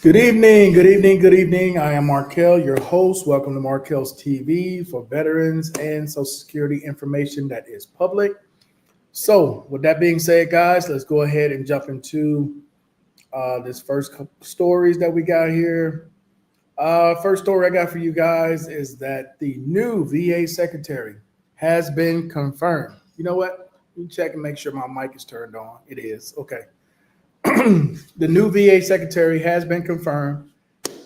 Good evening, good evening, good evening. I am Markel, your host. Welcome to Markel's TV for veterans and Social Security information that is public. So, with that being said, guys, let's go ahead and jump into this first couple stories that we got here. First story I got for you guys is that the new VA secretary has been confirmed. You know what? Let me check and make sure my mic is turned on. It is. Okay. The new VA secretary has been confirmed.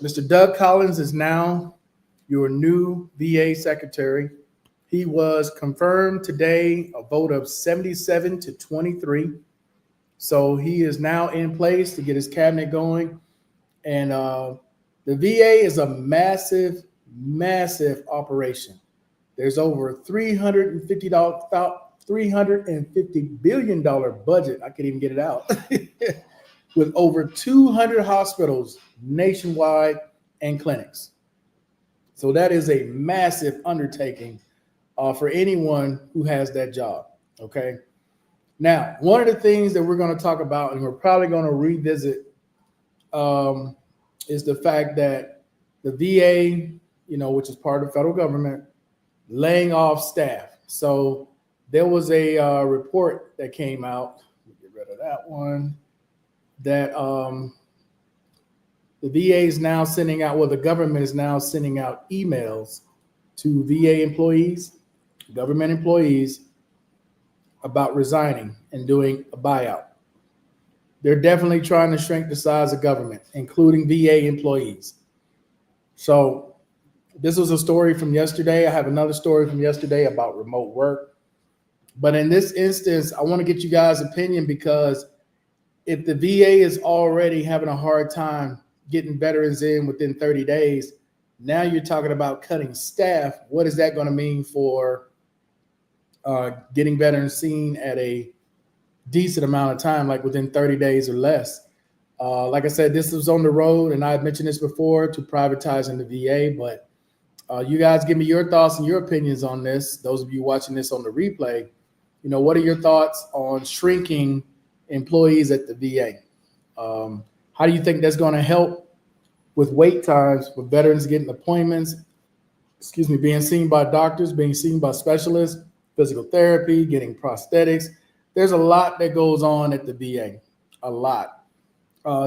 Mr. Doug Collins is now your new VA secretary. He was confirmed today, a vote of 77 to 23. So he is now in place to get his cabinet going. And the VA is a massive, massive operation. There's over $350 billion budget. I can't even get it out. With over 200 hospitals nationwide and clinics. So that is a massive undertaking for anyone who has that job. Okay. Now, one of the things that we're going to talk about, and we're probably going to revisit, is the fact that the VA, which is part of the federal government, laying off staff. So there was a report that came out. Let me get rid of that one. That the VA is now sending out, well, the government is now sending out emails to VA employees, government employees, about resigning and doing a buyout. They're definitely trying to shrink the size of government, including VA employees. So this was a story from yesterday. I have another story from yesterday about remote work. But in this instance, I want to get you guys' opinion because if the VA is already having a hard time getting veterans in within 30 days, now you're talking about cutting staff. What is that going to mean for getting veterans seen at a decent amount of time, like within 30 days or less? Like I said, this was on the road, and I've mentioned this before, to privatizing the VA, but you guys give me your thoughts and your opinions on this. Those of you watching this on the replay, what are your thoughts on shrinking employees at the VA? How do you think that's going to help with wait times for veterans getting appointments, being seen by doctors, being seen by specialists, physical therapy, getting prosthetics? There's a lot that goes on at the VA, a lot.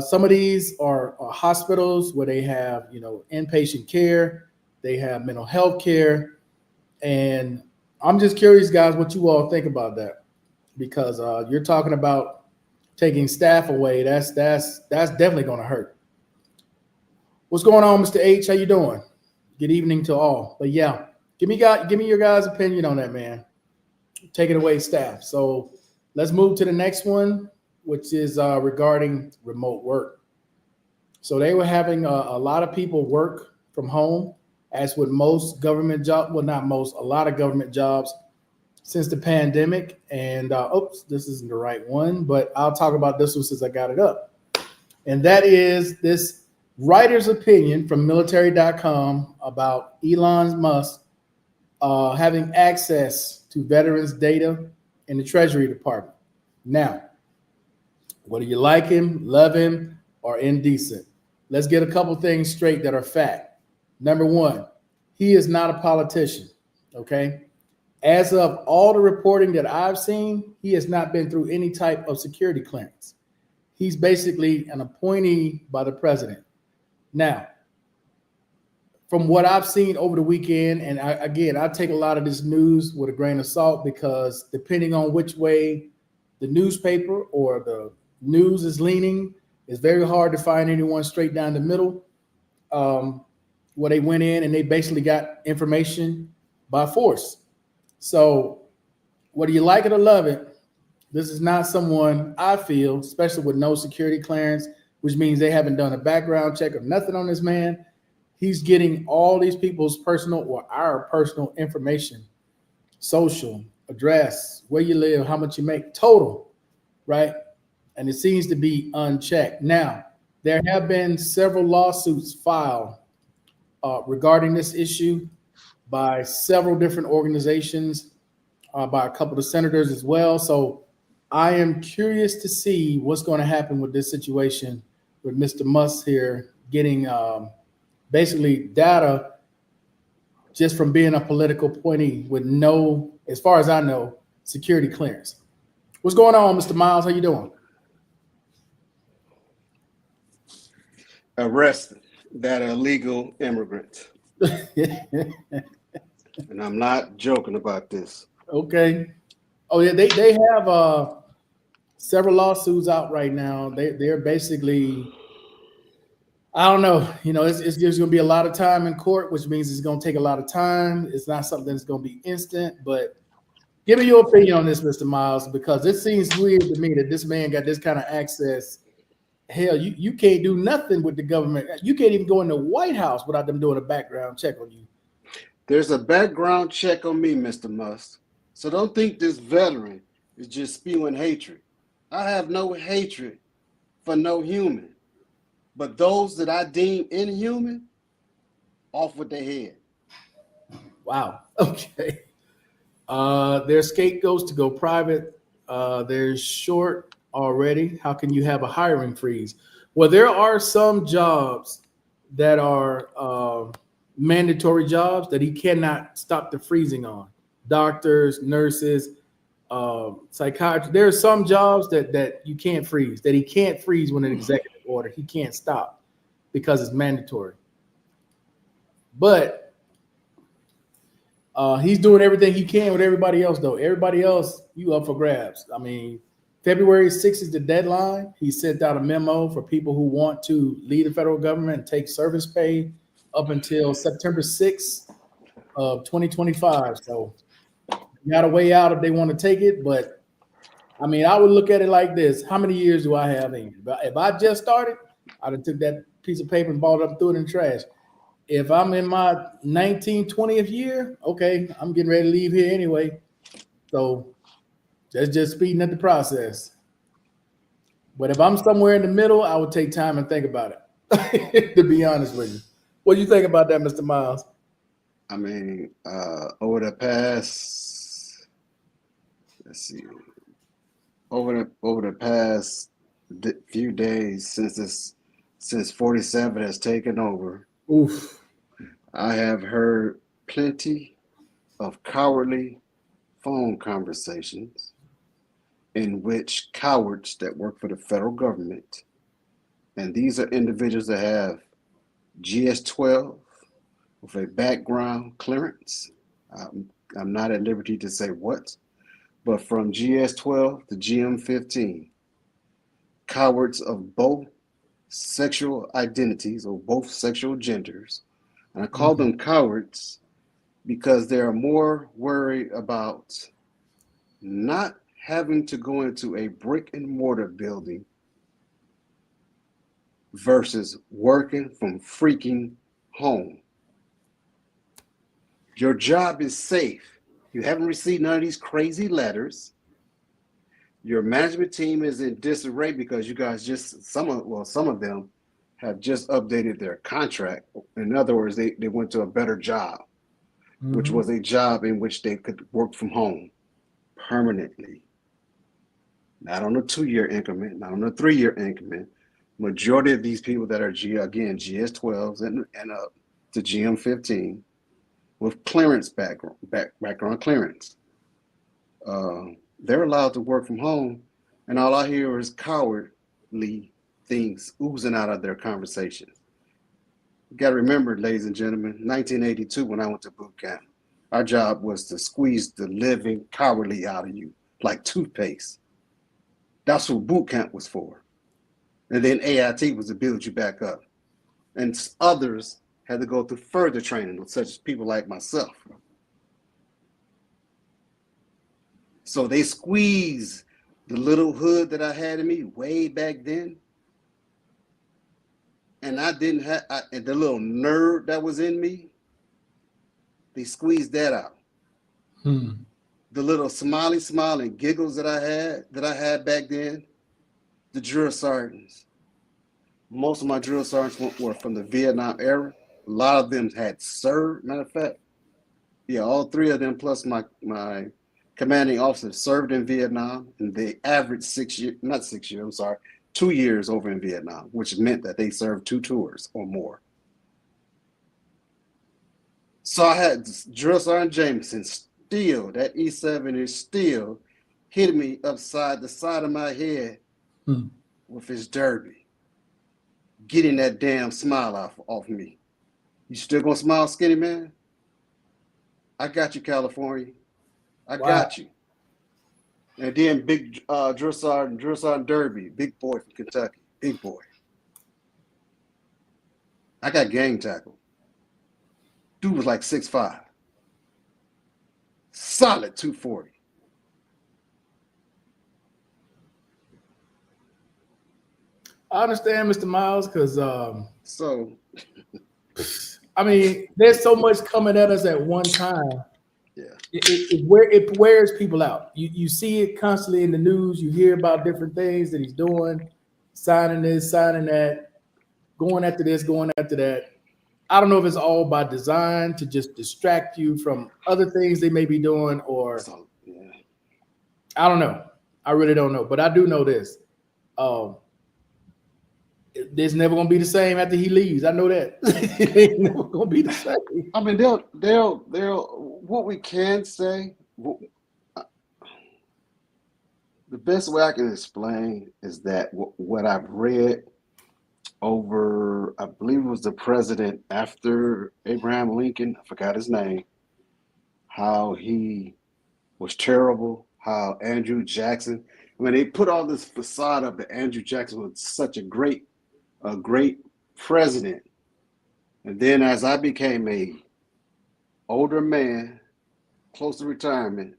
Some of these are hospitals where they have, inpatient care, they have mental health care. And I'm just curious, guys, what you all think about that, because you're talking about taking staff away. That's definitely going to hurt. What's going on, Mr. H? How you doing? Good evening to all. But yeah, give me your guys' opinion on that, man. Taking away staff. So let's move to the next one, which is regarding remote work. So they were having a lot of people work from home, as with most government jobs. Well, not most, a lot of government jobs since the pandemic. And this isn't the right one, but I'll talk about this one since I got it up. And that is this writer's opinion from military.com about Elon Musk having access to veterans' data in the Treasury Department. Now, whether you like him, love him, or indecent, let's get a couple things straight that are fact. Number one, he is not a politician, okay? As of all the reporting that I've seen, he has not been through any type of security clearance. He's basically an appointee by the president. Now, from what I've seen over the weekend, and I take a lot of this news with a grain of salt, because depending on which way the newspaper or the news is leaning, it's very hard to find anyone straight down the middle. Where they went in and they basically got information by force. So whether you like it or love it, this is not someone, I feel, especially with no security clearance, which means they haven't done a background check or nothing on this man. He's getting all these people's personal or our personal information, social, address, where you live, how much you make, total, right? And it seems to be unchecked. Now, there have been several lawsuits filed regarding this issue by several different organizations, by a couple of senators as well. So I am curious to see what's going to happen with this situation with Mr. Musk here getting basically data just from being a political appointee with no, as far as I know, security clearance. What's going on, Mr. Miles? How you doing? Arrested that illegal immigrant. And I'm not joking about this. Okay. Oh yeah, they have several lawsuits out right now. They're basically, I don't know, it's just going to be a lot of time in court, which means it's going to take a lot of time. It's not something that's going to be instant, but give me your opinion on this, Mr. Miles, because it seems weird to me that this man got this kind of access. Hell, you can't do nothing with the government. You can't even go in the White House without them doing a background check on you. There's a background check on me, Mr. Musk. So don't think this veteran is just spewing hatred. I have no hatred for no human. But those that I deem inhuman, off with their head. Wow. Okay. There's scapegoats to go private. There's short already. How can you have a hiring freeze? Well, there are some jobs that are mandatory jobs that he cannot stop the freezing on. Doctors, nurses, psychiatrists. There are some jobs that you can't freeze, that he can't freeze when an executive order. He can't stop because it's mandatory. But he's doing everything he can with everybody else, though. Everybody else, you up for grabs. I mean, February 6th is the deadline. He sent out a memo for people who want to leave the federal government and take service pay up until September 6th of 2025. So you got a way out if they want to take it. But I mean, I would look at it like this. How many years do I have in? If I just started, I'd have took that piece of paper and balled it up, threw it in the trash. If I'm in my 19th, 20th year, okay, I'm getting ready to leave here anyway. So that's just speeding up the process. But if I'm somewhere in the middle, I would take time and think about it, to be honest with you. What do you think about that, Mr. Miles? I mean, over the past, let's see, over the past few days since 47 has taken over, Oof. I have heard plenty of cowardly phone conversations in which cowards that work for the federal government, and these are individuals that have GS-12 with a background clearance. I'm not at liberty to say what, but from GS-12 to GM-15, cowards of both sexual identities or both sexual genders. And I call them cowards because they're more worried about not having to go into a brick and mortar building versus working from freaking home. Your job is safe. You haven't received none of these crazy letters. Your management team is in disarray because you guys some of them have just updated their contract. In other words, they went to a better job, which was a job in which they could work from home permanently. Not on a 2-year increment, not on a 3-year increment. Majority of these people that are GS-12s and up to GM-15 with clearance background clearance. They're allowed to work from home, and all I hear is cowardly things oozing out of their conversations. You got to remember, ladies and gentlemen, 1982 when I went to boot camp, our job was to squeeze the living cowardly out of you like toothpaste. That's what boot camp was for. And then AIT was to build you back up. And others had to go through further training, such as people like myself. So they squeezed the little hood that I had in me way back then. And I didn't have, the little nerd that was in me, they squeezed that out. The little smiley smile and giggles that I had back then, the drill sergeants. Most of my drill sergeants were from the Vietnam era. A lot of them had served, matter of fact. Yeah, all 3 of them plus my commanding officer served in Vietnam, and they averaged 6 years, not 6 years, I'm sorry, 2 years over in Vietnam, which meant that they served 2 tours or more. So I had Drill Sergeant Jameson still, that E7 is still hitting me upside the side of my head with his derby, getting that damn smile off me. You still gonna smile, skinny man? I got you, California. I got you. And then big Drill Sergeant Derby, big boy from Kentucky, big boy. I got gang tackled. Dude was like 6'5", solid 240. I understand, Mr. Miles, because So I mean, there's so much coming at us at one time. yeah, It wears people out. You see it constantly in the news. You hear about different things that he's doing, signing this, signing that, going after this, going after that. I don't know if it's all by design to just distract you from other things they may be doing, or so yeah. I don't know. I really don't know, but I do know this. It's never gonna be the same after he leaves. I know that. It ain't never gonna be the same. I mean, they'll. What we can say, the best way I can explain is that what I've read over, I believe it was the president after Abraham Lincoln, I forgot his name, how he was terrible, how Andrew Jackson, I mean, they put all this facade up that Andrew Jackson was such a great president. And then as I became a older man, close to retirement,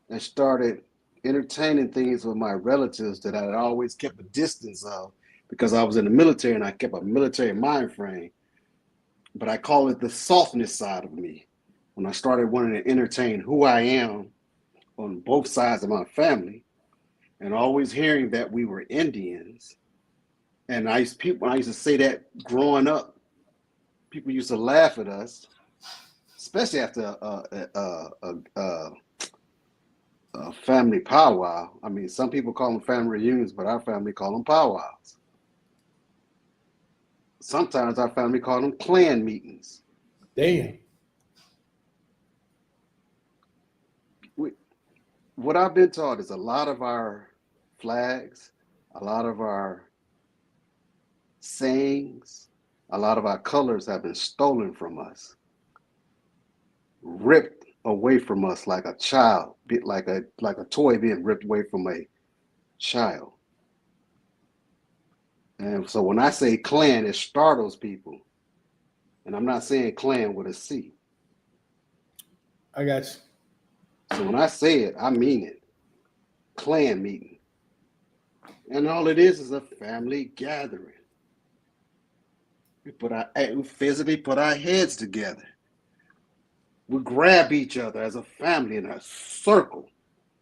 and started entertaining things with my relatives that I had always kept a distance of because I was in the military and I kept a military mind frame. But I call it the softness side of me. When I started wanting to entertain who I am on both sides of my family, and always hearing that we were Indians. And I used to say that growing up, people used to laugh at us, especially after a family powwow. I mean, some people call them family reunions, but our family call them powwows. Sometimes our family call them clan meetings. Damn. What I've been taught is a lot of our flags, a lot of our sayings, a lot of our colors have been stolen from us, ripped away from us like a child, like a toy being ripped away from a child. And so when I say clan, it startles people. And I'm not saying clan with a C. I got you. So when I say it, I mean it. Clan meeting. And all it is a family gathering. We physically put our heads together. We grab each other as a family in a circle.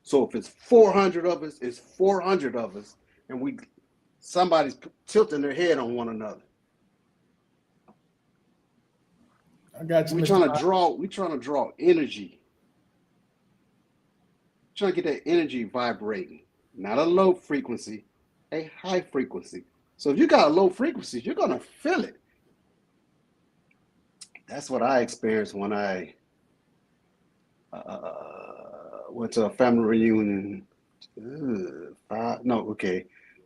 So if it's 400 of us, it's 400 of us, and somebody's tilting their head on one another. I got you. We're trying to draw energy. Trying to get that energy vibrating. Not a low frequency, a high frequency. So if you got a low frequency, you're gonna feel it. That's what I experienced when I went to a family reunion.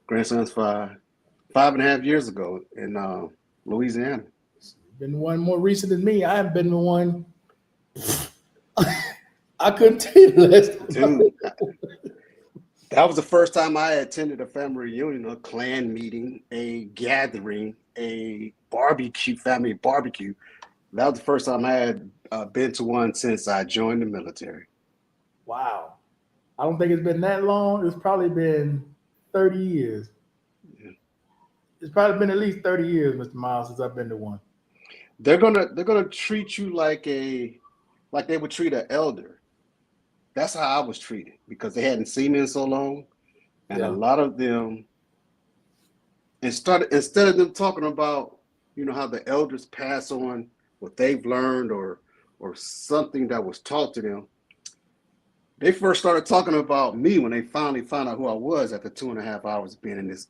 Grandson's 5.5 years ago in Louisiana. Been one more recent than me. I haven't been to one. I couldn't tell you the last time. Dude, that was the first time I attended a family reunion, a clan meeting, a gathering, a family barbecue. That was the first time I had been to one since I joined the military. Wow. I don't think it's been that long. It's probably been 30 years. Yeah. It's probably been at least 30 years, Mr. Miles, since I've been to one. They're gonna treat you like they would treat an elder. That's how I was treated because they hadn't seen me in so long. And a lot of them, instead of them talking about, how the elders pass on what they've learned or something that was taught to them, They first started talking about me when they finally found out who I was after 2.5 hours being in this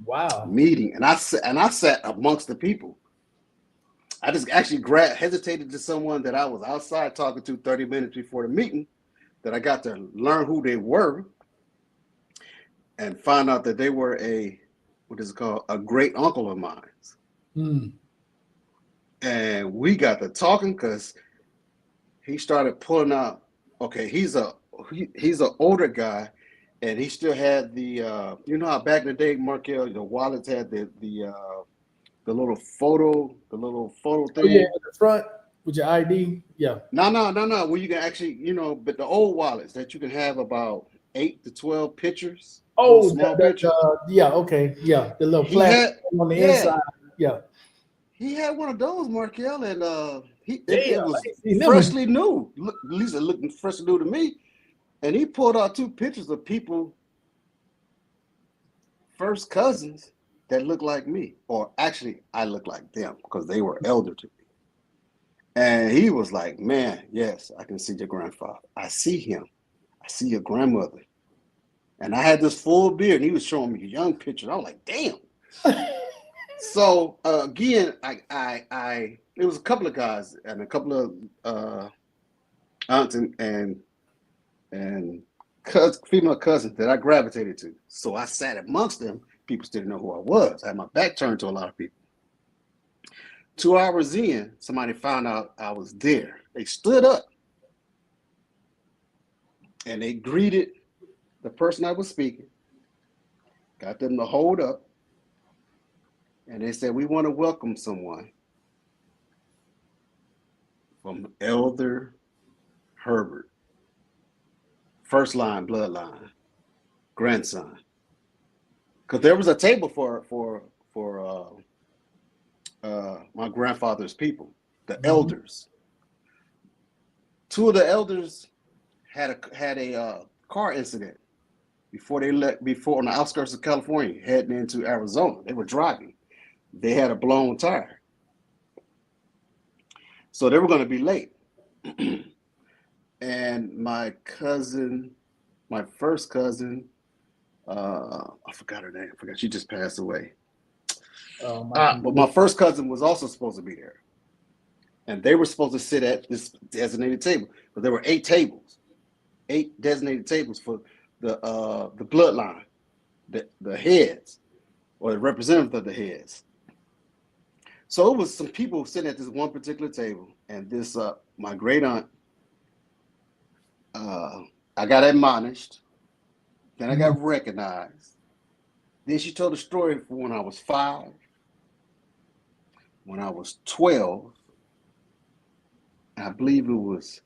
Wow. meeting, and I sat amongst the people. I just actually hesitated to someone that I was outside talking to 30 minutes before the meeting, that I got to learn who they were and find out that they were a great uncle of mine. Mm. And we got to talking because he started pulling out. Okay, he's an older guy, and he still had you know how back in the day, Markel, the wallets had the little photo Oh yeah, thing. in the front with your ID. Yeah. No. Where you can actually, but the old wallets that you can have about 8 to 12 pictures, little Oh, small pictures. yeah. Okay. Yeah. The little He plastic had, on the yeah, inside. Yeah. he had one of those, Markel, and it Damn. I was ain't seen them in. freshly new. At least it looked freshly new to me. And he pulled out 2 pictures of people, first cousins, that looked like me, or actually I looked like them because they were elder to me. And he was like, "Man, yes, I can see your grandfather. I see him. I see your grandmother." And I had this full beard, and he was showing me a young picture. I was like, "Damn." So again, it was a couple of guys and a couple of aunts and female cousins that I gravitated to. So I sat amongst them. People still didn't know who I was. I had my back turned to a lot of people. 2 hours in, somebody found out I was there. They stood up and they greeted the person I was speaking, got them to hold up, and they said, "We want to welcome someone from Elder Herbert, first line bloodline, grandson." Because there was a table for my grandfather's people, the Mhm. elders. 2 of the elders had a car incident before on the outskirts of California, heading into Arizona. They were driving. They had a blown tire, so they were going to be late. And my first cousin, I forgot her name. I forgot, she just passed away. But my first cousin was also supposed to be there, and they were supposed to sit at this designated table. But there were 8 tables, 8 designated tables for the bloodline, the heads, or the representative of the heads. So it was some people sitting at this one particular table, and this my great aunt. I got admonished, then I Mhm. got recognized. Then she told a story from when I was 5, when I was 12. I believe it was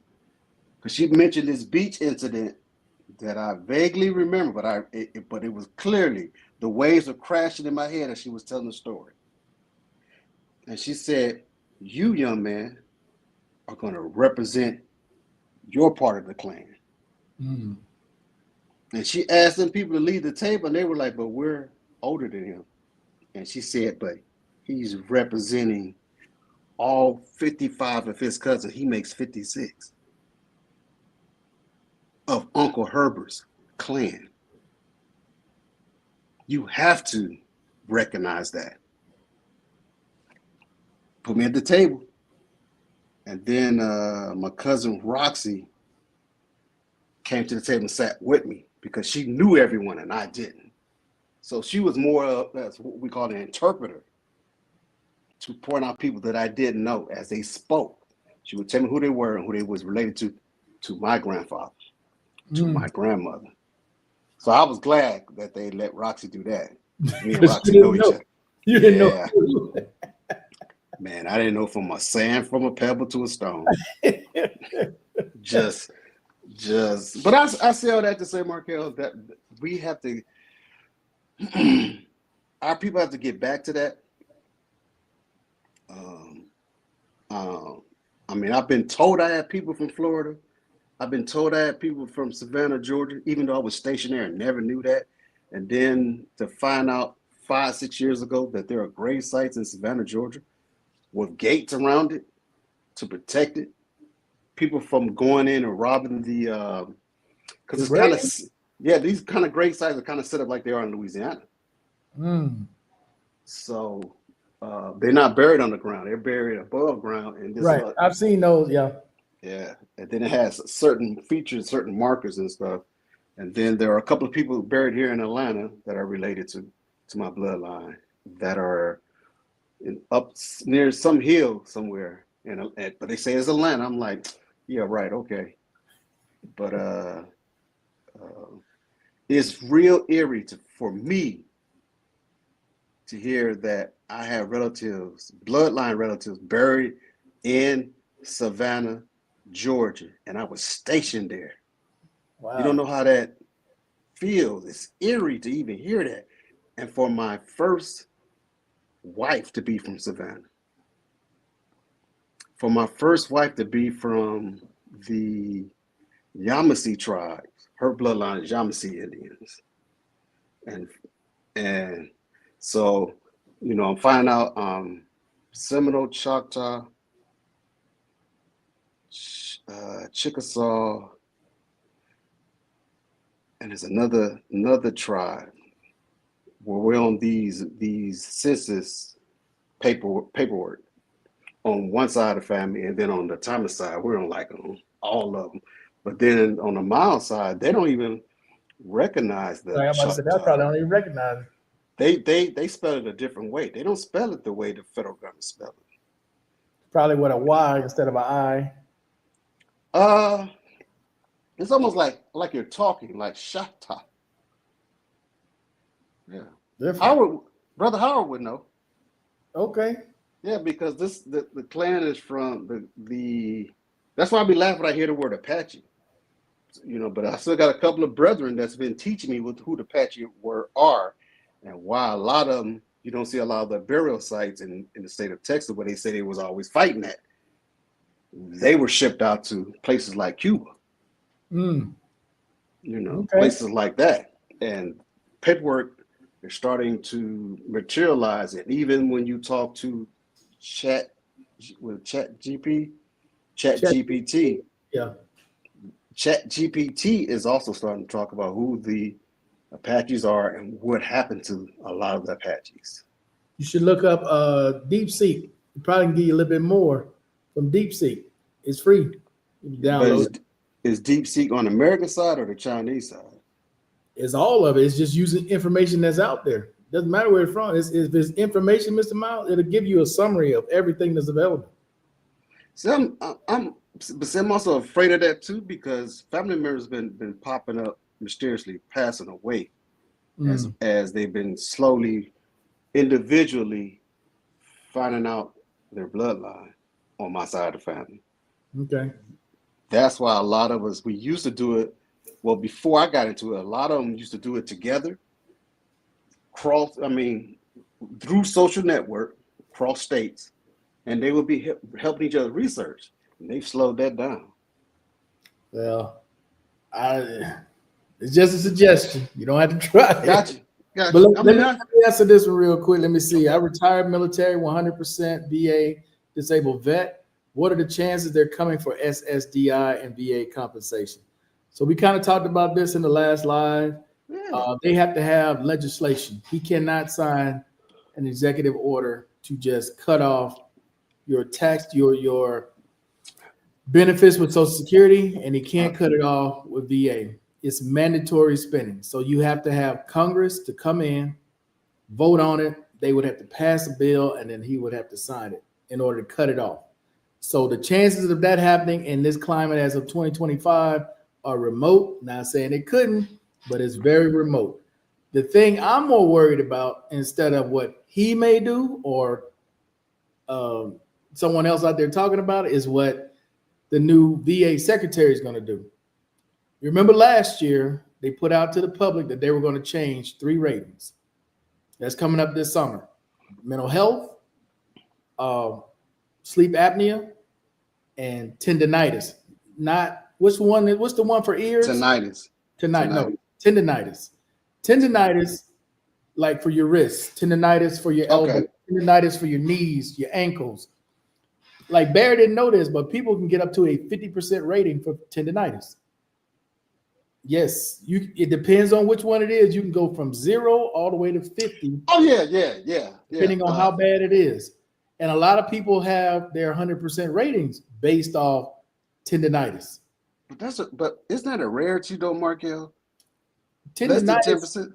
because she mentioned this beach incident that I vaguely remember, but it was clearly the waves were crashing in my head as she was telling the story. And she said, "You, young man, are going to represent your part of the clan." Mm. And she asked them people to leave the table, and they were like, "But we're older than him." And she said, "But he's representing all 55 of his cousins. He makes 56 of Uncle Herbert's clan. You have to recognize that." Put me at the table. And then my cousin Roxy came to the table and sat with me because she knew everyone and I didn't. So she was more of, that's what we call an interpreter, to point out people that I didn't know as they spoke. She would tell me who they were and who they was related to my grandfather, to Mm. my grandmother. So I was glad that they let Roxy do that. Me and Because you Roxy know didn't each know. other. You didn't know. Yeah, man, I didn't know from a sand from a pebble to a stone. Just, but I say all that to say, Markel, that we have to, our people have to get back to that. Um, I mean, I've been told I had people from Florida. I've been told I had people from Savannah, Georgia, even though I was stationed there and never knew that. And then to find out 5, 6 years ago that there are grave sites in Savannah, Georgia, with gates around it to protect it. people from going in and robbing the because The it's kind of grave? these kind of grave sites are kind of set up like they are in Louisiana. Mm, So they're not buried underground; they're buried above ground. And this, right. I've seen those. Yeah. yeah, and then it has certain features, certain markers and stuff. And then there are a couple of people buried here in Atlanta that are related to my bloodline that are up near some hill somewhere. But they say it's Atlanta. I'm like, yeah, right, okay. But it's real eerie for me to hear that I have relatives, bloodline relatives, buried in Savannah, Georgia, and I was stationed there. You don't Wow. know how that feels. It's eerie to even hear that. And for my first wife to be from Savannah, for my first wife to be from the Yamasee tribes, her bloodline is Yamasee Indians. And and so, I'm finding out Seminole, Choctaw, Chickasaw, and there's another tribe where we're on these census paperwork on one side of the family, and then on the Thomas side, we're on all of them. But then on the Miles side, they don't even recognize the Like I'm about to say, that Choctaw. probably don't even recognize it. They spell it a different way. They don't spell it the way the federal government spell it. Probably with a Y instead of an I. Uh, it's almost like you're talking like Choctaw. Yeah, Different. Brother Howard would know. Okay. Yeah, because the clan is from the. That's why I be laughing when I hear the word Apache. But I still got a couple of brethren that's been teaching me who the Apache are, and why a lot of them you don't see a lot of the burial sites in the state of Texas where they say they was always fighting at. They were shipped out to places like Cuba, Mm, okay. places like that, and paperwork is starting to materialize. And even when you talk to Chat Check. GPT, Yeah. Chat GPT is also starting to talk about who the Apaches are and what happened to a lot of the Apaches. You should look up DeepSeek. It probably can give you a little bit more from DeepSeek. It's free. You can But download it. is DeepSeek on the American side or the Chinese side? It's all of it. It's just using information that's out there. Doesn't matter where it's from. If there's information, Mr. Miles, it'll give you a summary of everything that's available. So I'm also afraid of that too, because family members been popping up mysteriously, passing away as they've been slowly, individually finding out their bloodline on my side of the family. Okay. That's why a lot of us, we used to do it. Well, before I got into it, a lot of them used to do it together, through social network, cross states, and they would be helping each other research. And they've slowed that down. Well, it's just a suggestion. You don't have to try it. Gotcha. But let me answer this one real quick. Let me see. I retired military, 100% VA disabled vet. What are the chances they're coming for SSDI and VA compensation? So we kind of talked about this in the last live. They have to have legislation. He cannot sign an executive order to just cut off your tax, your benefits with Social Security, and he can't cut it off with VA. It's mandatory spending. So you have to have Congress to come in, vote on it. They would have to pass a bill, and then he would have to sign it in order to cut it off. So the chances of that happening in this climate as of 2025 are remote. Not saying it couldn't, but it's very remote. The thing I'm more worried about, instead of what he may do or someone else out there talking about it, is what the new VA secretary is going to do. You remember last year, they put out to the public that they were going to change 3 ratings. That's coming up this summer. Mental health, sleep apnea, and tendinitis. What's the one for ears? Tinnitus. No, tendinitis. Tendinitis, like for your wrists, tendinitis for your elbow, tendinitis for your knees, your ankles. like Bear didn't know this, but people can get up to a 50% rating for tendinitis. Yes, it depends on which one it is. You can go from 0 all the way to 50. Oh yeah. Depending on how bad it is. And a lot of people have their 100% ratings based off tendinitis. But isn't that a rarity though, Markel? Less than Tendinitis, 10%.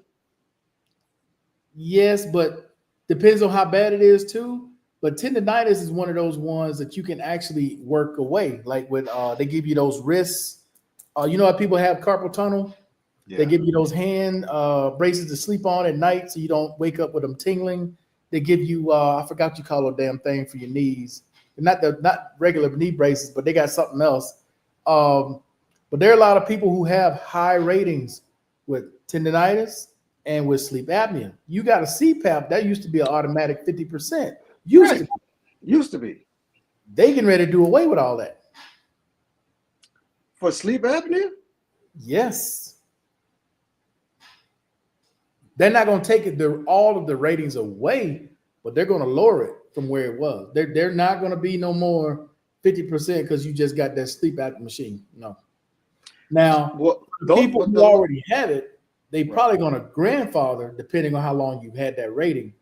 yes, but depends on how bad it is too. But tendinitis is one of those ones that you can actually work away. Like with they give you those wrists. You know how people have carpal tunnel? Yeah. They give you those hand braces to sleep on at night so you don't wake up with them tingling. They give you I forgot you call a damn thing for your knees. Not regular knee braces, but they got something else. But there are a lot of people who have high ratings with tendinitis and with sleep apnea. You got a CPAP, that used to be an automatic 50%. Used to be. They getting ready to do away with all that. For sleep apnea? Yes. They're not going to take all of the ratings away, but they're going to lower it from where it was. They're not going to be no more 50% because you just got that sleep apnea machine. No. Now, people who already have it, they probably going to grandfather, depending on how long you've had that rating.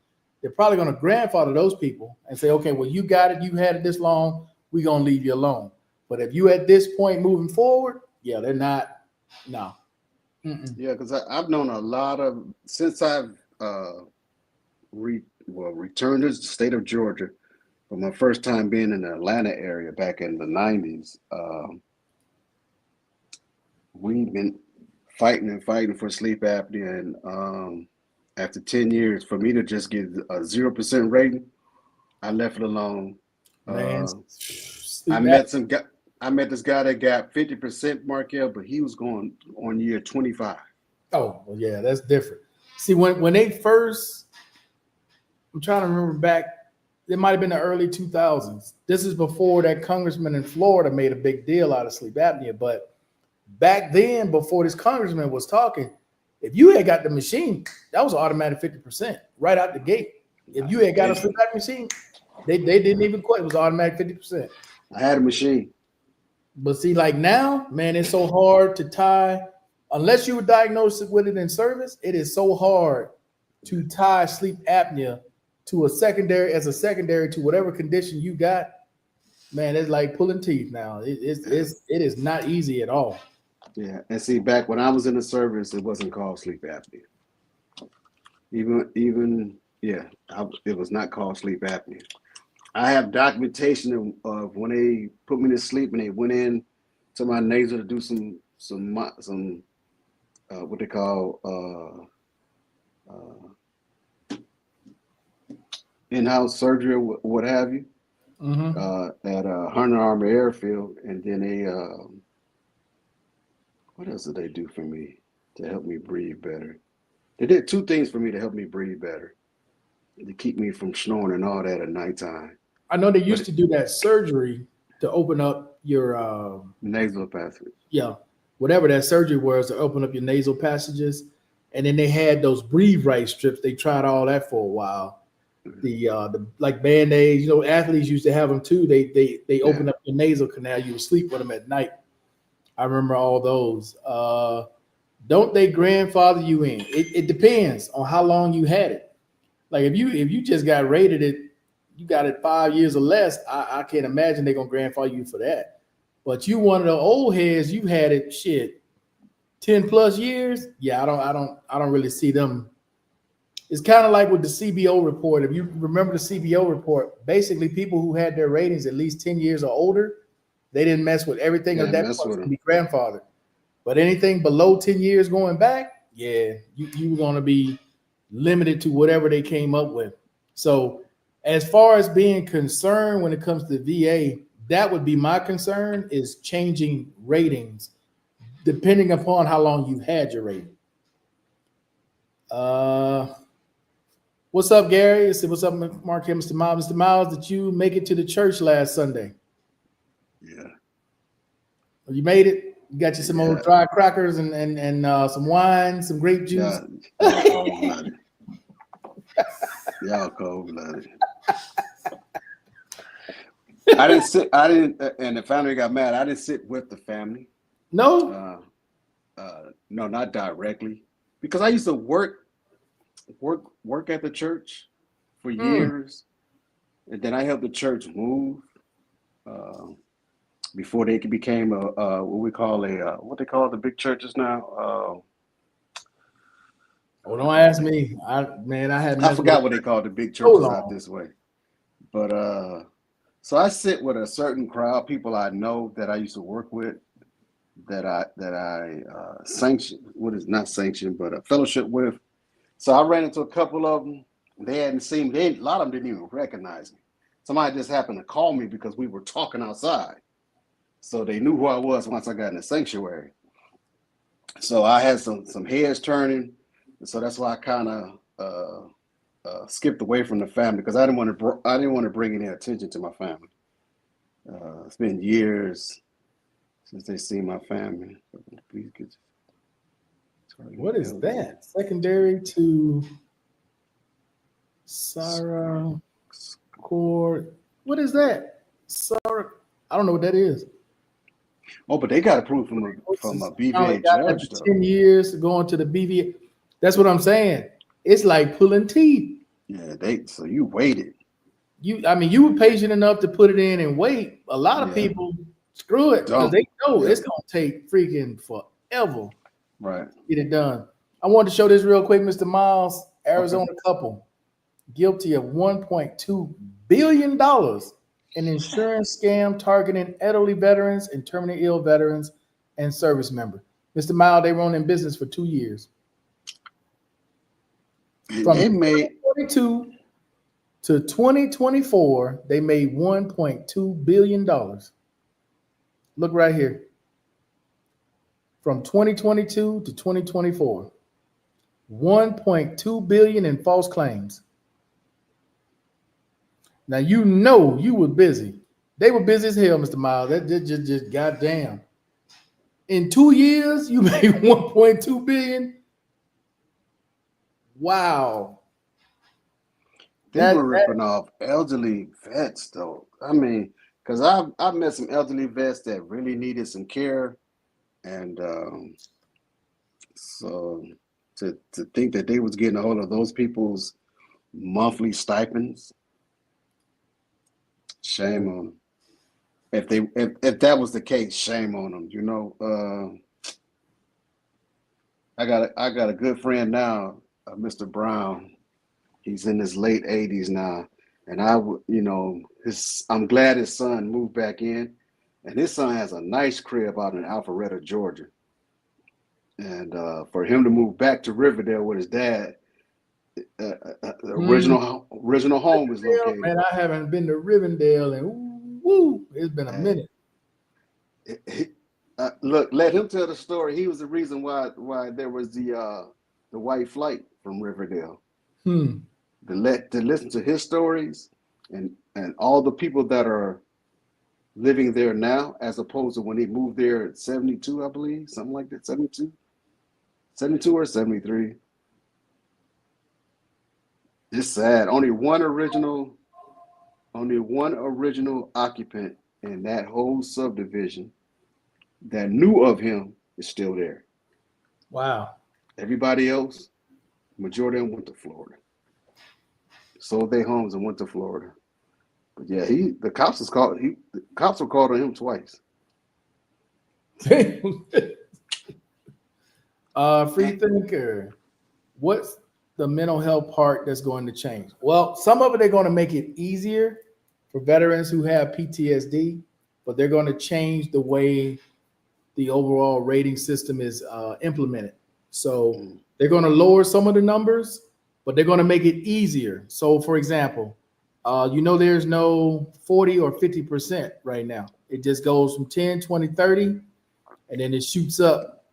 They're probably going to grandfather those people and say, okay, well, you got it. You had it this long. We're going to leave you alone. But if you at this point moving forward, yeah, they're not. No. Mm-mm. Yeah, because I've known a lot of, since I've returned to the state of Georgia for my first time being in the Atlanta area back in the 90s, we've been fighting for sleep apnea. And after 10 years, for me to just get a 0% rating, I left it alone. I met this guy that got 50%, Markel, but he was going on year 25. Oh, well, yeah, that's different. See, when they first, I'm trying to remember back, it might have been the early 2000s. This is before that congressman in Florida made a big deal out of sleep apnea. But back then, before this congressman was talking, if you had got the machine, that was an automatic 50% right out the gate. If you had got a sleep apnea machine, they didn't even quit. It was automatic 50%. I had a machine. But see, like now, man, it's so hard to tie, unless you were diagnosed with it in service, it is so hard to tie sleep apnea to a secondary to whatever condition you got. Man, it's like pulling teeth now. It is not easy at all. Yeah, and see, back when I was in the service, it wasn't called sleep apnea. It was not called sleep apnea. I have documentation of when they put me to sleep and they went in to my nasal to do some what they call in-house surgery or what have you, at Hunter Army Airfield, and then they what else did they do for me to help me breathe better? They did two things for me to help me breathe better, to keep me from snoring and all that at nighttime. I know they used to do that surgery to open up your nasal passage. Yeah, whatever that surgery was, to open up your nasal passages, and then they had those breathe right strips. They tried all that for a while. The like Band-Aids, you know, athletes used to have them too. They open up your nasal canal. You would sleep with them at night. I remember all those. Don't they grandfather you in? It depends on how long you had it. Like if you just got rated it, you got it 5 years or less, I can't imagine they're gonna grandfather you for that. But you one of the old heads, you had it 10 plus years. Yeah, I don't really see them. It's kind of like with the CBO report. If you remember the CBO report, basically people who had their ratings at least 10 years or older, they didn't mess with everything of that point to be grandfathered. But anything below 10 years going back, yeah, you were gonna be limited to whatever they came up with. So as far as being concerned when it comes to VA, that would be my concern, is changing ratings depending upon how long you've had your rating. What's up, Gary? What's up, Mark? Mr. Miles? Mr. Miles, did you make it to the church last Sunday? Yeah. You made it? You got you some old dry crackers and some wine, some grape juice? Y'all cold-blooded. I didn't sit. I didn't, and the family got mad. I didn't sit with the family. No. No, not directly, because I used to work at the church for Mm. years, and then I helped the church move uh, before they became what we call what they call the big churches now. Oh, don't ask me. I had I messed with forgot it what they call the big so churches out long. this way, but so I sit with a certain crowd, people I know that I used to work with, that I sanction, what is not sanctioned, but a fellowship with. So I ran into a couple of them. They hadn't seen me. A lot of them didn't even recognize me. Somebody just happened to call me because we were talking outside. So they knew who I was once I got in the sanctuary. So I had some heads turning. And so that's why I kind of skipped away from the family, because I didn't want to bring any attention to my family. It's been years since they seen my family. Please get What is that? Secondary to Sarah Core. What is that? Sarah. I don't know what that is. Oh, but they got approved from a Finally BVA got that judge, for though. 10 years going to the BVA. That's what I'm saying. It's like pulling teeth. Yeah, so you waited. You were patient enough to put it in and wait. A lot of Yeah. people screw it because Don't. they know Yeah. it's gonna take freaking forever Right. to get it done. I wanted to show this real quick, Mr. Miles. Arizona couple guilty of $1.2 billion in insurance scam targeting elderly veterans and terminally ill veterans and service members. Mr. Miles, they run in business for 2 years. From They made 2022 to 2024, they made $1.2 billion. Look right here. From 2022 to 2024, 1.2 billion in false claims. Now you know you were busy. They were busy as hell, Mr. Miles. That just goddamn. In 2 years, you made 1.2 billion. Wow. they were ripping off elderly vets, though. I mean, because I've met some elderly vets that really needed some care, and so to think that they was getting a hold of those people's monthly stipends, shame on them. If that was the case, shame on them. You know, I got a good friend now, Mr. Brown. He's in his late 80s now, and I'm glad his son moved back in, and his son has a nice crib out in Alpharetta, Georgia. And for him to move back to Riverdale with his dad, the original home is located. Man, I haven't been to Rivendell and woo, it's been a minute. Look, let him tell the story. He was the reason why there was the white flight from Riverdale. To listen to his stories and all the people that are living there now, as opposed to when he moved there at 72, I believe, something like that, 72 or 73. It's sad. Only one original occupant in that whole subdivision that knew of him is still there. Wow. Everybody else, majority of them went to Florida. Sold their homes and went to Florida. But yeah, the cops were called on him twice. Free thinker. What's the mental health part that's going to change? Well, some of it they're going to make it easier for veterans who have PTSD, but they're going to change the way the overall rating system is implemented. So they're going to lower some of the numbers, but they're going to make it easier. So, for example, there's no 40 or 50% right now. It just goes from 10, 20, 30, and then it shoots up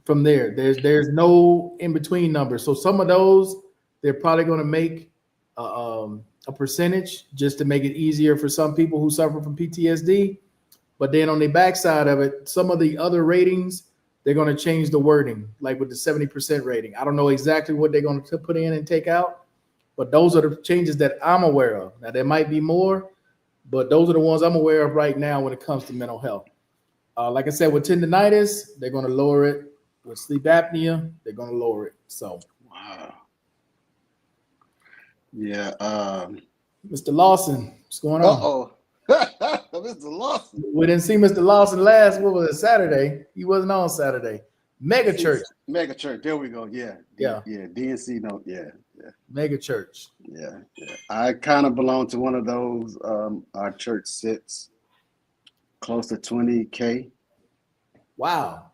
from there. There's no in between numbers. So some of those they're probably going to make a percentage just to make it easier for some people who suffer from PTSD. But then on the backside of it, some of the other ratings, they're going to change the wording, like with the 70% rating. I don't know exactly what they're going to put in and take out, but those are the changes that I'm aware of. Now, there might be more, but those are the ones I'm aware of right now when it comes to mental health. Like I said, with tendonitis, they're going to lower it. With sleep apnea, they're going to lower it. So, Wow. Yeah. Mr. Lawson, what's going on? Uh-oh. Mr. Lawson. We didn't see Mr. Lawson last. What was it? Saturday. He wasn't on Saturday. Mega church. Mega church. There we go. Yeah. Yeah. Yeah. DNC. No. Yeah. Yeah. Mega church. Yeah. Yeah. I kind of belong to one of those. Our church sits close to 20K. Wow.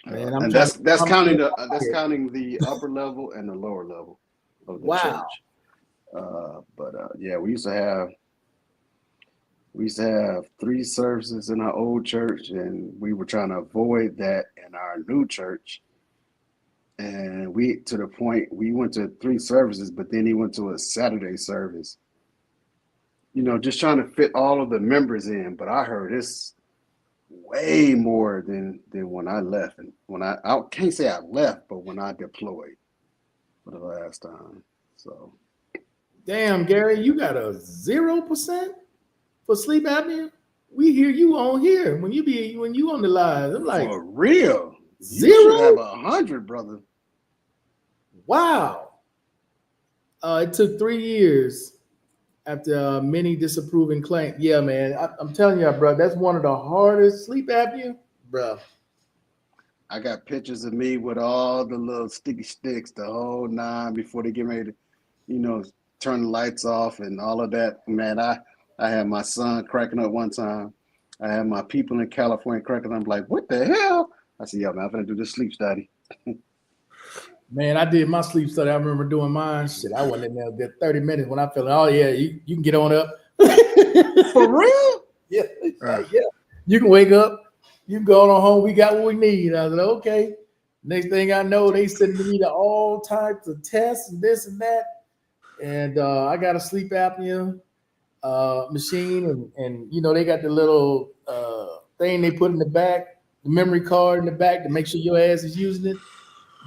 Man, and that's counting the upper level and the lower level of the church. But yeah, we used to have 3 services in our old church, and we were trying to avoid that in our new church. And we went to 3 services, but then he went to a Saturday service. You know, just trying to fit all of the members in. But I heard it's way more than when I left, and when I can't say I left, but when I deployed for the last time. So, damn, Gary, you got a 0% for sleep apnea. We hear you on here when you on the live. I'm like, for real, 0? You should have 100, brother. Wow. It took 3 years. After many disapproving claims. Yeah, man. I'm telling you, bro, that's one of the hardest sleep apnea, bro. I got pictures of me with all the little sticky sticks, the whole 9 before they get ready to, turn the lights off and all of that. Man, I had my son cracking up one time. I had my people in California cracking up. I'm like, what the hell? I said, yo, man, I'm going to do this sleep study. Man, I did my sleep study. I remember doing mine. Shit, I wasn't in there a good 30 minutes when I felt, oh, yeah, you can get on up. For real? Yeah. Yeah. You can wake up. You can go on home. We got what we need. I said, okay. Next thing I know, they sending me to all types of tests and this and that. And I got a sleep apnea machine. And they got the little thing they put in the back, the memory card in the back to make sure your ass is using it.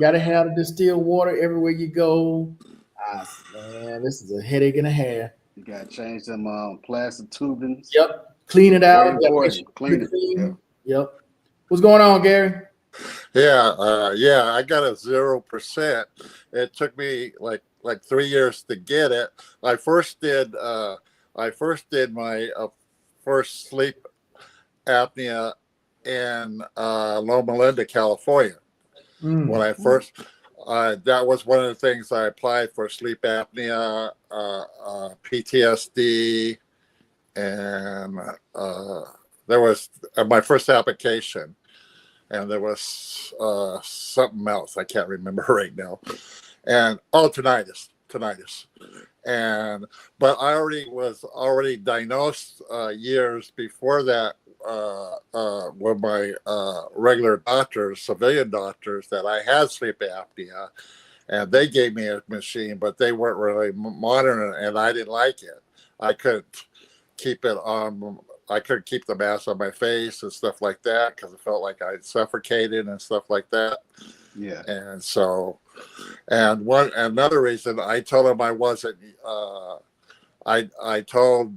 Got to have the distilled water everywhere you go. Man, this is a headache and a half. You got to change them plastic tubings. Yep. Clean it out. Clean it. Yep. What's going on, Gary? Yeah, I got a 0%. It took me like 3 years to get it. I first did my first sleep apnea in Loma Linda, California. When I first, that was one of the things I applied for: sleep apnea, PTSD, and there was my first application, and there was something else I can't remember right now, and tinnitus, but I was already diagnosed years before that. With my regular doctors, civilian doctors, that I had sleep apnea, and they gave me a machine, but they weren't really monitoring it, and I didn't like it. I couldn't keep it on. I couldn't keep the mask on my face and stuff like that because it felt like I suffocated and stuff like that. Yeah. And so, another reason I told them I wasn't. I told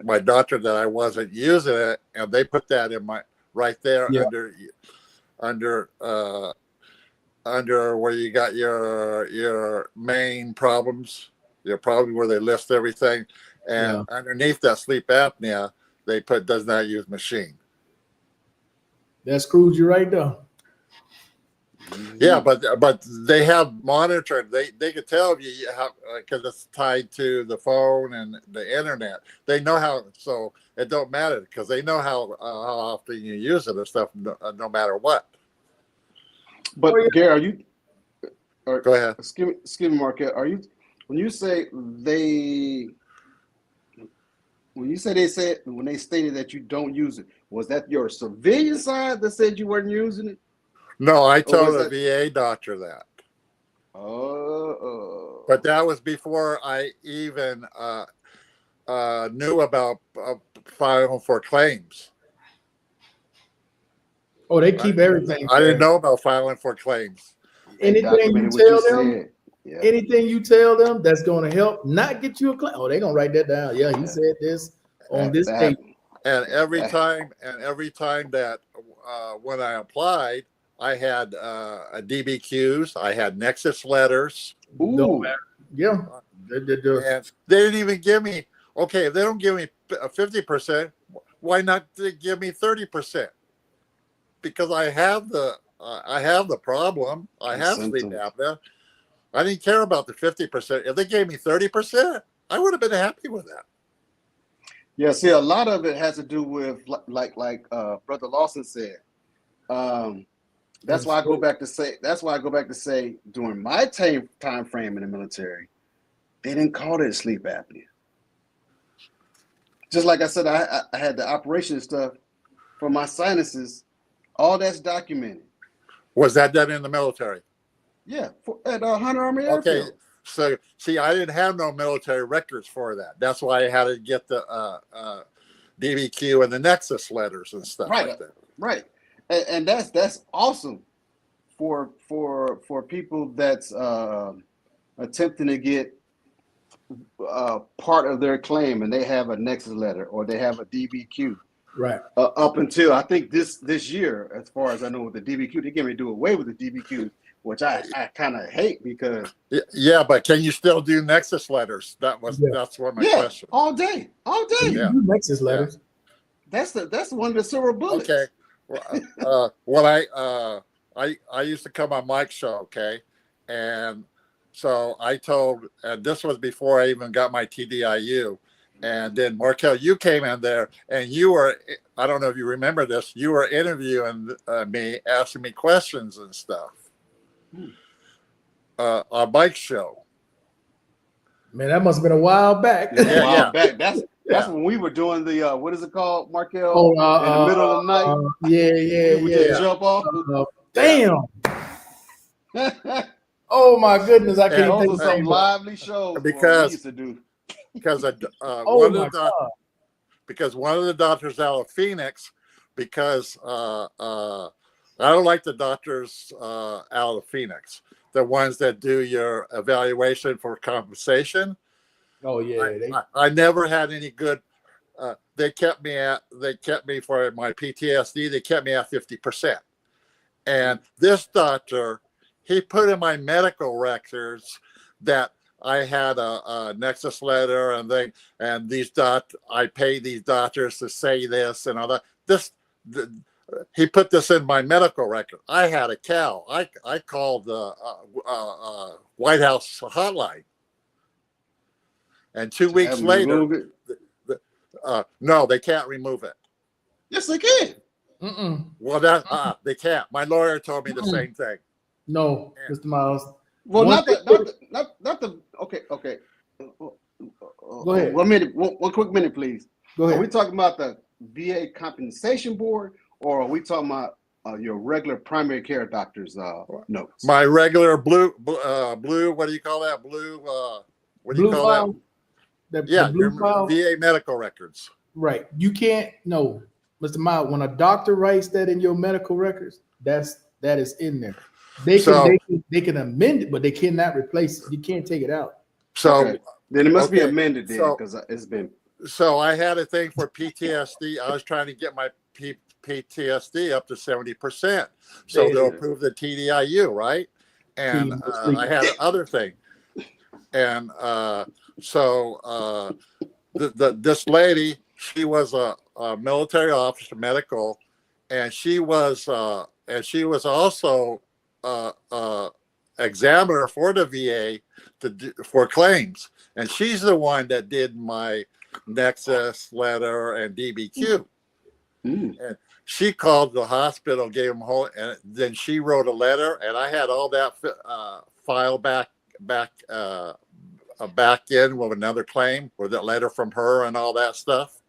my doctor that I wasn't using it, and they put that in my right there under where you got your main problems, your problem where they list everything, and underneath that sleep apnea they put does not use machine. That screwed you right there. Yeah, but they have monitored. They can tell you how, because it's tied to the phone and the internet. They know how, so it don't matter because they know how often you use it and stuff, no matter what. But Gary, are you? Go ahead. Excuse me, Marquette. Are you? When you say they when they stated that you don't use it, was that your civilian side that said you weren't using it? No, I told a VA doctor that. Oh. But that was before I even knew about filing for claims. Oh, they keep everything. I didn't know about filing for claims. Anything you tell them, Yeah. Anything you tell them that's going to help not get you a claim. Oh, they're going to write that down. Yeah, he said this on this That- date. And every that- time that when I applied, I had a DBQs, I had Nexus letters, Don't Ooh, matter. Yeah. and they didn't even give me. Okay, if they don't give me 50%, why not give me 30%? Because I have the problem. I The have sleep symptoms. apnea. I didn't care about the 50%. If they gave me 30%, I would have been happy with that. yeah. See, a lot of it has to do with like Brother Lawson said. That's why I go back to say. That's why I go back to say during my time frame in the military, they didn't call it sleep apnea. Just like I said, I had the operation stuff for my sinuses. All that's documented. Was that done in the military? Yeah, at Hunter Army Okay, Airfield. so see, I didn't have no military records for that. That's why I had to get the DBQ and the Nexus letters and stuff Right, like that. right, and that's awesome for people that's attempting to get part of their claim, and they have a Nexus letter or they have a DBQ. Right. Up until I think this year, as far as I know, with the DBQ, they get me to do away with the DBQ, which I kind of hate because Yeah, but can you still do Nexus letters? That's one of my questions. all day. You Yeah. can do Nexus letters. That's one of the silver bullets. Okay. Well, I used to come on Mike's show, okay, and so I told, and this was before I even got my TDIU, and then Markel, you came in there, and you were, I don't know if you remember this, you were interviewing me, asking me questions and stuff on Mike's show. Man, that must have been a while back. Yeah, a while Yeah. back. That's Yeah. when we were doing the what is it called, Markel? Oh, in the middle of the night, yeah, we would yeah. just jump off. Damn. Those Oh my goodness, I can't are think some of lively shows Because- we used to do. Because Oh one of my the God. because one of the doctors out of Phoenix, because I don't like the doctors out of Phoenix, the ones that do your evaluation for compensation. Oh yeah. I never had any good. They kept me for my PTSD. They kept me at 50%. And this doctor, he put in my medical records that I had a Nexus letter and I pay these doctors to say this and all that. He put this in my medical record. I had a cow. I called the White House hotline, and 2 weeks later, no, they can't remove it. Yes, they can. Mm-mm. Well, they can't. My lawyer told me the same thing. No, Yeah. Mr. Miles. Well, One not the. Okay. Go ahead. 1 minute. One quick minute, please. Go Are we ahead. talking about the VA Compensation Board, or are we talking about your regular primary care doctor's notes? My regular blue. What do you call that? Blue. What do you Blue call file. that? The Yeah, blue your file. VA medical records. Right. You can't. No, Mr. Miles. When a doctor writes that in your medical records, that is in there. They can amend it, but they cannot replace it. You can't take it out. So. Okay. Then it must be Okay, amended then, so- because it's been. So I had a thing for PTSD. I was trying to get my PTSD up to 70%. So Yeah. they'll approve the TDIU, right? And I had another thing. And this lady, she was a military officer, medical, and she was also examiner for the VA for claims. And she's the one that did my Nexus letter and DBQ. And she called the hospital, gave them whole, and then she wrote a letter, and I had all that file back in with another claim with that letter from her and all that stuff.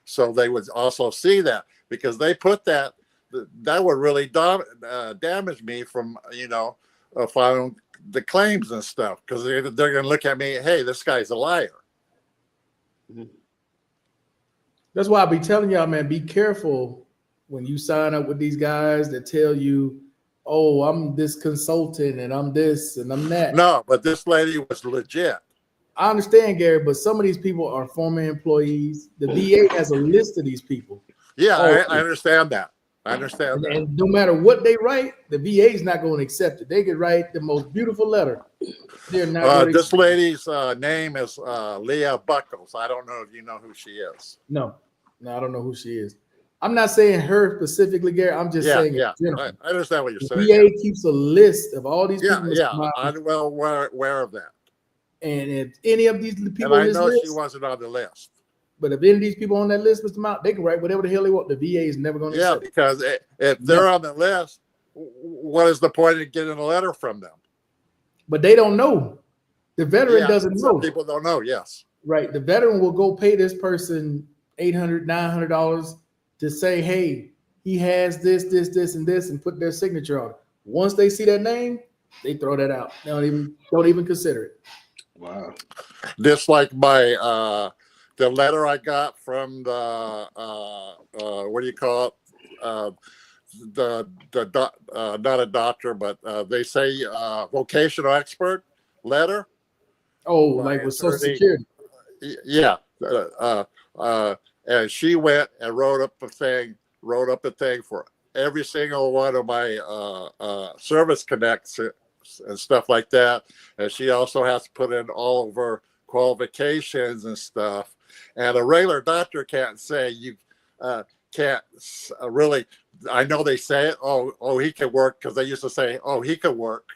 So they would also see that, because they put that would really damage me from filing the claims and stuff, because they're going to look at me, hey, this guy's a liar. That's why I be telling y'all, man, be careful when you sign up with these guys that tell you oh, I'm this consultant and I'm this and I'm that. No, but this lady was legit. I understand, Gary, but some of these people are former employees. The VA has a list of these people. Yeah, Oh, I understand that. I understand and, that. and no matter what they write, the VA is not going to accept it. They could write the most beautiful letter. They're not going to This accept it. lady's name is Leah Buckles. I don't know if you know who she is. No, I don't know who she is. I'm not saying her specifically, Gary. I'm just Yeah, saying yeah. in general. I understand what you're The saying. VA keeps a list of all these Yeah, people. yeah. Smile, I'm well aware of that. and if any of these And people on I this know list, she wasn't on the list. but if any of these people on that list, Mr. Mount, they can write whatever the hell they want. The VA is never going to Yeah, accept it. because if they're on the list, what is the point of getting a letter from them? But they don't know. The veteran Yeah, doesn't some know. people don't know. Yes. Right. The veteran will go pay this person $800, $900 to say, hey, he has this, and this, and put their signature on it. Once they see that name, they throw that out. They don't even consider it. Wow. Just like my the letter I got from the what do you call it? Not a doctor, but they say vocational expert letter. Oh, My like with Social attorney- Security. Yeah, and she went and wrote up a thing for every single one of my service connects and stuff like that. And she also has to put in all of her qualifications and stuff. And a regular doctor can't say you can't really. I know they say it. Oh, he can work, because they used to say, oh, he can work,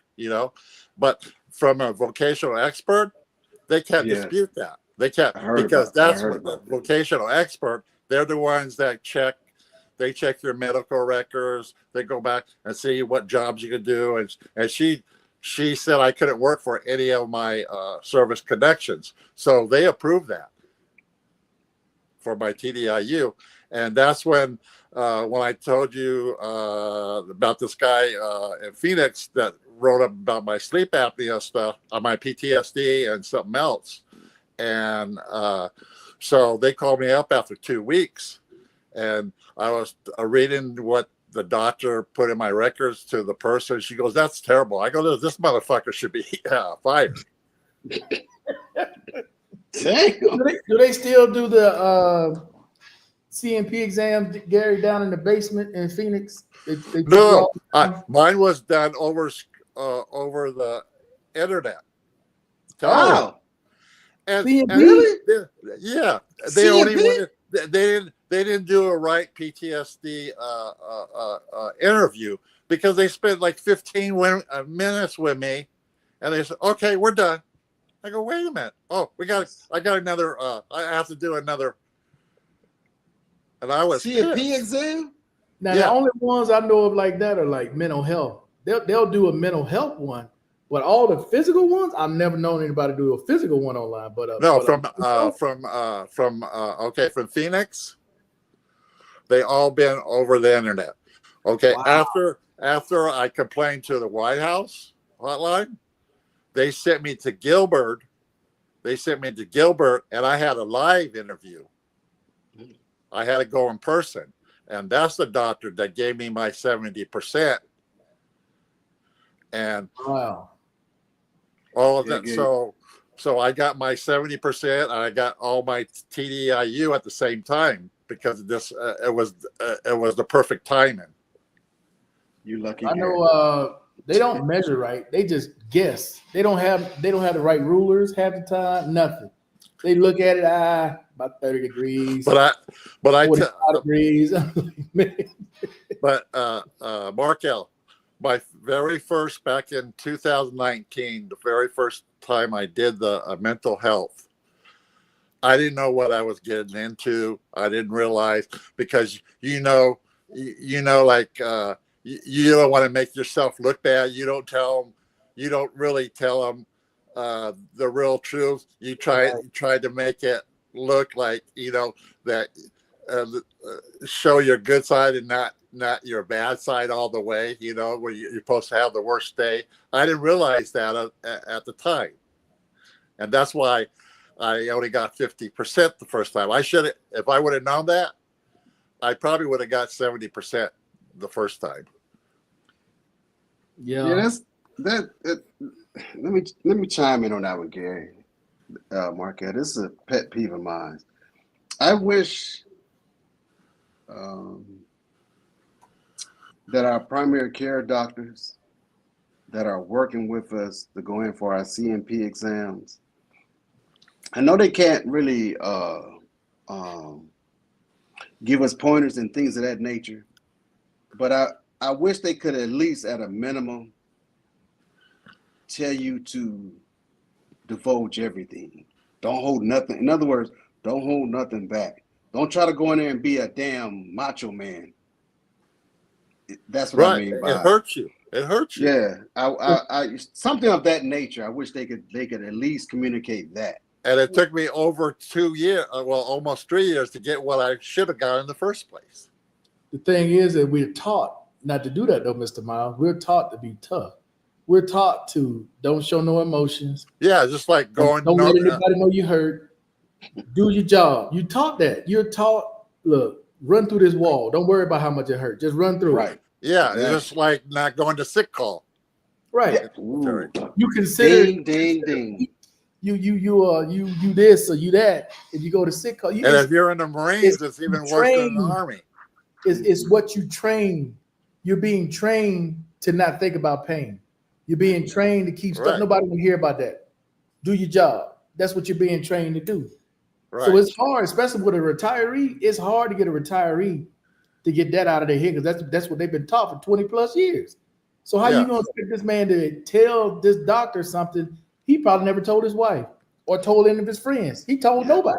But from a vocational expert, they can't Yes. dispute that. They can't, I heard because about- I that's heard what the about that. vocational expert. They're the ones that check. They check your medical records. They go back and see what jobs you can do. And she said I couldn't work for any of my service connections, so they approved that for my TDIU. And that's when I told you about this guy in Phoenix that wrote up about my sleep apnea stuff, my PTSD and something else. And so they called me up after 2 weeks, and I was reading what the doctor put in my records to the person. She goes, "That's terrible." I go, "This motherfucker should be fired." Damn. Do they still do the CMP exam, Gary, down in the basement in Phoenix? They No, mine was done over the internet. Wow. And CMP? yeah, they don't CMP? even they didn't do a right PTSD interview, because they spent like 15 minutes with me, and they said, "Okay, we're done." I go, "Wait a minute. Oh, I got another. I have to do another." And I was CMP pissed. exam? Now, Yeah. the only ones I know of like that are like mental health. They'll do a mental health one, but all the physical ones, I've never known anybody do a physical one online. But No, but, from Phoenix. They all been over the internet. Okay, Wow. after I complained to the White House hotline, they sent me to Gilbert. And I had a live interview. I had to go in person, and that's the doctor that gave me my 70%. And wow. all of Yeah, that. good. So I got my 70%, and I got all my TDIU at the same time, because this it was the perfect timing. You lucky. I Gary. know they don't measure right. They just guess. They don't have the right rulers half the time. Nothing. They look at it, about 30 degrees, But I 45 degrees. but Markel, my very first, back in 2019, the very first time I did the mental health, I didn't know what I was getting into. I didn't realize, because you don't want to make yourself look bad. You don't really tell them the real truth. You try to make it look like that show your good side and not your bad side all the way. Where you're supposed to have the worst day. I didn't realize that at the time, and that's why I only got 50% the first time. If I would have known that, I probably would have got 70% the first time. Yeah, that's that. Let me chime in on that one, Gary. Marquette, this is a pet peeve of mine. I wish that our primary care doctors that are working with us to go in for our CMP exams. I know they can't really give us pointers and things of that nature, but I wish they could at least, at a minimum, tell you to divulge everything. Don't hold nothing. In other words, don't hold nothing back. Don't try to go in there and be a damn macho man. That's what I Right. mean It by hurts you. It hurts you. yeah. I something of that nature. I wish they could at least communicate that. And it took me over 2 years, well, almost 3 years to get what I should have got in the first place. The thing is that we're taught not to do that, though, Mr. Miles. We're taught to be tough. We're taught to don't show no emotions. Yeah, just like going. Don't let anybody know you hurt. Do your job. You taught that. You're taught, look, run through this wall. Don't worry about how much it hurt. Just run through it. Yeah, Exactly. it's just like not going to sick call. Right. Yeah. Ooh. You consider Ding. you this or you that, if you go to sick call. And if you're in the Marines, it's even worse than the Army. It's what you train. You're being trained to not think about pain. You're being trained to keep stuff. Right. Nobody will hear about that. Do your job. That's what you're being trained to do. Right. So it's hard, especially with a retiree. It's hard to get a retiree to get that out of their head because that's what they've been taught for 20 plus years. So how you gonna expect this man to tell this doctor something he probably never told his wife or told any of his friends? He told nobody.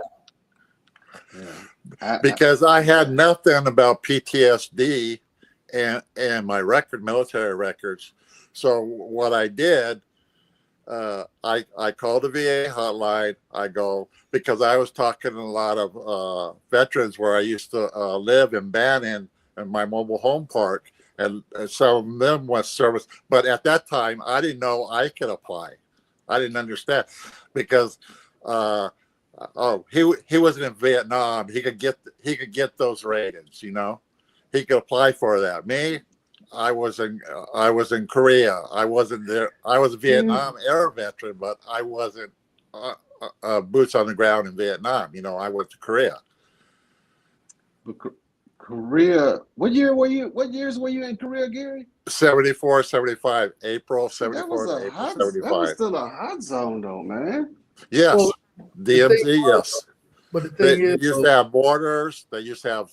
Yeah. Because I had nothing about PTSD and my military records. So what I did, I called the VA hotline. I go, because I was talking to a lot of veterans where I used to live in Bannon in my mobile home park, and some of them was service. But at that time, I didn't know I could apply. I didn't understand because he wasn't in Vietnam. He could get those ratings. He could apply for that. Me, I was in Korea. I wasn't there. I was a Vietnam era veteran, but I wasn't boots on the ground in Vietnam. I went to Korea. Korea. What years were you in Korea, Gary? 74, 75, April 74 to April 75. That was still a hot zone, though, man. Yes, Well, DMZ. Yes, but the they thing is, used to have borders. They used to have.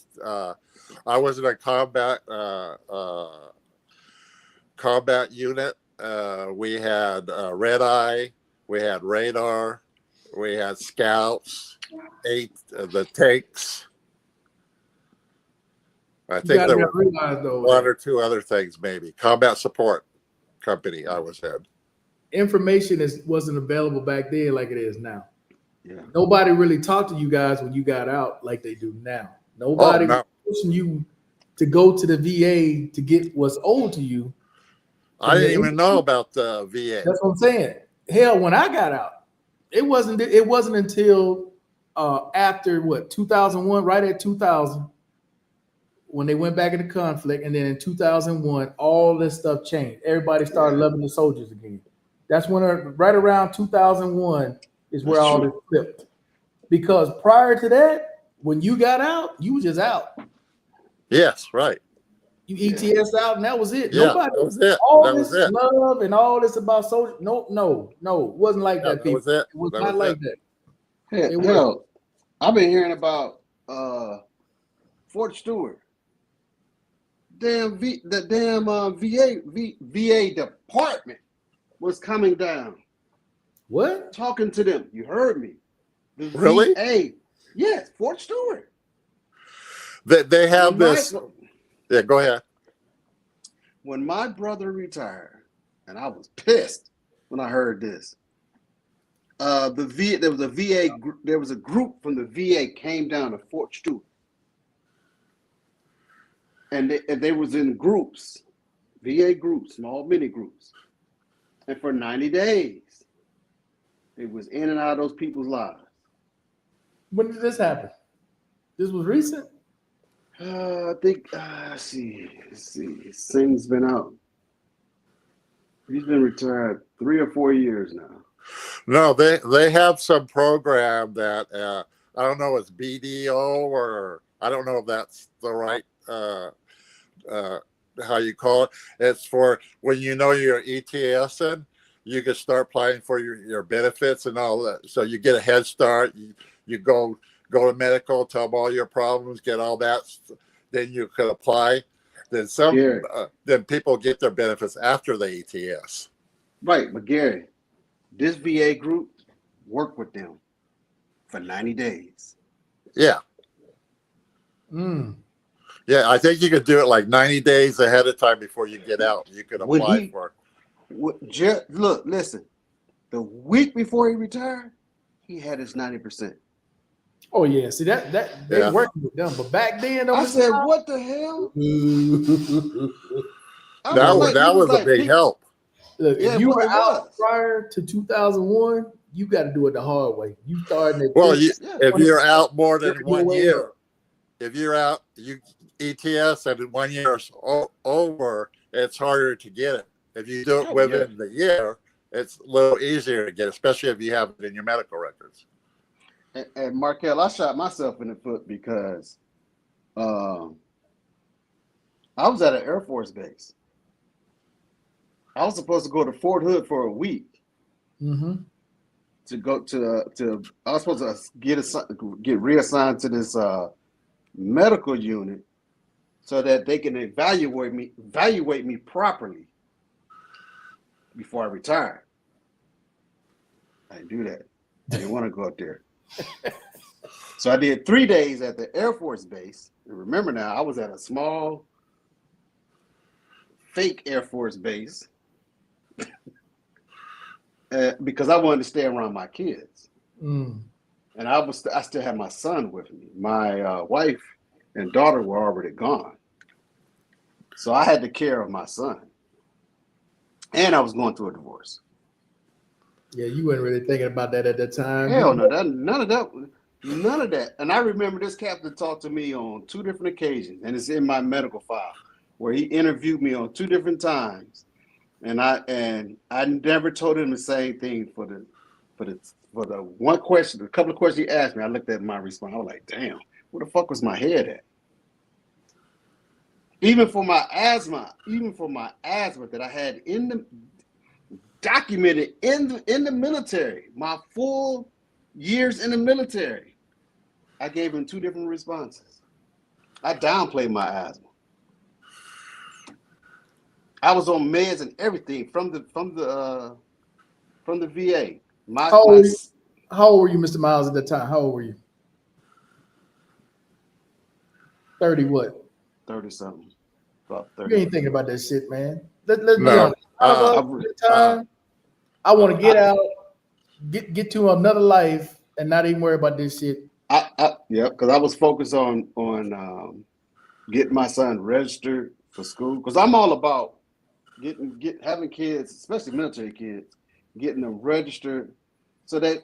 I was in a combat unit. We had red eye. We had radar. We had scouts. The tanks. I think there were one or two other things, maybe. Combat support company I was in. Information wasn't available back then like it is now. Yeah. Nobody really talked to you guys when you got out like they do now. Nobody was pushing you to go to the VA to get what's owed to you. I didn't even know about the VA. That's what I'm saying. Hell, when I got out, it wasn't until after 2001, right at 2000, when they went back into conflict, and then in 2001, all this stuff changed. Everybody started loving the soldiers again. That's when, right around 2001, is where all this flipped. Because prior to that, when you got out, you were just out. Yes, right. You ETS out, and that was it. Yeah, Nobody. that was it. All That this was it. love and all this about social. No, it wasn't like that. That was it. It was That not was like it. that. Hell, I've been hearing about Fort Stewart. The damn VA department was coming down. What? Talking to them. You heard me. The Really? VA. Yes, Fort Stewart. They have this. Yeah, go ahead. When my brother retired, and I was pissed when I heard this. There was a group from the VA came down to Fort Stewart. And they was in groups, VA groups, small mini groups. And for 90 days, it was in and out of those people's lives. When did this happen? This was recent? I think, let's see. This thing's been out. He's been retired 3 or 4 years now. No, they have some program that I don't know, it's BDO or I don't know if that's the right how you call it. It's for when you know you're ETSing, you can start applying for your benefits and all that. So you get a head start. You go to medical, tell them all your problems, get all that. Then you can apply. Then then people get their benefits after the ETS. Right, but Gary, this VA group worked with them for 90 days. Yeah. Mm. Yeah, I think you could do it like 90 days ahead of time before you get out. You could apply for it. Look, listen. The week before he retired, he had his 90%. Oh yeah, see that they working with them, but back then, I said, "What the hell?" That was a big help. Look, if you were out prior to 2001, you got to do it the hard way. You starting at if you're out more than 1 year, if you're out, you ETS and 1 year is over, it's harder to get it. If you do it within the year, it's a little easier to get, especially if you have it in your medical records. And Markel, I shot myself in the foot because I was at an Air Force base. I was supposed to go to Fort Hood for a week. Mm-hmm. To go to I was supposed to get reassigned to this medical unit so that they can evaluate me properly before I retire. I didn't do that. I didn't want to go up there. So I did 3 days at the Air Force base. And remember now, I was at a small fake Air Force base because I wanted to stay around my kids. Mm. And I still had my son with me. My wife and daughter were already gone. So I had to care of my son. And I was going through a divorce. Yeah, you weren't really thinking about that at that time. Hell no, none of that. And I remember this captain talked to me on 2 different occasions, and it's in my medical file, where he interviewed me on 2 different times. And I never told him the same thing for the one question, a couple of questions he asked me. I looked at my response. I was like, damn, where the fuck was my head at? Even for my asthma that I had documented in the military, my full years in the military, I gave him 2 different responses. I downplayed my asthma. I was on meds and everything from the VA. How old were you, Mr. Miles, at that time? How old were you? 30 what? 30 something. About 30. You ain't thinking about that shit, man. Let's be honest. I want to get out, get to another life, and not even worry about this shit. Yeah, because I was focused on getting my son registered for school. Because I'm all about having kids, especially military kids, getting them registered, so that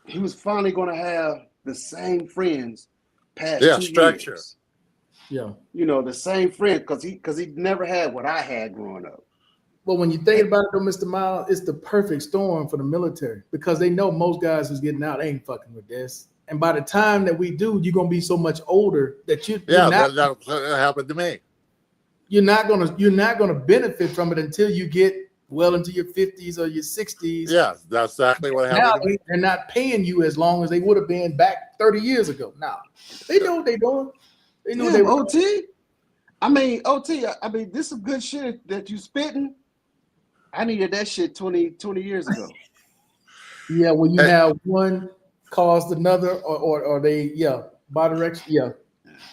he was finally going to have the same friends past 2 structure. years. Yeah, the same friend because he never had what I had growing up. But when you think about it, though, Mr. Miles, it's the perfect storm for the military because they know most guys who's getting out ain't fucking with this. And by the time that we do, you're gonna be so much older that that happened to me. You're not gonna benefit from it until you get well into your 50s or your 60s. Yeah, that's exactly what happened. Now they're not paying you as long as they would have been back 30 years ago. Now they know what they're doing. They knew they were OT. I mean, this is good shit that you spitting. I needed that shit 20 years ago. Yeah, when you have one caused another, or they, bidirectional.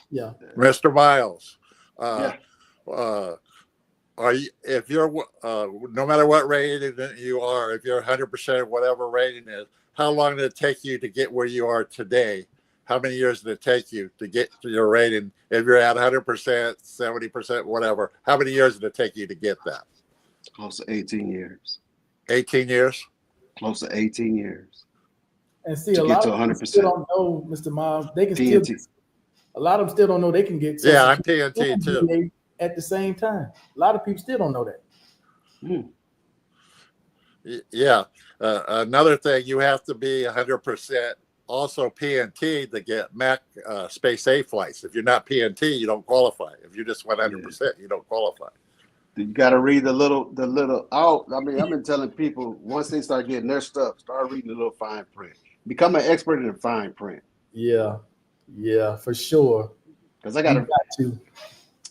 Yeah. Mr. Miles, are you, if you're no matter what rating you are, if you're 100% whatever rating is, how long did it take you to get where you are today? How many years did it take you to get to your rating? If you're at 100%, 70%, whatever, how many years did it take you to get that? Close to 18 years. 18 years? Close to 18 years. And see, a lot of people still don't know, Mr. Miles. They can TNT. still. A lot of them still don't know they can get. Yeah, I'm TNT too. At the same time, a lot of people still don't know that. Mm. Yeah. Another thing, you have to be 100% also PNT to get Mac Space A flights. If you're not PNT, you don't qualify. If you're just 100%, you don't qualify. You got to read the little out. I mean, I've been telling people once they start getting their stuff, start reading the little fine print. Become an expert in the fine print. Yeah, yeah, for sure. Because I You got to.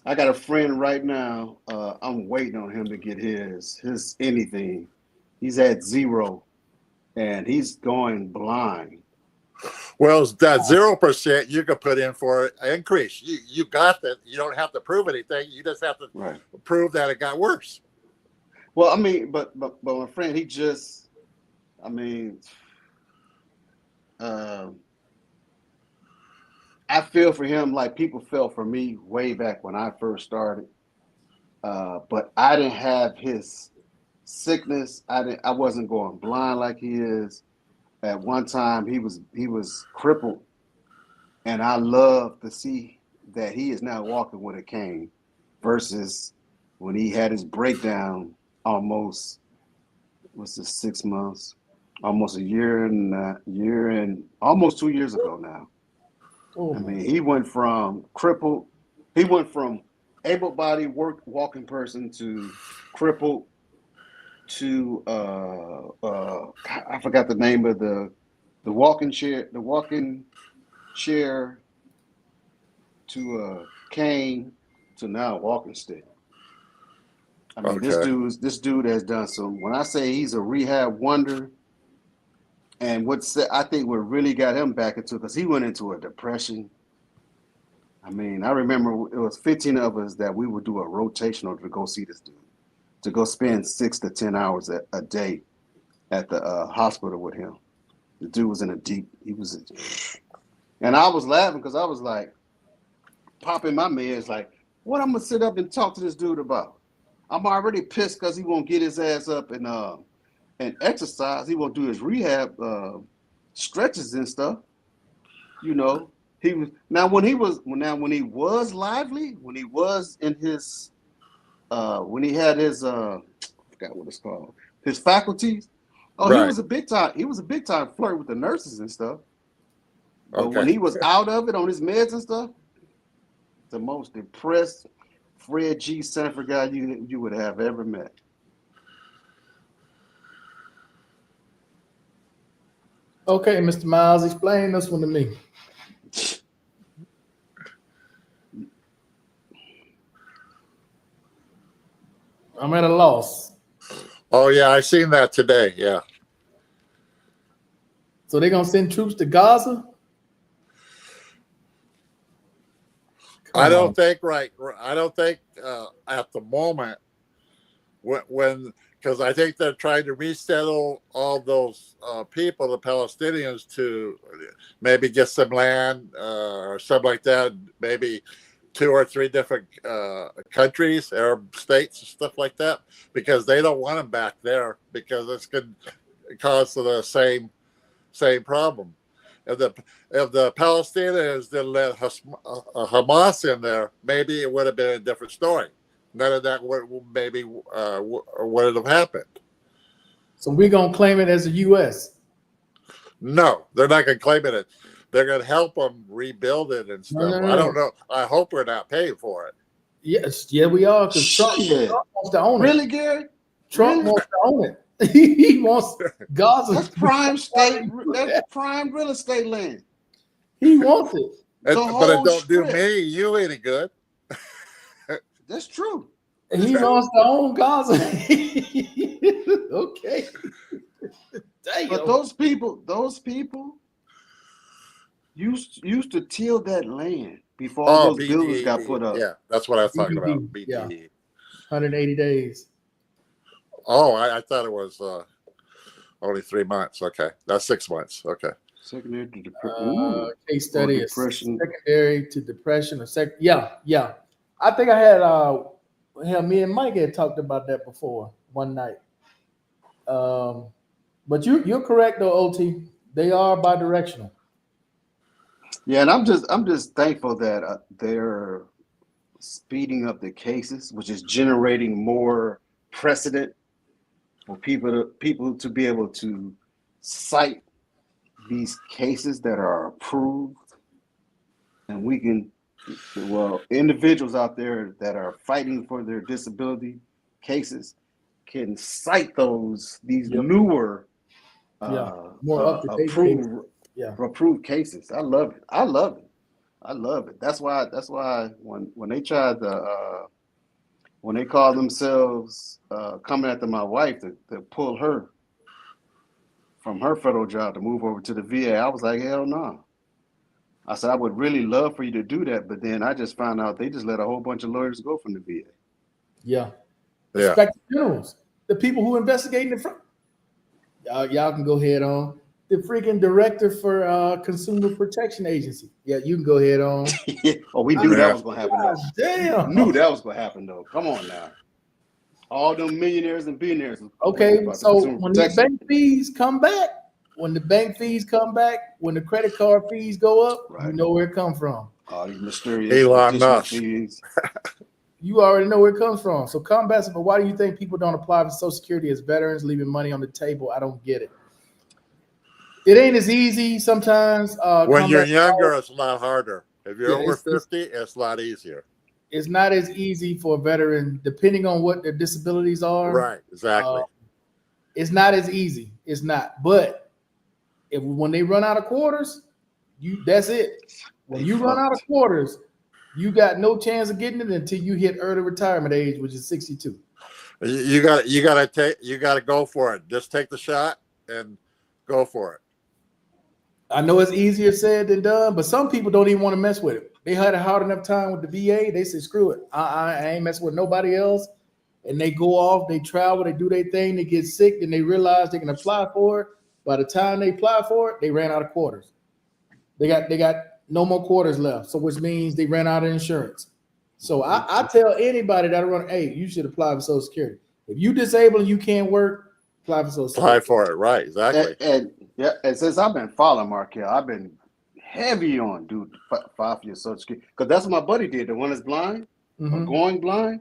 got a friend right now. I'm waiting on him to get his anything. He's at 0, and he's going blind. Well, that 0% you could put in for increase. You got that. You don't have to prove anything. You just have to Right. prove that it got worse. Well, I mean, but my friend, he just, I mean, I feel for him like people felt for me way back when I first started. But I didn't have his sickness. I wasn't going blind like he is. At one time, he was crippled, and I love to see that he is now walking with a cane, versus when he had his breakdown almost, what's this, 6 months, almost a year and almost 2 years ago now. Oh, I mean, he went from crippled, he went from able-bodied walking person to crippled to I forgot the name of the walking chair to a cane to now a walking stick. I mean, Okay. this dude has done some. When I say he's a rehab wonder, and I think what really got him back into, because he went into a depression. I mean, I remember it was 15 of us that we would do a rotational to go see this dude, to go spend 6 to 10 hours a day at the hospital with him. The dude was in a deep, and I was laughing because I was like, popping my meds, like, what I'm gonna sit up and talk to this dude about? I'm already pissed because he won't get his ass up and exercise. He won't do his rehab stretches and stuff. You know, he was when he was lively, when he was in his when he had his I forgot what it's called, his faculties. Oh, Right. he was a big time flirt with the nurses and stuff. But when Okay. he was out of it on his meds and stuff, the most depressed Fred G. Sanford guy you would have ever met. okay, Mr. Miles, explain this one to me. I'm at a loss. Oh yeah, I seen that today. Yeah. So they're gonna send troops to Gaza? I Come don't on. think I don't think at the moment when because I think they're trying to resettle all those people, the Palestinians, to maybe get some land or something like that. Maybe 2 or 3 different countries, Arab states, and stuff like that, because they don't want them back there because it's going to cause the same problem. If the Palestinians didn't let Hamas in there, maybe it would have been a different story. None of that would have happened. So we're gonna claim it as a US. No, they're not going to claim it. They're going to help them rebuild it and No, stuff. no, I don't no. know. I hope we're not paying for it. Yes, yeah, we are, because Trump Shit. wants to own it. Really, Gary? Trump Really? wants to own it. He wants Gaza. That's prime state. That's prime real estate land. He wants it. The But it whole don't do strip. me, you any good. That's true. And he wants to own Gaza. Okay. Damn. But those people used to till that land before all those buildings got put up. Yeah, that's what I was talking about. BDD, yeah. BDE. 180 days. Oh, I thought it was only 3 months. Okay, that's 6 months. Okay. Secondary to depression. Case study is depression. secondary to depression. Yeah. I think I had me and Mike had talked about that before one night. But you're correct though, OT. They are bidirectional. Yeah, and I'm just thankful that they're speeding up the cases, which is generating more precedent for people to be able to cite these cases that are approved, and we can, well, individuals out there that are fighting for their disability cases can cite these Yep. newer More up-to-date approved cases. I love it. I love it. I love it. That's why when they tried to when they called themselves coming after my wife to pull her from her federal job to move over to the VA, I was like, hell no. I said, I would really love for you to do that, but then I just found out they just let a whole bunch of lawyers go from the VA. Yeah. Yeah. Inspector generals, the people who investigate in the front. Y'all can go ahead on. The freaking director for Consumer Protection Agency. Yeah, you can go ahead on. Oh, we knew that was going to happen. God damn. Knew that was going to happen, though. Come on now. All them millionaires and billionaires. Okay, so when the bank fees come back, when the credit card fees go up, Right. you know where it comes from. All these mysterious Elon additional Musk. fees. You already know where it comes from. So combat, but why do you think people don't apply for Social Security as veterans, leaving money on the table? I don't get it. It ain't as easy sometimes. When you're younger, it's a lot harder. If you're Yeah, over 50, it's a lot easier. It's not as easy for a veteran, depending on what their disabilities are. Right, exactly. It's not as easy. It's not. But when they run out of quarters, that's it. When you run out of quarters, you got no chance of getting it until you hit early retirement age, which is 62. You got to go for it. Just take the shot and go for it. I know it's easier said than done, but some people don't even want to mess with it. They had a hard enough time with the VA. They said, screw it. I ain't messing with nobody else. And they go off, they travel, they do their thing, they get sick, then they realize they can apply for it. By the time they apply for it, they ran out of quarters. They got no more quarters left. So which means they ran out of insurance. So I tell anybody that run, hey, you should apply for Social Security. If you disabled and you can't work, apply for Social Security. Apply for it, right? Exactly. And since I've been following Markel, I've been heavy on file for your Social Security, because that's what my buddy did. The one that's blind, or going blind,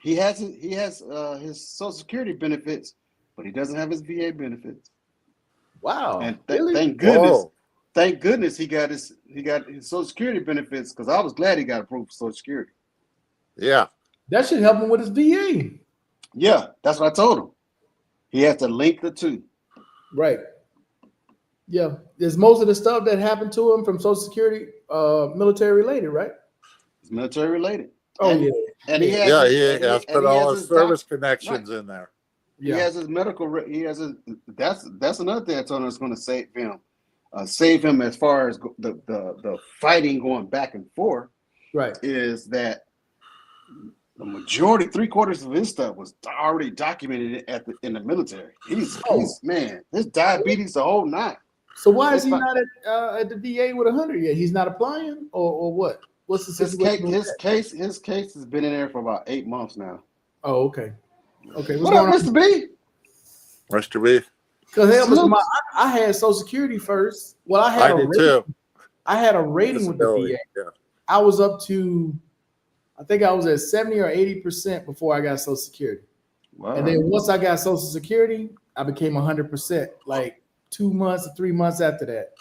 he has his Social Security benefits, but he doesn't have his VA benefits. Wow! And really? thank goodness he got his Social Security benefits, because I was glad he got approved for Social Security. Yeah, that should help him with his VA. Yeah, that's what I told him. He has to link the two. Right. Yeah, there's most of the stuff that happened to him from Social Security, military related, right? It's military related. Oh, and, yeah. And he has put all his service connections in there. Yeah. He has his medical. He has his. That's another thing I told him that's going to save him as far as the fighting going back and forth. Right. Is that the majority, 3/4 of his stuff was already documented in the military. He's man, his diabetes the whole nine. So why is he not at the VA with 100 yet? He's not applying, or what? What's the situation? His case has been in there for about 8 months now. Oh, okay. Okay. What up, Mr. B? Mr. B. Because I had Social Security first. Well, I did too. I had a rating with the VA. Yeah. I was up to, I think I was at 70 or 80% before I got Social Security. Wow. And then once I got Social Security, I became 100%, like 2 months or 3 months after that.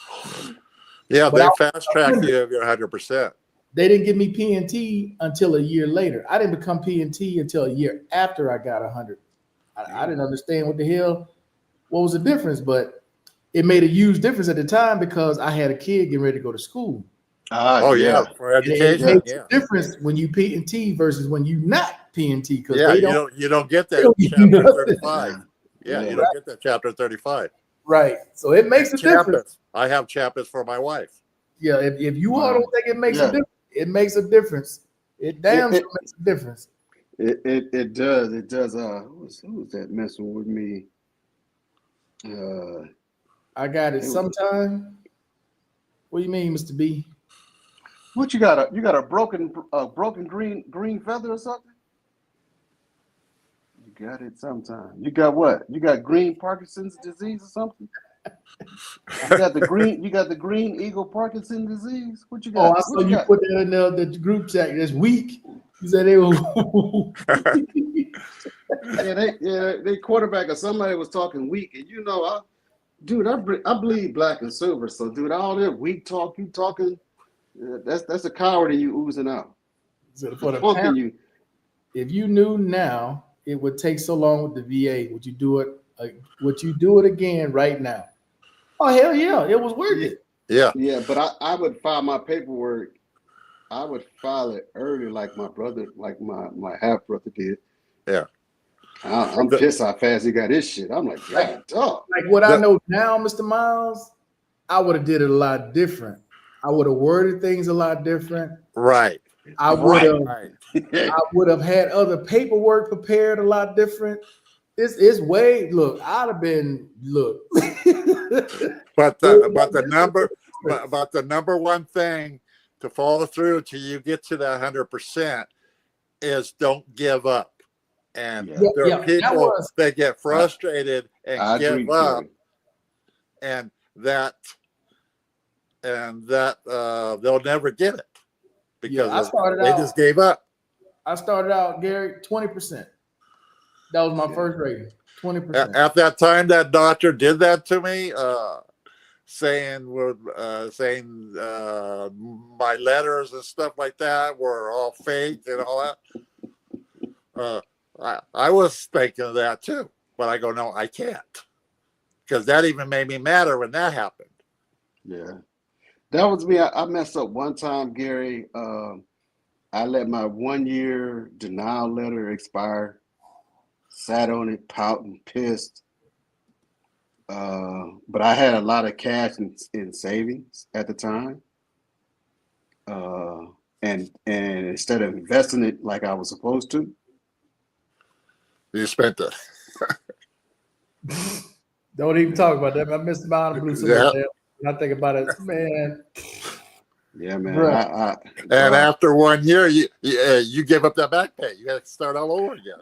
Yeah, they fast tracked you if you're 100%. They didn't give me P&T until a year later. I didn't become P&T until a year after I got 100. I didn't understand what was the difference, but it made a huge difference at the time because I had a kid getting ready to go to school. Yeah, for education. It makes a difference when you P&T versus when you not P&T, because you don't get that chapter 35. Yeah, you don't get that chapter 35. Right. So it makes a difference. I have chapters for my wife. Yeah, if you all don't think it makes a difference, it makes a difference. It sure makes a difference. It does. It does. Who was that messing with me? I got it sometime. What do you mean, Mr. B? What you got? You got a broken green feather or something? You got it sometime. You got what? You got green Parkinson's disease or something? You got the green eagle Parkinson's disease. What you got? Oh, I saw you put that in the group chat. That's weak. You said they were. They quarterback or somebody was talking weak, and I bleed black and silver. So, dude, all that weak talk you talking, that's a coward in you oozing out. So for the Punking parent, you. if you knew now it would take so long with the VA, would you do it? Would you do it again right now? Oh hell yeah, it was worth it. Yeah. Yeah, but I would file my paperwork. I would file it early, like my brother, like my half brother did. Yeah. I'm pissed how fast he got his shit. I'm like, God, dog. Like what I know now, Mr. Miles, I would have did it a lot different. I would have worded things a lot different. Right. I would have. Right. I would have had other paperwork prepared a lot different. It's way. Look, I'd have been. Look. But the number one thing to follow through till you get to that 100% is don't give up. And there are people that get frustrated and give up, and that they'll never get it because they just gave up. I started out, Gary, 20%. That was my first rating. 20%. At that time, that doctor did that to me, saying my letters and stuff like that were all fake and all that. I was thinking of that too, but I go, no, I can't, because that even made me madder when that happened. Yeah, that was me. I messed up one time, Gary. I let my 1 year denial letter expire. Sat on it, pouting, pissed. But I had a lot of cash in savings at the time. And instead of investing it like I was supposed to, you spent it. Don't even talk about that. I missed the out of blue. When I think about it, man. Yeah, man. And after 1 year, you gave up that back pay. You got to start all over again.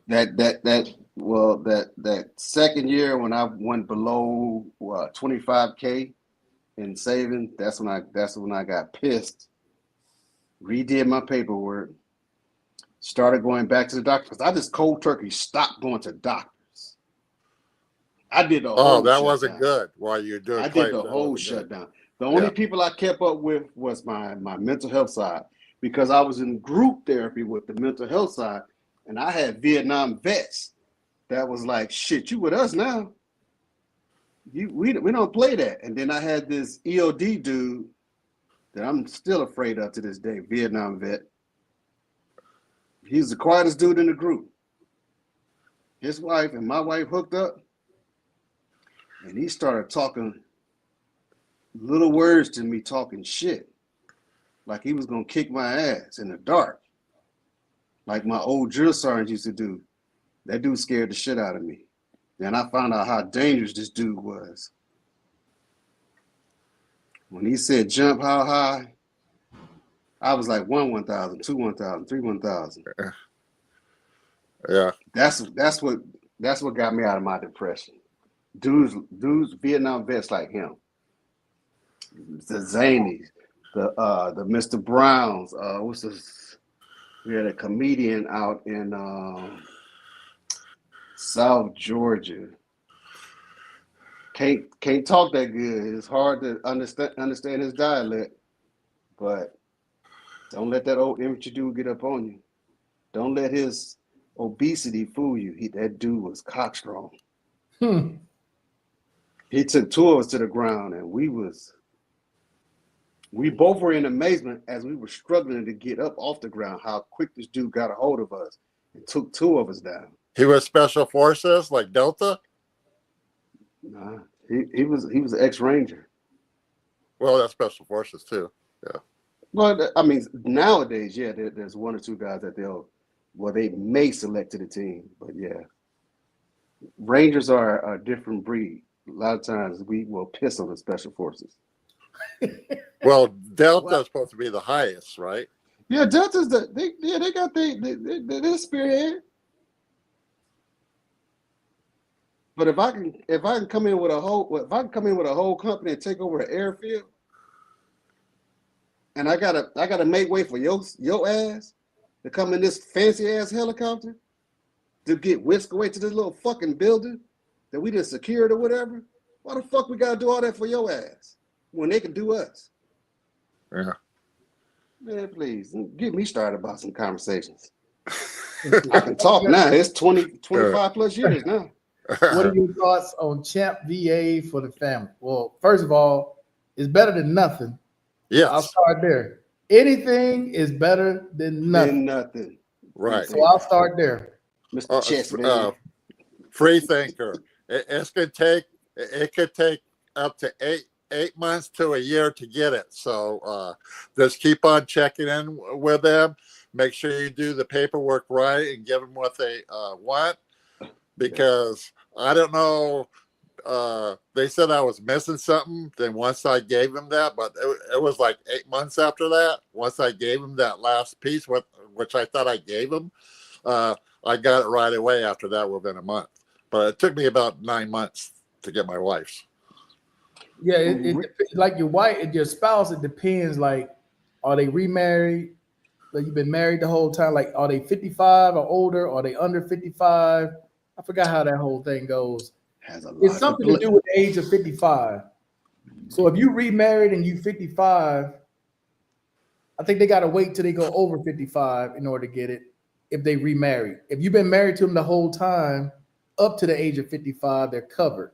That second year when I went below 25K in saving, that's when I got pissed. Redid my paperwork. Started going back to the doctor because I just cold turkey stopped going to doctors. I did the whole. Oh, that wasn't good. While you're doing, I did the whole shutdown. The only people I kept up with was my mental health side, because I was in group therapy with the mental health side, and I had Vietnam vets that was like, "Shit, you with us now? We don't play that." And then I had this EOD dude that I'm still afraid of to this day, Vietnam vet. He's the quietest dude in the group. His wife and my wife hooked up, and he started talking little words to me, talking shit, like he was gonna kick my ass in the dark, like my old drill sergeant used to do. That dude scared the shit out of me. And I found out how dangerous this dude was. When he said jump how high, I was like 1,000, 2 1,000, 3 1,000. Yeah. That's what got me out of my depression. Dudes, Vietnam vets like him. The Zanies, the Mr. Browns. What's this? We had a comedian out in South Georgia. Can't talk that good. It's hard to understand his dialect, but don't let that old infantry dude get up on you. Don't let his obesity fool you. That dude was cockstrong. He took 2 of us to the ground, and we both were in amazement as we were struggling to get up off the ground, how quick this dude got a hold of us and took 2 of us down. He was special forces like Delta? Nah, he was an ex-Ranger. Well, that's special forces too. Yeah. Well, I mean, nowadays, yeah, there's 1 or 2 guys that they may select to the team, but yeah. Rangers are a different breed. A lot of times we will piss on the special forces. Well, Delta is supposed to be the highest, right? Yeah, Delta's they got their spearhead. But if I can come in with a whole company and take over an airfield, and I gotta make way for your ass, to come in this fancy ass helicopter to get whisked away to this little fucking building that we just secured or whatever? Why the fuck we gotta do all that for your ass when they can do us? Yeah. Man, please don't get me started about some conversations. I can talk now. It's 25 plus years now. What are your thoughts on Champ VA for the family? Well, first of all, it's better than nothing. I'll Yes. start there. Anything is better than nothing. Then nothing. Right. So I'll start there. Mr. Chessman. Free thinker. It could take up to eight months to a year to get it. So just keep on checking in with them. Make sure you do the paperwork right and give them what they want. Because I don't know, they said I was missing something. Then once I gave them that, but it was like 8 months after that. Once I gave them that last piece, which I thought I gave them, I got it right away after that within a month. But it took me about 9 months to get my wife's. Yeah, it like your spouse, it depends. Like, are they remarried? Like, you've been married the whole time. Like, are they 55 or older? Are they under 55? I forgot how that whole thing goes. It's something to do with the age of 55. So if you remarried and you 55, I think they got to wait till they go over 55 in order to get it. If they remarried, if you've been married to them the whole time up to the age of 55, they're covered.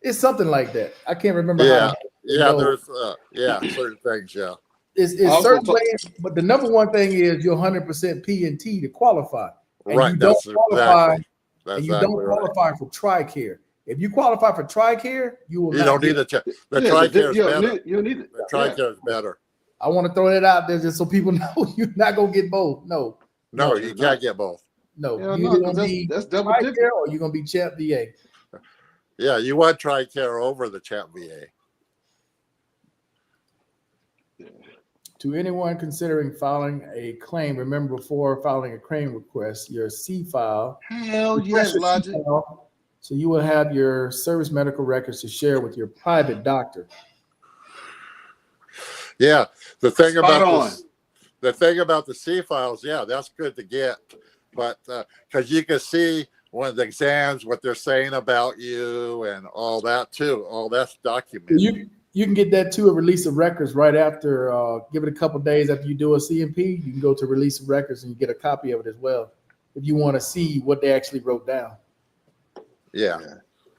It's something like that. I can't remember. Yeah, how there's certain things. Yeah, it's certain ways, but the number one thing is you're 100% P&T to qualify. And right. You don't qualify. That's And you don't qualify for TRICARE. If you qualify for TRICARE, you will. You don't need the TRICARE is better. You need it. The TRICARE is better. I want to throw that out there just so people know you're not gonna get both. No, you can't get both. no. Yeah, You're no, gonna be that's double TRICARE dipping. or you're gonna be Champ VA. Yeah, you want TRICARE over the Champ VA. To anyone considering filing a claim, remember before filing a claim request, your C file. Hell yes, Logic. So you will have your service medical records to share with your private doctor. Yeah, the thing Spot on. about the C files, yeah, that's good to get, but because you can see one of the exams what they're saying about you and all that too. All that's documented. You can get that too, a release of records right after. Give it a couple days after you do a CMP. You can go to release of records and you get a copy of it as well if you want to see what they actually wrote down. Yeah.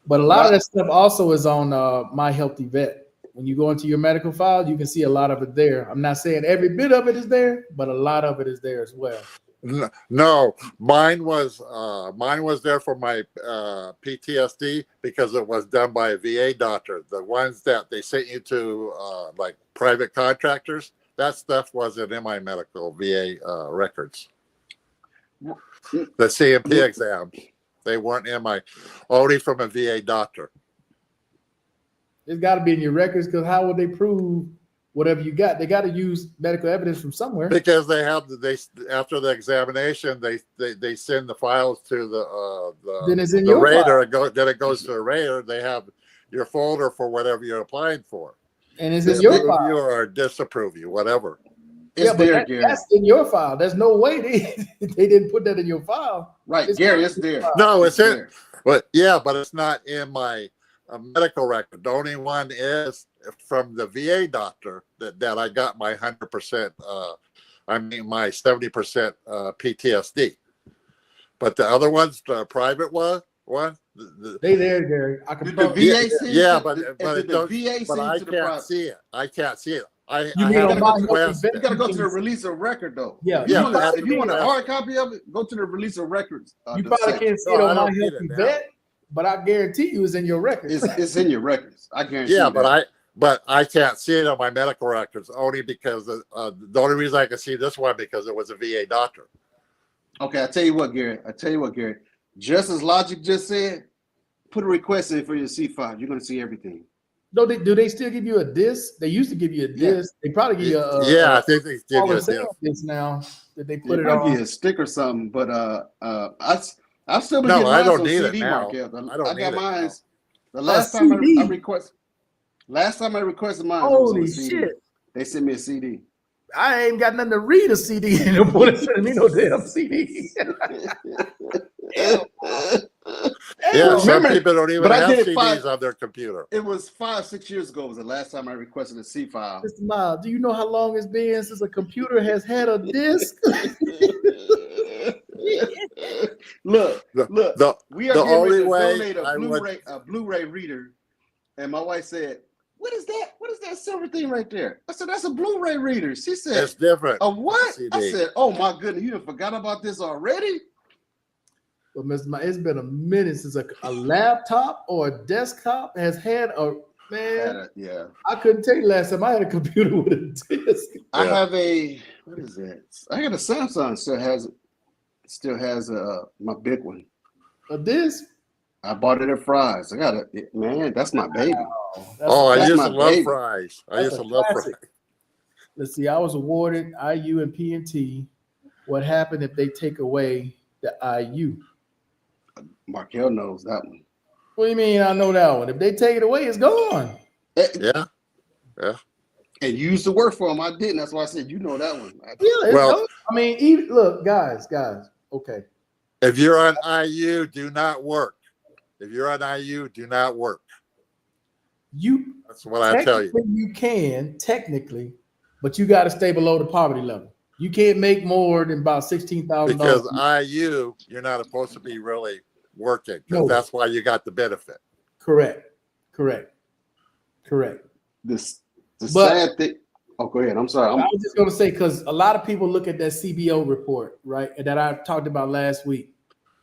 But a lot of that stuff also is on My Healthy Vet. When you go into your medical file, you can see a lot of it there. I'm not saying every bit of it is there, but a lot of it is there as well. No, mine was there for my PTSD because it was done by a VA doctor. The ones that they sent you to like private contractors, that stuff wasn't in my medical VA records. The CMP exams, they weren't in my, only from a VA doctor. It's got to be in your records because how would they prove whatever you got? They got to use medical evidence from somewhere. Because they have after the examination, they send the files to the then it's in your rater. Then it goes to the rater. They have your folder for whatever you're applying for. And it's in your file. You or disapprove you, whatever. It's there, Gary. That's in your file. There's no way they didn't put that in your file. Right, Gary, it's there. No, it's in. But it's not in my medical record. The only one is from the VA doctor that I got my 100%. My 70% PTSD. But the other ones, the private one. They there, Gary. I can. Did the VA see? Yeah, but it don't. But I can't see it. I can't see it. You gotta go to the release of record though. Yeah. If you want a hard copy of it, go to the release of records. You probably can't see it on My Healthy Vet, but I guarantee you it's in your records. It's in your records. I guarantee. Yeah, but I can't see it on my medical records only because the only reason I can see this one because it was a VA doctor. Okay, I tell you what, Gary. Just as Logic just said, put a request in for your C5. You're gonna see everything. No, do they still give you a disc? They used to give you a disc. They probably give you a I think they give you a disc now that they put it on. Give you a stick or something, but I've still been getting mine on CD mark. I got mine. The last time I requested mine. Holy shit! They sent me a CD. I ain't got nothing to read a CD anymore. Send me no damn CD. Yeah, Hell, some remember- people don't even but I have did it CDs 5 on their computer. It was 5-6 years ago was the last time I requested a C file. Mr. Miles, do you know how long it's been since a computer has had a disc? Look, The we are the getting ready only to way donate I would- a Blu-ray reader, and my wife said, "What is that? What is that silver thing right there?" I said, "That's a Blu-ray reader." She said, it's different. "A what?" CD. I said, "Oh my goodness, you done forgot about this already?" But Mr. Miles, it's been a minute since a laptop or a desktop has had a man. Yeah, I couldn't tell you last time I had a computer with a disc. I Yeah. have a what is that? I got a Samsung still has my big one. A disc? I bought it at Fry's. I got it, man. That's my baby. Oh, I that's used my to love baby. fries. I That's used a to love classic. fries. Let's see. I was awarded IU and P&T. What happened if they take away the IU? Markel knows that one. What do you mean? I know that one. If they take it away, it's gone. Yeah. And you used to work for him. I didn't. That's why I said you know that one. Yeah, it's Well- gone. I mean, even look, guys. Okay. If you're on IU, do not work. If you're on IU, do not work. You That's what I tell you. technically you can technically, but you got to stay below the poverty level. You can't make more than about $16,000. Because IU, you're not supposed to be really working. Because No. that's why you got the benefit. Correct. The But- sad thing. Oh, go ahead. I'm sorry. I was just going to say, because a lot of people look at that CBO report, right, that I talked about last week,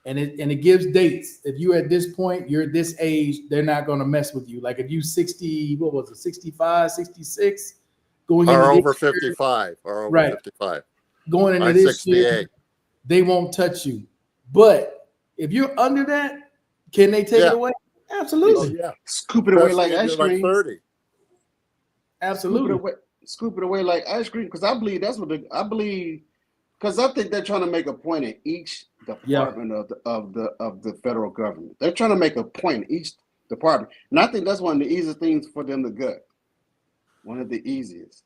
and it gives dates. If you're at this point, you're this age, they're not going to mess with you. Like if you 60, what was it, 65, 66, going Or into over this year, 55. Or over Right. 55. going into I'm this year, 68. they won't touch you. But if you're under that, can they take Yeah. it away? Oh, Absolutely. yeah. scoop it away Especially like if ice you're like cream. 30. Absolutely. Scoop it away like ice cream. Because I believe that's what because I think they're trying to make a point in each department of the federal government. They're trying to make a point in each department, and I think that's one of the easiest things for them to gut. One of the easiest,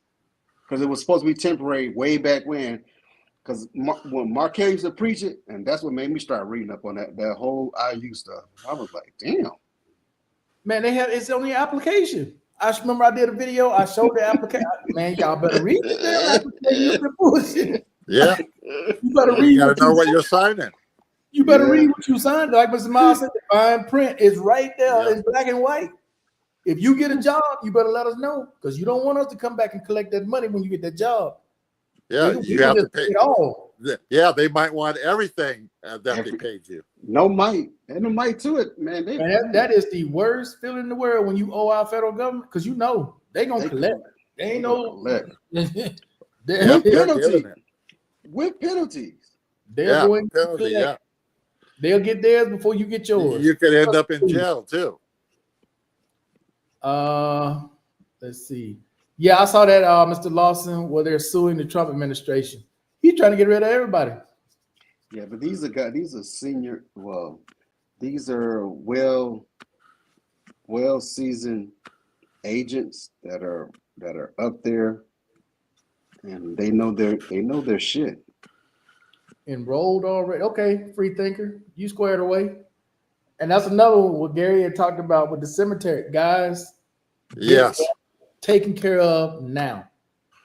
because it was supposed to be temporary way back when. Because when Marquez used to preach it, and that's what made me start reading up on that whole IU stuff. I was like, damn. Man, it's on the application. I just remember I did a video. I showed the application. Man, y'all better read the damn application. You've been bullshit. Yeah. You better read You got what to know you what you're signing. You better Yeah. read what you signed. Like Mr. Miles said, the fine print is right there. Yeah. It's black and white. If you get a job, you better let us know, because you don't want us to come back and collect that money when you get that job. Yeah. We You can have to just pay. it all. Yeah. They might want everything that they paid you. No might. And the might to it, man. Man, that is the worst feeling in the world when you owe our federal government, because you know they're gonna collect. They ain't no collect. they're, Yeah, they're penalty. giving it. With penalties. they're Yeah, going to penalty, collect. yeah. They'll get theirs before you get yours. You could end up in jail too. Let's see. Yeah, I saw that Mr. Lawson, where they're suing the Trump administration. He's trying to get rid of everybody. Yeah, but these are senior. Well, these are well seasoned agents that are up there, and they know their shit. Enrolled already. Okay, free thinker. You squared away. And that's another one what Gary had talked about with the cemetery. Guys, Yes. taken care of now.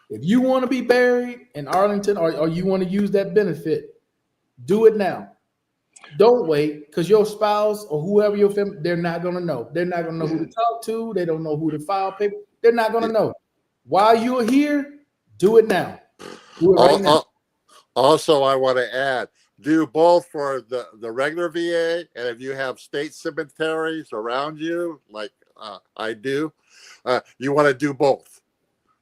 If you want to be buried in Arlington or you want to use that benefit, do it now. Don't wait, because your spouse or whoever your family, they're not going to know. They're not going to know who to talk to. They don't know who to file paper. They're not going to know. While you're here, do it now. Do it right now. Also, I want to add, do both for the regular VA, and if you have state cemeteries around you, like I do, you want to do both.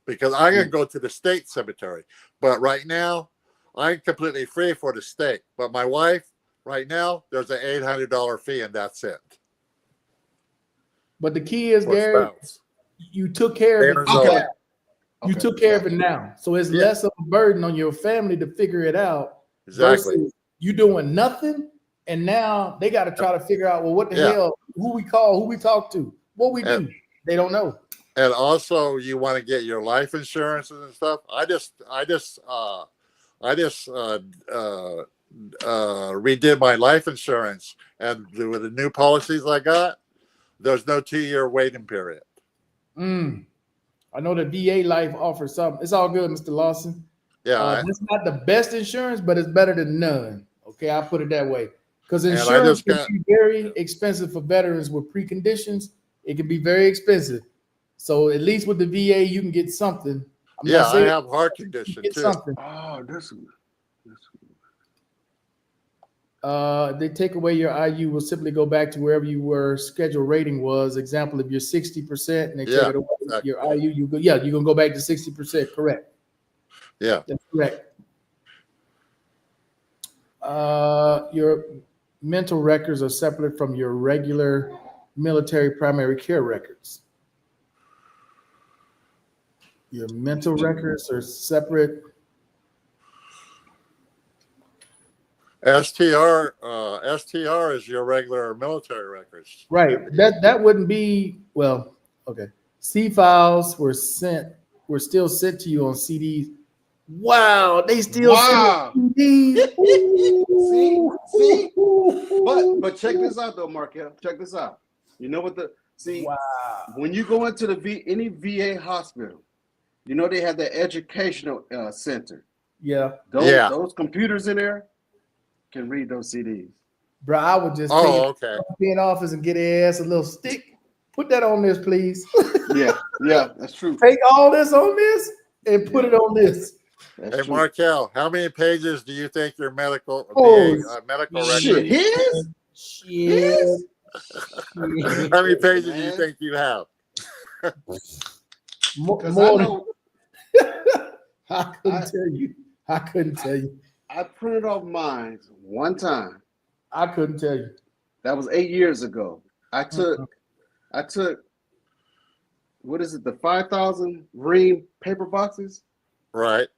Because I'm going to go to the state cemetery. But right now, I'm completely free for the state. But my wife, right now, there's an $800 fee, and that's it. But the key is, For Gary, spouse. you took care of it. Okay. You took care of it now. So it's less of a burden on your family to figure it out. Exactly. Versus you doing nothing, and now they got to try to figure out, well, what the Yeah. hell, who we call, who we talk to, what we do. They don't know. and also you want to get your life insurances and stuff. I just redid my life insurance, and with the new policies I got, there's no 2-year waiting period. I know the VA life offers something. It's all good, Mr. Lawson. Yeah, It's not the best insurance, but it's better than none. Okay, I'll put it that way. Because And I insurance just can got- be very expensive for veterans with preconditions. It can be very expensive. So at least with the VA, you can get something. I'm yeah, not I saying have heart you condition get too. something. Oh, this. They take away your IU will simply go back to wherever you were scheduled rating was. Example, if you're 60% and they Yeah, take it away, exactly. your IU, you go, yeah, you're gonna go back to 60%. Correct. Yeah, That's correct. Your mental records are separate from your regular military primary care records. Your mental records are separate. STR is your regular military records. Right. That wouldn't be well. Okay. C files were still sent to you on CDs. Wow, they still Wow. send CDs. See? But check this out though, Markel. Check this out. You know what Wow. when you go into any VA hospital, you know they have the educational center. Yeah, Those computers in there can read those CDs. bro. I would just Okay. be in office and get their ass a little stick. Put that on this, please. Yeah, that's true. Take all this on this and put it on this. That's Hey, true. Markel, how many pages do you think your medical medical Shit, record? his? Shit. How many pages do you Man. think you have? More, Because more I than- know I couldn't tell you. I printed off mine one time. I couldn't tell you. That was 8 years ago. I took what is it, the 5,000 Ream paper boxes? Right.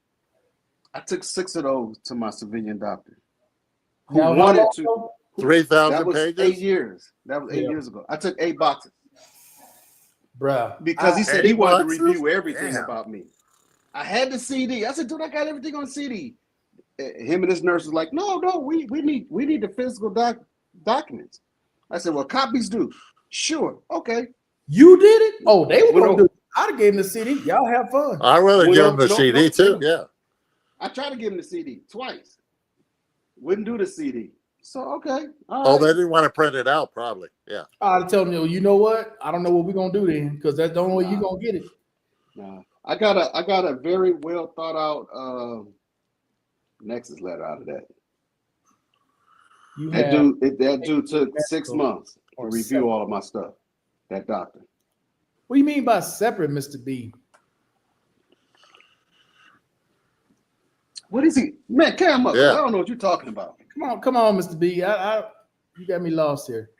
I took 6 of those to my civilian doctor. Who Now, how wanted long to? ago? 3,000 That was pages. 8 years. That was eight Yeah. years ago. I took 8 boxes Bruh. because he said 8 he wanted boxes? to review everything Damn. about me. I had the CD. I said, dude, I got everything on CD. Him and his nurse was like, no, we need the physical documents. I said, well, copies do. Sure, okay. You did it? Oh, they were Well, gonna no. do it. I'd have gave them the CD. Y'all have fun. I'd rather Well, give no, him the no, CD no, too. no. Yeah. I tried to give him the CD twice. Wouldn't do the CD. So okay. Oh, All they right. didn't want to print it out, probably. Yeah. I'd tell them, you know what? I don't know what we're gonna do then, because that's the only way you're Nah. gonna get it. Nah. I got a very well thought out Nexus letter out of that. You That have dude took 6 months to or review separate. all of my stuff. That doctor. What do you mean by separate, Mr. B? What is he? Man, Cam up. Yeah. I don't know what you're talking about. Come on, Mr. B. You got me lost here.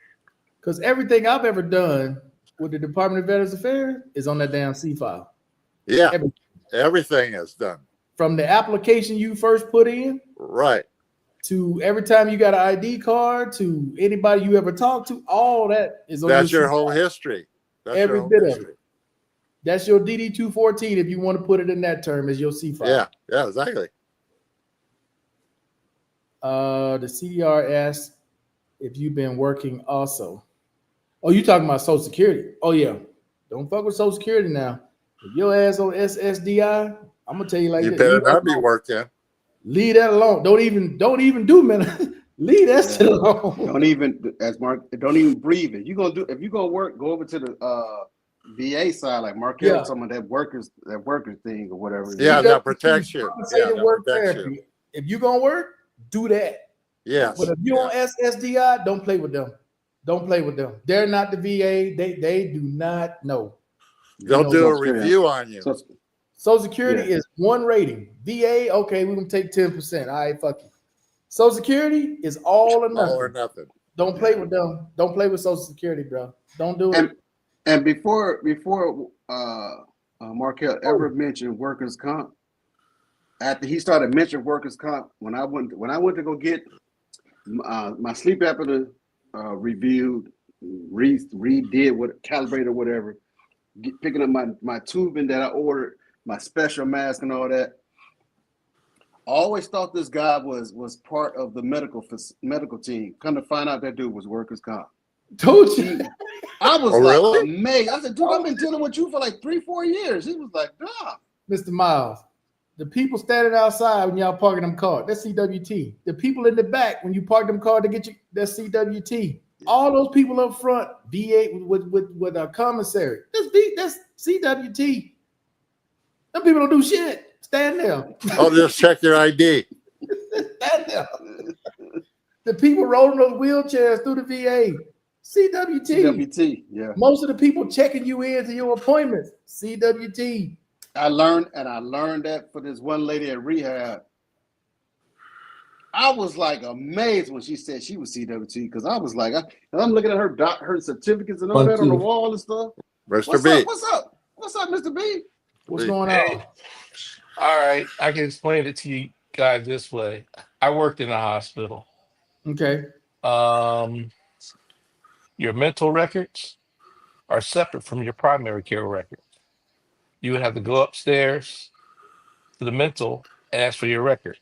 Because everything I've ever done with the Department of Veterans Affairs is on that damn C file. Yeah. Every- Everything is done. From the application you first put in Right. to every time you got an ID card to anybody you ever talked to, all that is on That's your your C whole file. history. That's Every your whole bit of history. That's your DD 214 if you want to put it in that term as your C file. Yeah. Yeah. Exactly. The CDR asks if you've been working also. Oh, you talking about Social Security? Oh yeah, don't fuck with Social Security now. If your ass on SSDI, I'm gonna tell you like You this. better Leave that not be alone. working. Leave that alone. Don't even do minute. Leave that shit alone. Don't even, as Mark, don't even breathe it. If you're gonna work, go over to the VA side, like Markel, Yeah. some of that workers thing or whatever. Yeah, You that got protects you. compensated Yeah, that work protects you. therapy. If you gonna work, do that. Yes. But if you on SSDI, don't play with them. Don't play with them. They're not the VA. They do not know. They'll know, do a Social Security. review on you. So, Social Security Yeah. is one rating. VA, okay, we're gonna take 10%. All right, fuck you. Social Security is all or nothing. All or nothing. Don't play with them. Don't play with Social Security, bro. Don't do it. and before Markel ever mentioned workers' comp, after he started mentioning workers' comp, when I went to go get my sleep apnea reviewed, redid, calibrated, whatever, picking up my tubing that I ordered, my special mask and all that. I always thought this guy was part of the medical team. Come to find out, that dude was workers' comp. Told you. I was Oh, like really? amazed. I said, dude, I've been dealing with you for like 3-4 years. He was like, nah. Mr. Miles, the people standing outside when y'all parking them cars, that's CWT. The people in the back when you park them cars to get you, that's CWT. All those people up front, VA with our commissary, that's CWT. Them people don't do shit. Stand there. I'll just check your ID. Stand there. The people rolling those wheelchairs through the VA, CWT. CWT, yeah. Most of the people checking you in to your appointments, CWT. I learned that for this one lady at rehab. I was like amazed when she said she was CWT, because I was like, I'm looking at her certificates and all that on the wall and stuff. Mr. B. What's up, Mr. B? What's going Hey, on? all right, I can explain it to you guys this way. I worked in a hospital. Okay. Your mental records are separate from your primary care records. You would have to go upstairs to the mental and ask for your record.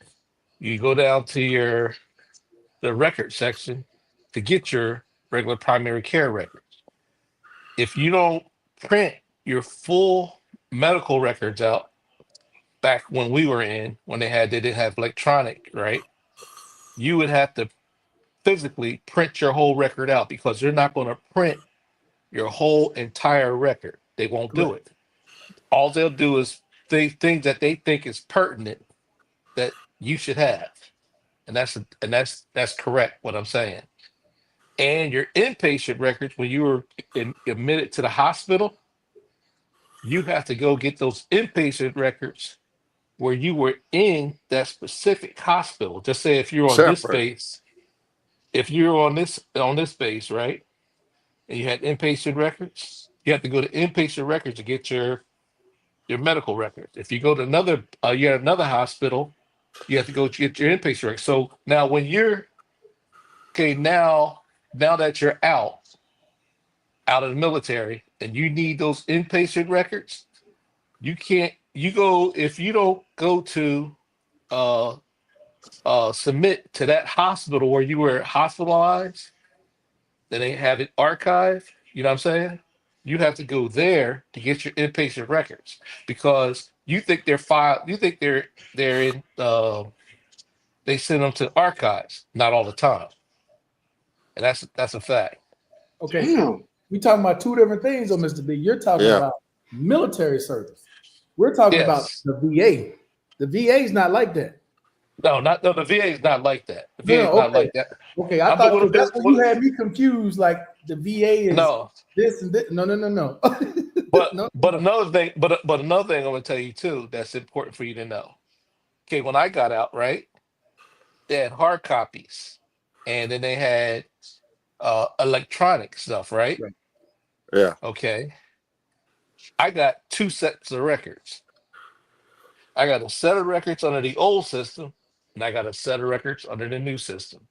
You go down to the record section to get your regular primary care records. If you don't print your full medical records out, back when we were when they didn't have electronic, right? You would have to physically print your whole record out, because they're not going to print your whole entire record. They won't do it. All they'll do is things that they think is pertinent that you should have. And that's correct what I'm saying. And your inpatient records, when you were admitted to the hospital, you have to go get those inpatient records where you were in that specific hospital. Just say if you're on this Separate. base, if you're on this base, right, and you had inpatient records, you have to go to inpatient records to get your medical records. If you go to another hospital, you have to go get your inpatient records. So now when you're now that you're out of the military and you need those inpatient records, if you don't go to submit to that hospital where you were hospitalized, then they have it archived. You know what I'm saying? You have to go there to get your inpatient records, because you think they're filed. You think they're in. They send them to archives, not all the time, and that's a fact. Okay. Damn. We talking about two different things, though, Mr. B. You're talking Yeah. about military service. We're talking about Yes. the VA. The VA is not like that. No, the VA is not like that. The VA is not okay. like that. Okay, I I'm thought a little that's bit- what you had me confused. Like the VA is No, this and this. No. but No. but another thing, but another thing I'm gonna tell you too that's important for you to know. Okay, when I got out, right, they had hard copies, and then they had electronic stuff, right? Right. Yeah. Okay. I got two sets of records. I got a set of records under the old system, and I got a set of records under the new system.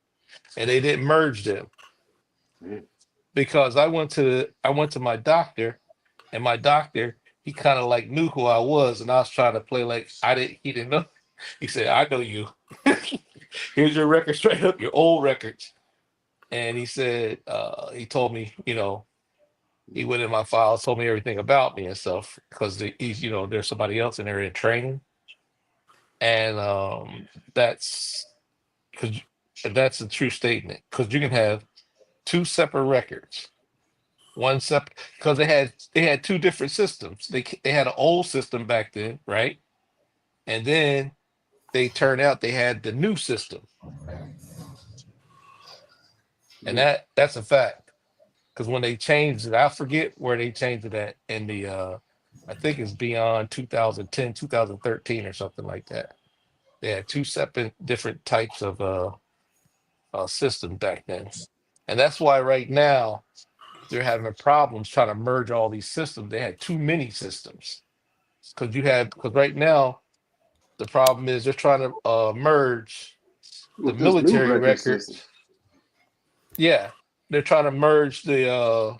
And they didn't merge them. Mm. Because I went to my doctor, and my doctor, he kind of like knew who I was, and I was trying to play like he didn't know. He said, I know you. Here's your records, straight up, your old records. And he said, he told me, he went in my files, told me everything about me and stuff, because he's, there's somebody else in there in training. And that's a true statement, because you can have two separate records. One separate, because they had two different systems. They had an old system back then, right? And then they turned out they had the new system. And that's a fact. Because when they changed it, I forget where they changed it at in the I think it's beyond 2010, 2013 or something like that. They had two separate different types of systems back then. And that's why right now they're having problems trying to merge all these systems. They had too many systems. Because right now the problem is they're trying to merge the With this new military record records. system. Yeah, they're trying to merge the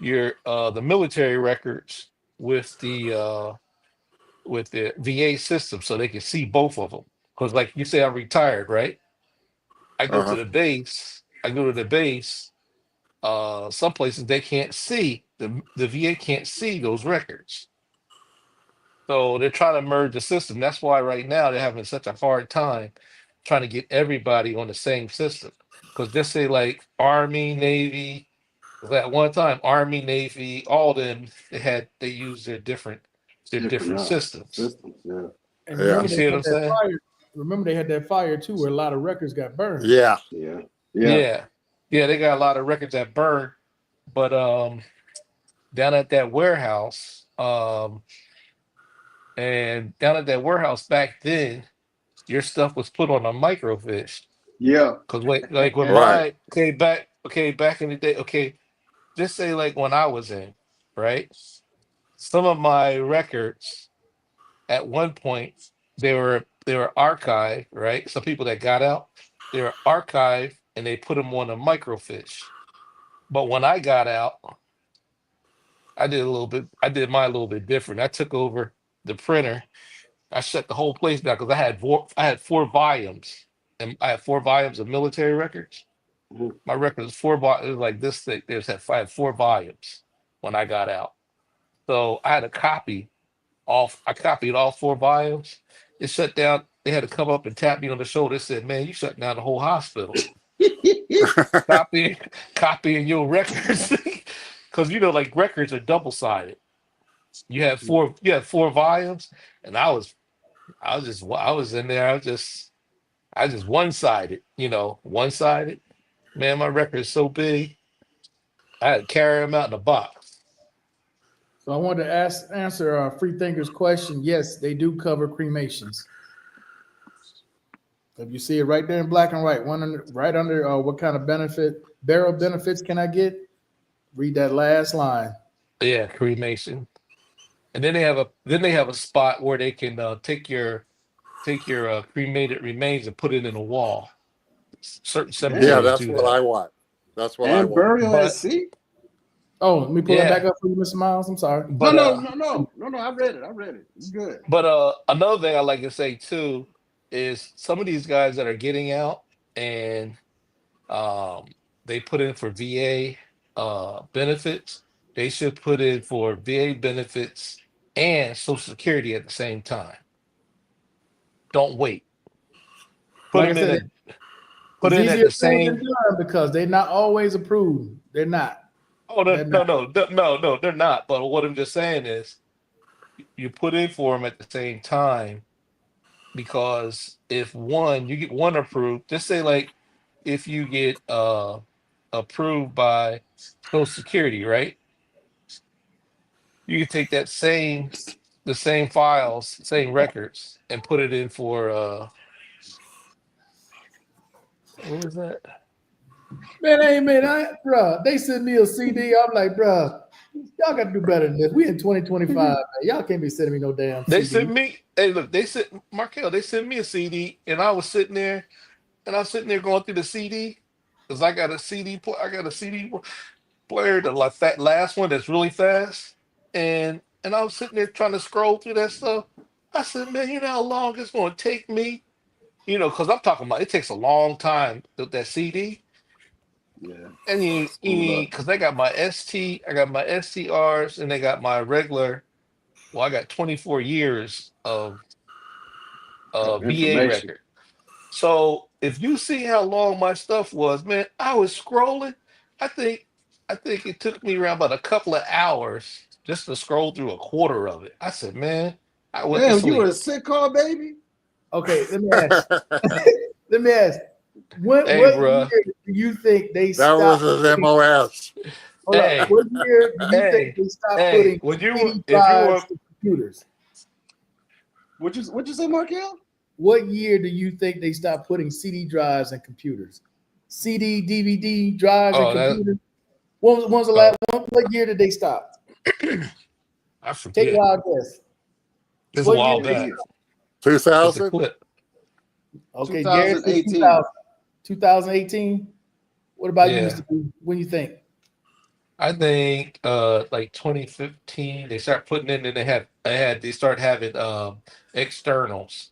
your the military records with the VA system so they can see both of them. Because like you say, I'm retired, right? I go to Uh-huh. the base. I go to the base. Some places they can't see the VA can't see those records. So they're trying to merge the system. That's why right now they're having such a hard time trying to get everybody on the same system. Because just say like Army, Navy, 'cause at one time Army, Navy, all of them they used their different Different systems. systems. Yeah. And Yeah. You see what I'm saying? remember they had that fire too, where a lot of records got burned. Yeah. Yeah. Yeah. Yeah. Yeah, they got a lot of records that burn. But down at that warehouse, and down at that warehouse back then, your stuff was put on a microfiche. Yeah. Cause like when Right. my back in the day, just say like when I was in, right? Some of my records at one point they were archived, right? Some people that got out, they were archived and they put them on a microfiche. But when I got out, I did mine a little bit different. I took over the printer. I shut the whole place down because I had 4 volumes, and I had 4 volumes of military records. Mhm. My record was 4 volumes. It was like this thick. I had 4 volumes when I got out. So I had a copy off. I copied all 4 volumes. It shut down. They had to come up and tap me on the shoulder. They said, "Man, you shut down the whole hospital. Copying your records, because like records are double sided. You have 4 volumes, and I was in there. I just one sided. One sided. Man, my record is so big. I had to carry them out in a box. So I wanted to answer Free Thinker's question. Yes, they do cover cremations. If you see it right there in black and white, right under what kind of burial benefits can I get? Read that last line. Yeah, cremation. And then they have a spot where they can take your cremated remains and put it in a wall. Certain Yeah, cemeteries that's do what that. I want. That's what I And want. burial at But sea? Oh, let me pull that yeah, back up for you, Mr. Miles. I'm sorry. No, but no, no, no, no, no. I read it. It's good. another thing I like to say too is some of these guys that are getting out and um, they put in for VA benefits. They should put in for VA benefits and Social Security at the same time. Don't wait. Put Like I them in said, at put it's in at easier the said than same. done because they're not always approved. They're not. Oh no They're no not. no, they're not. But what I'm just saying is you put in for them at the same time because if you get one approved, just say like if you get approved by Social Security, right? You can take the same files, same records, and put it in for what was that? Bruh, they sent me a CD. I'm like, bruh, y'all got to do better than this. We in 2025, man. Y'all can't be sending me no damn They CD. sent me. Hey, look, they sent Markel. They sent me a CD, and I was sitting there, going through the CD because I got a I got a CD player, like that last one that's really fast, and I was sitting there trying to scroll through that stuff. I said, man, you know how long it's going to take me? Because I'm talking about it takes a long time with that CD. Yeah. And because I got my STRs, and they got my regular. Well, I got 24 years of VA Information. record. So if you see how long my stuff was, man, I was scrolling. I think it took me around about a couple of hours just to scroll through a quarter of it. I said, man, I went to Damn, you were a sleep. sick call, baby? Okay, let me ask. Let me ask. What Hey, year bruh. do you think they That was stopped? his MOS. Hold up. Hey, What year do you think hey, they stopped hey. putting When you CD if you were drives to computers? What'd you say, Markel? What year do you think they stopped putting CD drives in computers? CD, DVD drives in oh that computers. When was the oh last? What year did they stop? I Take a forget. wild guess. It's a What while year did they back. stop? It's a 2000? clip. Okay, Garrett said 2018. 2000, 2018. What about you, Yeah. Mr. B? When you think? I think like 2015 they start putting in and they start having externals.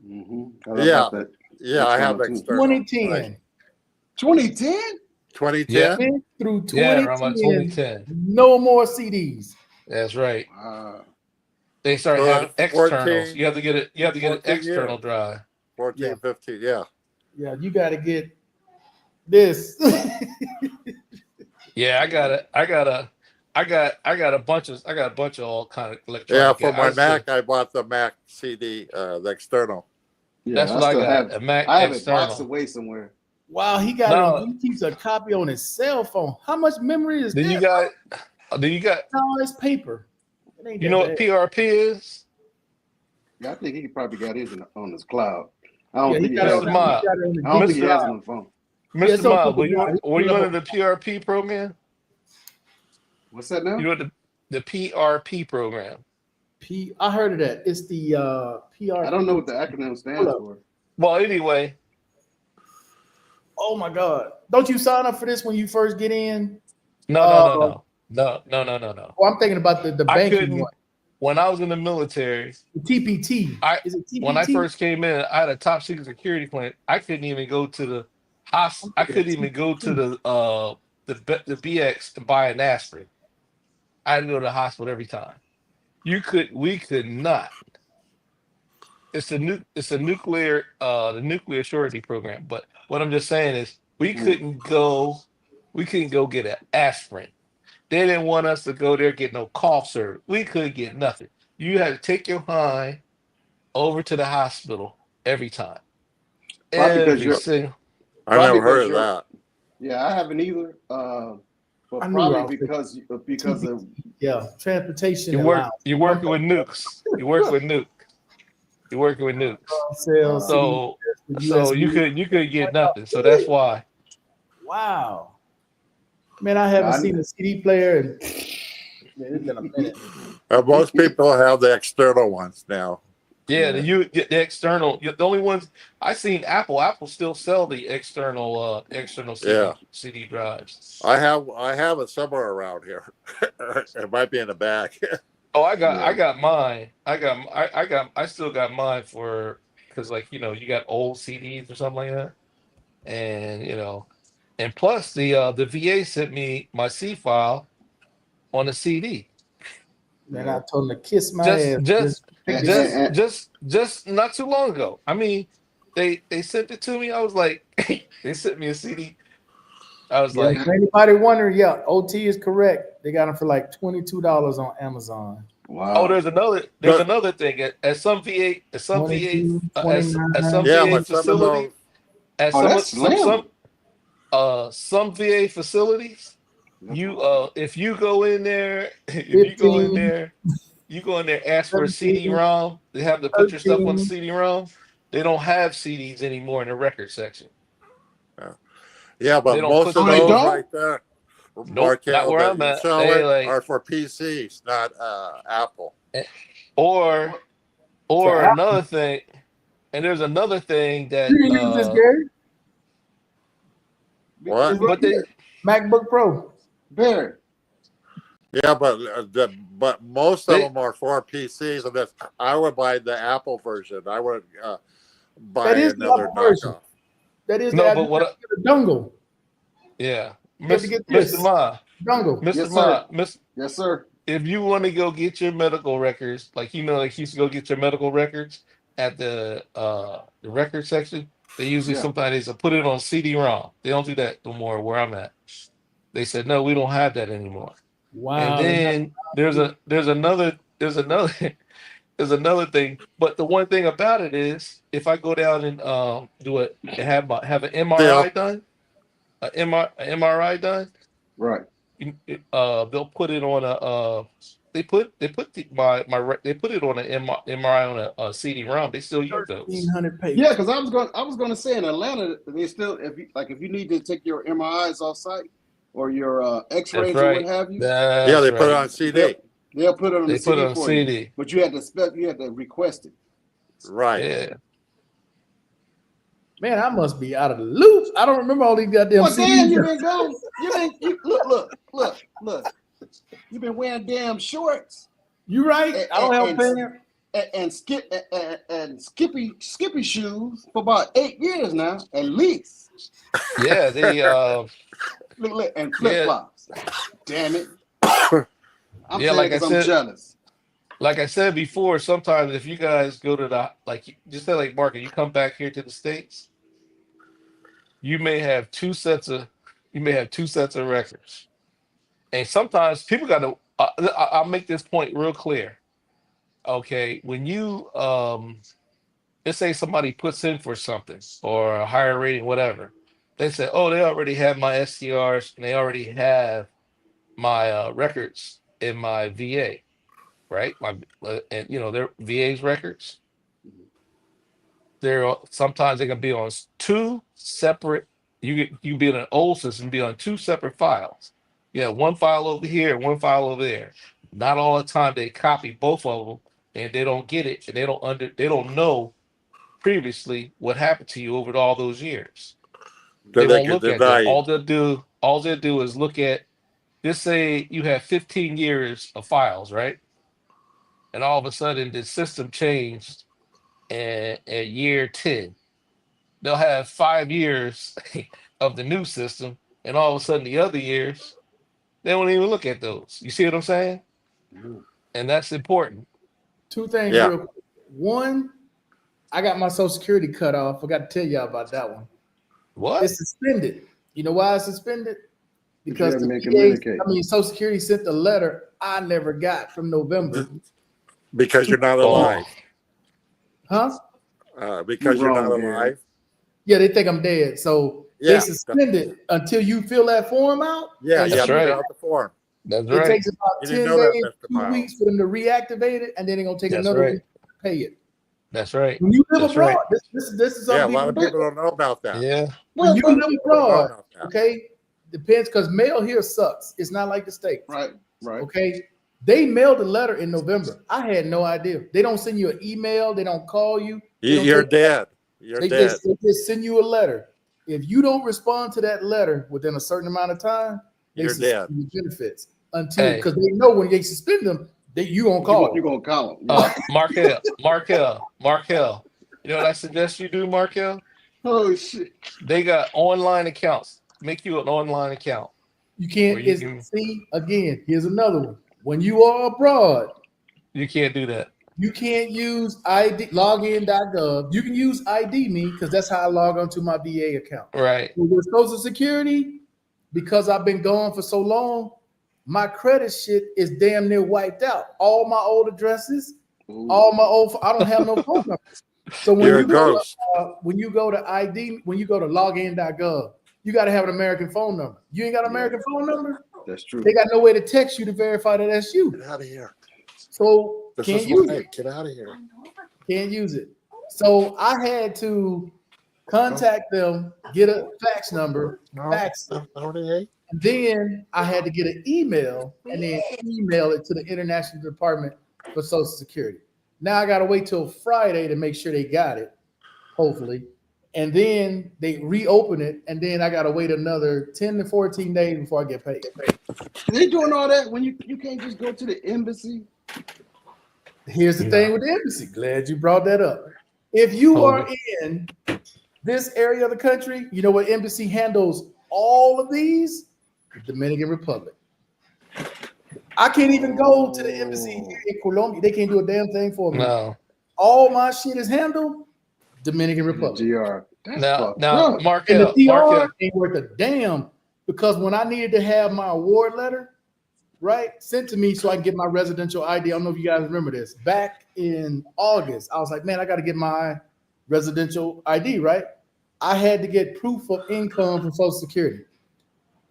Yeah. About that. Yeah, I have External too. external. 2010. 2010? 2010? Went through Yeah, around about 2010. 2010. No more CDs. That's right. Wow. They start So having that's externals. 14, You have to get it. You have to get an 14 external years. drive. 14, Yeah. 15, yeah. Yeah, you got to get this. Yeah, I got a bunch of all kind of Yeah, electronic. for my I still, Mac, I bought the Mac CD, the external. Yeah, that's what I got. A Mac I have it boxed external. away somewhere. Wow, he got it No, on. He keeps a copy on his cell phone. How much memory is then that? you got No, it's paper. It ain't you that know what bad. PRP is? Yeah, I think he probably got his on his cloud. I don't Yeah, he think he got it has on. it. Mr. He Miles, got it on the I don't think he Google has it Drive. on the phone. Yeah, it's Mr. on Miles, Google Drive. were you under the PRP program? What's that now? You know the PRP program. I heard of that. It's the PR. I don't know what the acronym stands for. Well, anyway, Oh my God! Don't you sign up for this when you first get in? no. Oh, I'm thinking about the I banking couldn't one. when I was in the military. The TPT. Is it TPT? When I first came in, I had a top secret security clearance. I couldn't even go to the hospital. I couldn't even go to the BX to buy an aspirin. I had to go to the hospital every time. We could not. It's the nuclear the nuclear surety program. But what I'm just saying is we couldn't go get an aspirin. They didn't want us to go there get no cough syrup. We couldn't get nothing. You had to take your hind over to the hospital every time. Probably because Every you're. single. I Probably never heard because of you're- that. Yeah, I haven't either. But I knew probably I was because of Yeah, transportation. You're working with nukes. You're working with nukes. You're working with nukes. Sales, So USB. you could get nothing. So that's why. Wow. Man, I haven't I- seen a CD player in man, it's been a minute. Most people have the external ones now. Yeah, the external. The only ones I seen Apple. Apple still sell the external CD, Yeah. CD drives. I have it somewhere around here. It might be in the bag. Oh, I got mine. I still got mine for because like you got old CDs or something like that, and and plus the VA sent me my C file on the CD. Man, I told him to kiss my ass. Just not too long ago. I mean, they sent it to me. I was like, they sent me a CD. I was like, if anybody wondering, yeah, OT is correct. They got them for like $22 on Amazon. wow. oh, there's another thing at some VA at some 22, VA at some Yeah, VA but some of facility those, at some VA facilities. If you go in there, you go in there, ask for a 17, CD-ROM. They have to put your stuff on the 13. CD-ROM. They don't have CDs anymore in the record section. yeah, but They don't most put of those- those They don't? right there, Nope, not where that I'm you at. show They it like- are for PCs, not Apple. Or For Apple. another thing, and there's another thing that You didn't use this, Gary? What? It's right but they here. MacBook Pro. Barry. Yeah, but most of They- them are for PCs, and that's I would buy the Apple version. I would buy That is the another Apple version. knockoff. That is No, the, but what- you have to get a dongle. yeah, You have to get this. Mr. Ma, Dongle. Mr. Yes, Ma, Yes, sir. if you want to go get your medical records, like you used to go get your medical records at the record section, they usually Yeah. sometimes they put it on CD-ROM. They don't do that no more where I'm at. They said no, we don't have that anymore. Wow. And then there's another there's another thing. But the one thing about it is, if I go down and have an MRI done, an MRI done, Right. they'll put it on a they put it on an MRI on a CD-ROM. They still use those. 1,300 pages. Yeah, because I was going to say in Atlanta, they still if you need to take your MRIs off site or your X-rays That's right. or what have you, Yeah, they put it on CD. they'll put it on They the CD put it on for CD. you. But you had to request it. Right. Yeah. Man, I must be out of the loop. I don't remember all these goddamn Well, damn, you CDs. been gone. Look. You been wearing damn shorts You right? I don't have a parent. and skippy shoes for about 8 years now, at least. Yeah, they Look, and flip flops. Damn it. I'm Yeah, saying like I because I'm said- jealous. like I said before, sometimes if you guys go to the just say like Mark, you come back here to the States, you may have two sets of records. And sometimes people got to I'll make this point real clear. Okay, when you let's say somebody puts in for something or a higher rating, whatever, they say, oh, they already have my STRs and they already have my records in my VA, right? My and their VA's records. They're sometimes they can be on two separate. You can be in an old system, be on two separate files. Yeah, one file over here, one file over there. Not all the time they copy both of them, and they don't get it, and they don't know previously what happened to you over all those years. They Then they won't can look at deny that. you. All they'll do is look at. Just say you have 15 years of files, right? And all of a sudden the system changed at year 10. They'll have 5 years of the new system, and all of a sudden the other years, they won't even look at those. You see what I'm saying? And that's important. Two things Yeah. real quick. One, I got my Social Security cut off. Forgot to tell y'all about that one. What? It's suspended. You know why it's suspended? Because haven't the been VA, communicating. Social Security sent the letter I never got from November. Because you're not Oh. alive. Huh? Because you're not wrong, Gary. alive. Yeah, they think I'm dead. So Yeah. they suspended until you fill that form out. Yeah, And you have to right. fill out the form. That's It right. takes about You 10 didn't know that, days, Mr. 2 Miles. weeks for them to reactivate it, and then they're gonna take That's another right. week to pay it. That's right. When you live That's abroad, right. this is Yeah, a something lot of people don't know about that. Yeah. when you Well, live People don't know abroad, about that. okay, depends because mail here sucks. It's not like the States. right. Okay. They mailed a letter in November. I had no idea. They don't send you an email, they don't call you. They don't You're take- dead. You're They dead. just send you a letter. If you don't respond to that letter within a certain amount of time, they You're suspend dead. your benefits until Hey. because they know when they suspend them, you gonna call. You gonna call him? Markel. You know what I suggest you do, Markel? Oh shit! They got online accounts. Make you an online account. You can't. Or you can- See again. Here's another one. When you are abroad, You can't do that. you can't use ID login.gov. You can use ID me because that's how I log onto my VA account. Right. With Social Security, because I've been gone for so long, my credit shit is damn near wiped out. All my old addresses, all my old. I don't have no phone numbers. So when You're a you go ghost. when you go to ID, when you go to login.gov, you got to have an American phone number. You ain't got an American phone number. That's true. They got no way to text you to verify that that's you. Get out of here. So This can't is use live. it. Get out of here. Can't use it. So I had to contact them, get a fax number, No, fax it. no, no. And then I had to get an email and then email it to the International Department for Social Security. Now I got to wait till Friday to make sure they got it, hopefully. And then they reopen it, and then I got to wait another 10 to 14 days before I get paid. They doing all that when you can't just go to the embassy. Here's the thing with the embassy. Glad you brought that up. If you are in this area of the country, you know what embassy handles all of these? The Dominican Republic. I can't even go to the embassy here in Colombia. They can't do a damn thing for me. No. All my shit is handled Dominican Republic. GR. That's Now, fucked now, up. And Markel. the DR Markel. ain't worth a damn because when I needed to have my award letter, right, sent to me so I can get my residential ID. I don't know if you guys remember this. Back in August, I was like, man, I got to get my residential ID, right? I had to get proof of income from Social Security.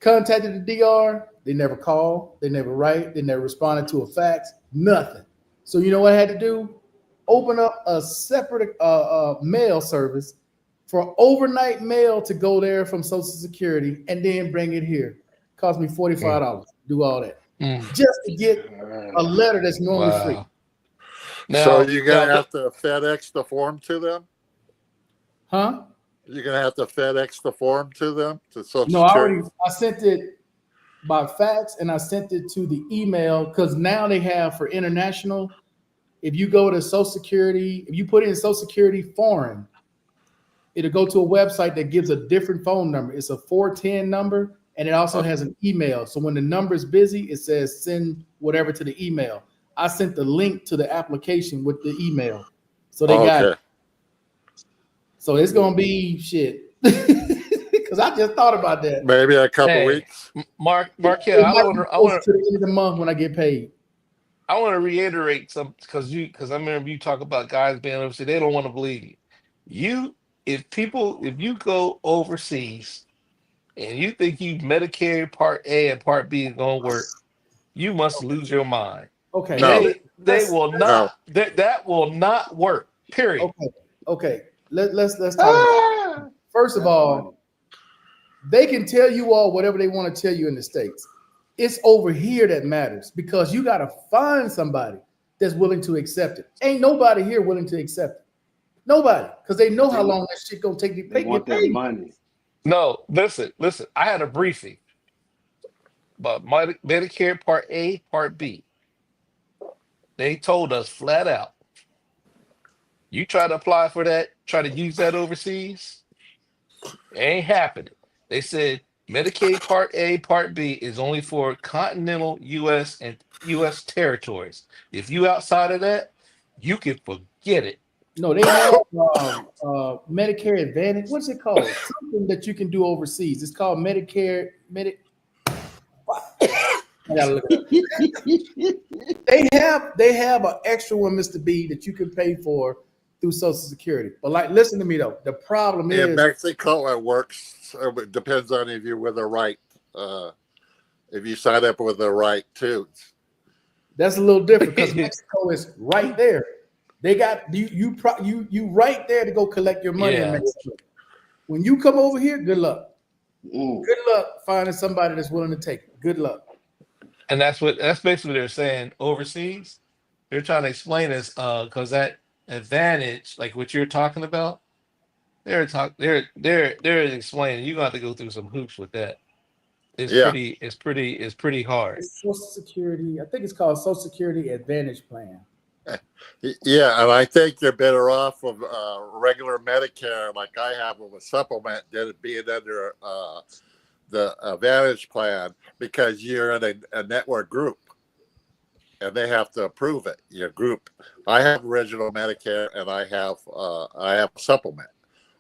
Contacted the DR. They never called. They never write. They never responded to a fax. Nothing. So you know what I had to do? Open up a separate mail service for overnight mail to go there from Social Security and then bring it here. Cost me $45. Do all that just to get a letter that's normally free. Wow. Now, So you're gonna now, have to FedEx the form to them. Huh? You're gonna have to FedEx the form to them to Social No, Security. I sent it by fax and I sent it to the email because now they have for international. If you go to Social Security, if you put in Social Security foreign, it'll go to a website that gives a different phone number. It's a 410 number, and it also has an email. So when the number is busy, it says send whatever to the email. I sent the link to the application with the email. So they got it. So it's gonna be shit. Because I just thought about that. Maybe a couple weeks. Markel, It I might want be to close to the end of the month when I get paid. I want to reiterate some because I remember you talk about guys being overseas, they don't want to believe you. If you go overseas and you think Medicare Part A and Part B is gonna work, you must lose your mind. Okay. No. They will not. That will not work. Period. Okay. Let's talk about it. First of all, they can tell you all whatever they want to tell you in the States. It's over here that matters because you got to find somebody that's willing to accept it. Ain't nobody here willing to accept it. Nobody, because they know how long that shit gonna take to They want get their paid. money. No, listen. I had a briefing about Medicare Part A, Part B. They told us flat out, you try to apply for that, try to use that overseas, it ain't happening. They said Medicaid Part A, Part B is only for continental U.S. and U.S. territories. If you outside of that, you can forget it. No, they have Medicare Advantage. What's it called? Something that you can do overseas. It's called Medicare. I gotta look it up. They have an extra one, Mr. B, that you can pay for through Social Security. But like, listen to me though. The problem In is Mexico, it works. It depends on if you're with the right. If you sign up with the right too. that's a little different because Mexico is right there. They got you right there to go collect your money in Mexico. When you come over here, good luck. Good luck finding somebody that's willing to take it. Good luck. And that's basically what they're saying overseas. They're trying to explain this because that advantage, like what you're talking about, they're explaining you're gonna have to go through some hoops with that. It's pretty hard. It's Social Security. I think it's called Social Security Advantage Plan. Yeah, and I think you're better off of regular Medicare, like I have with a supplement, than it being under the Advantage plan because you're in a network group, and they have to approve it. Your group. I have original Medicare, and I have a supplement.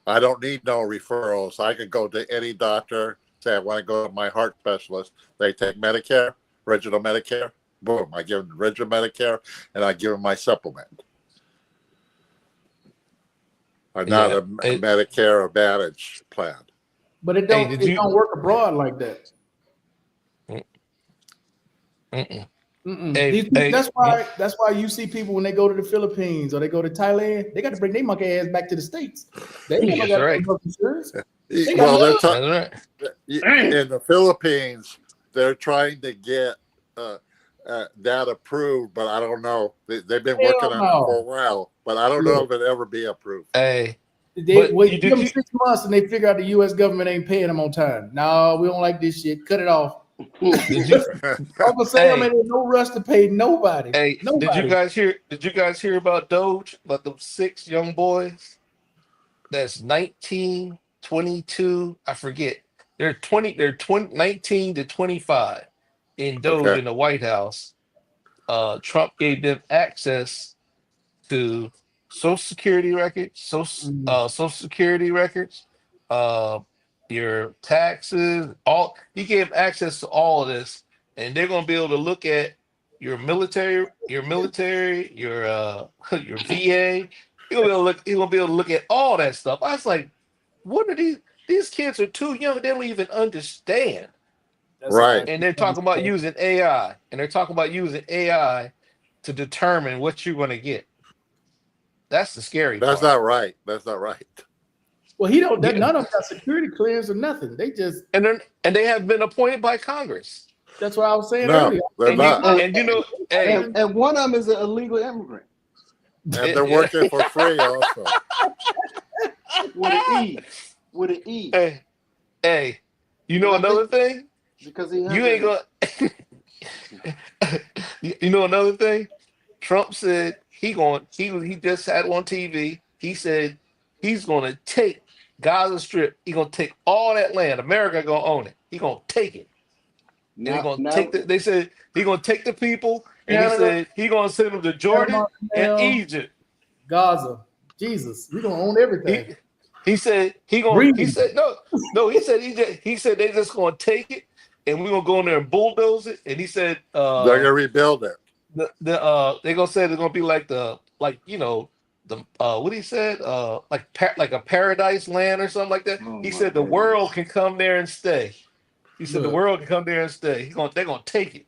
I don't need no referrals. I can go to any doctor. Say I want to go to my heart specialist. They take Medicare, original Medicare. Boom! I give them original Medicare, and I give them my supplement. I'm not a Medicare Advantage plan. But it don't work abroad like that. That's why you see people when they go to the Philippines or they go to Thailand, they got to bring their monkey ass back to the States. They ain't got right. insurance. Well, they're in the Philippines. They're trying to get that approved, but I don't know. They've been working on it for a while, but I don't know if it'll ever be approved. Hey, they wait 6 months and they figure out the U.S. government ain't paying them on time. No, we don't like this shit. Cut it off. Uncle Sam ain't no rush to pay nobody. Hey, nobody. Did you guys hear about Doge? About those 6 young boys? That's 19, 22. I forget. They're 19 to 25 in Doge in the White House. Trump gave them access to Social Security records, Social Security records, your taxes, he gave access to all of this, and they're gonna be able to look at your military, your VA. He's gonna be able to look at all that stuff. I was like, what are these kids are too young, they don't even understand. Right. And they're talking about using AI, to determine what you're gonna get. That's the scary part. That's not right. That's not right. Well, none of them got security clearance or nothing. They just and they have been appointed by Congress. That's what I was saying earlier. They're not. And one of them is an illegal immigrant. And they're working for free also. With an E. with an E Hey, you know But I another thing? because he has You ain't a, gonna. You know another thing? Trump said he just had on TV. He said he's gonna take Gaza Strip. He gonna take all that land. America gonna own it. He gonna take it. And he gonna take now the. They said he gonna take the people, and he Canada, said he gonna send them to Panama Jordan and Canal, Egypt. Gaza. Jesus, we gonna own He everything. he said he Breathe. said no he said they just gonna take it and we're gonna go in there and bulldoze it. And he said They're gonna rebuild it. they gonna say they're gonna be like the what he said like a paradise land or something like that. oh He my said the world goodness. can come there and stay. He said the Look, world can come there and stay. They're gonna take it.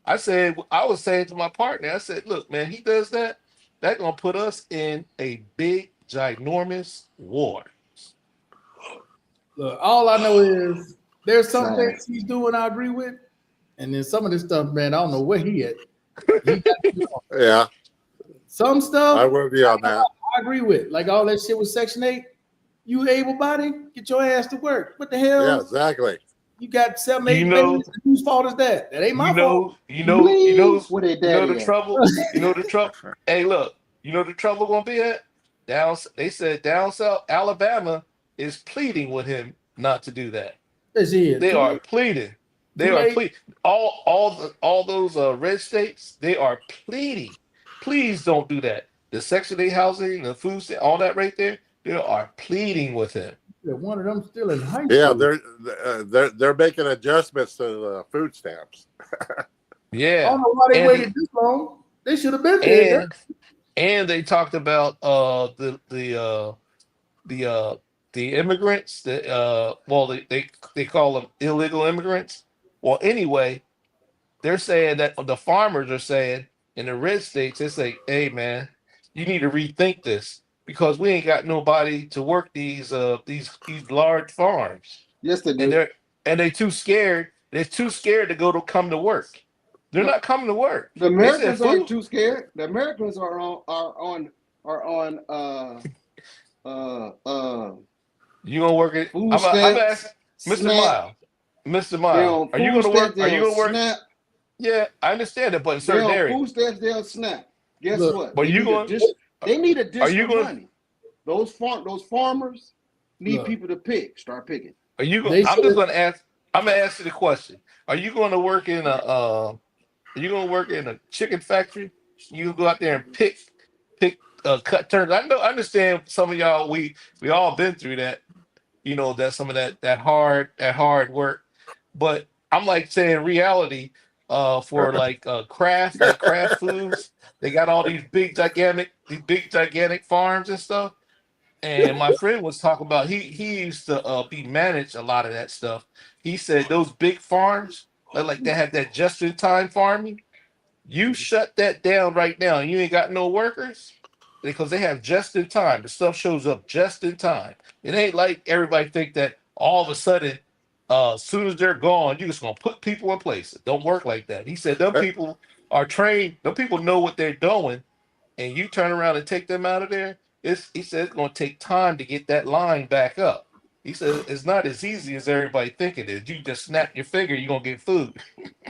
I was saying to my partner, I said, look, man, he does that, that's gonna put us in a big, ginormous war. look, all I know is there's some Sad. things he's doing I agree with, and then some of this stuff, man, I don't know where he at. He got to do Yeah, some I stuff would be on that. I agree with, like all that shit with Section 8. You able-bodied, get your ass to work. What the hell? Yeah, exactly. You got 7, You 8 know, babies. Whose fault is that? That ain't my fault. Bleep, where their daddy the at? trouble. You know the trouble. Hey, look, you know the trouble gonna be at down. They said down south Alabama is pleading with him not to do that. Yes, he is. They Too are late. pleading. They Too are late. pleading. All those red states. They are pleading. Please don't do that. The Section 8 housing, the food, all that right there. They are pleading with him. One of them still in high Yeah, school. they're making adjustments to the food stamps. I Yeah, don't know why they and waited this long. They should have been there. and they talked about the immigrants that well they call them illegal immigrants. Well, anyway, they're saying that the farmers are saying in the red states, they say, hey man, you need to rethink this because we ain't got nobody to work these large farms. Yes, they And do. they too scared. They're too scared to come to work. They're No, not coming to work. the They said Americans aren't food. too scared. The Americans are on You gonna work it? food I'm stamps, asking Mr. SNAP. Miles. Mr. They're Miles, on are you food gonna work? stamps. Are They're you on gonna work? SNAP. Yeah, I understand it, but in They're certain on areas. food stamps. They're on SNAP. Guess Look, what? But They you need going? they need Are you additional going? money. Those farmers need Look, people to pick. Start picking. Are you going? they I'm just should. gonna ask. I'm gonna ask you the question. Are you going to work in a? Are you going to work in a chicken factory? You go out there and pick cut turns. I understand some of y'all. We all been through that. You know that some of that hard work. But I'm like saying reality. For craft foods, they got all these big gigantic farms and stuff. And my friend was talking about he used to be managed a lot of that stuff. He said those big farms, like they have that just in time farming. You shut that down right now, and you ain't got no workers because they have just in time. The stuff shows up just in time. It ain't like everybody think that all of a sudden, as soon as they're gone, you're just gonna put people in place. It don't work like that. He said them people are trained. Them people know what they're doing, and you turn around and take them out of there. He said it's gonna take time to get that line back up. He said it's not as easy as everybody think it is. You just snap your finger, you're gonna get food.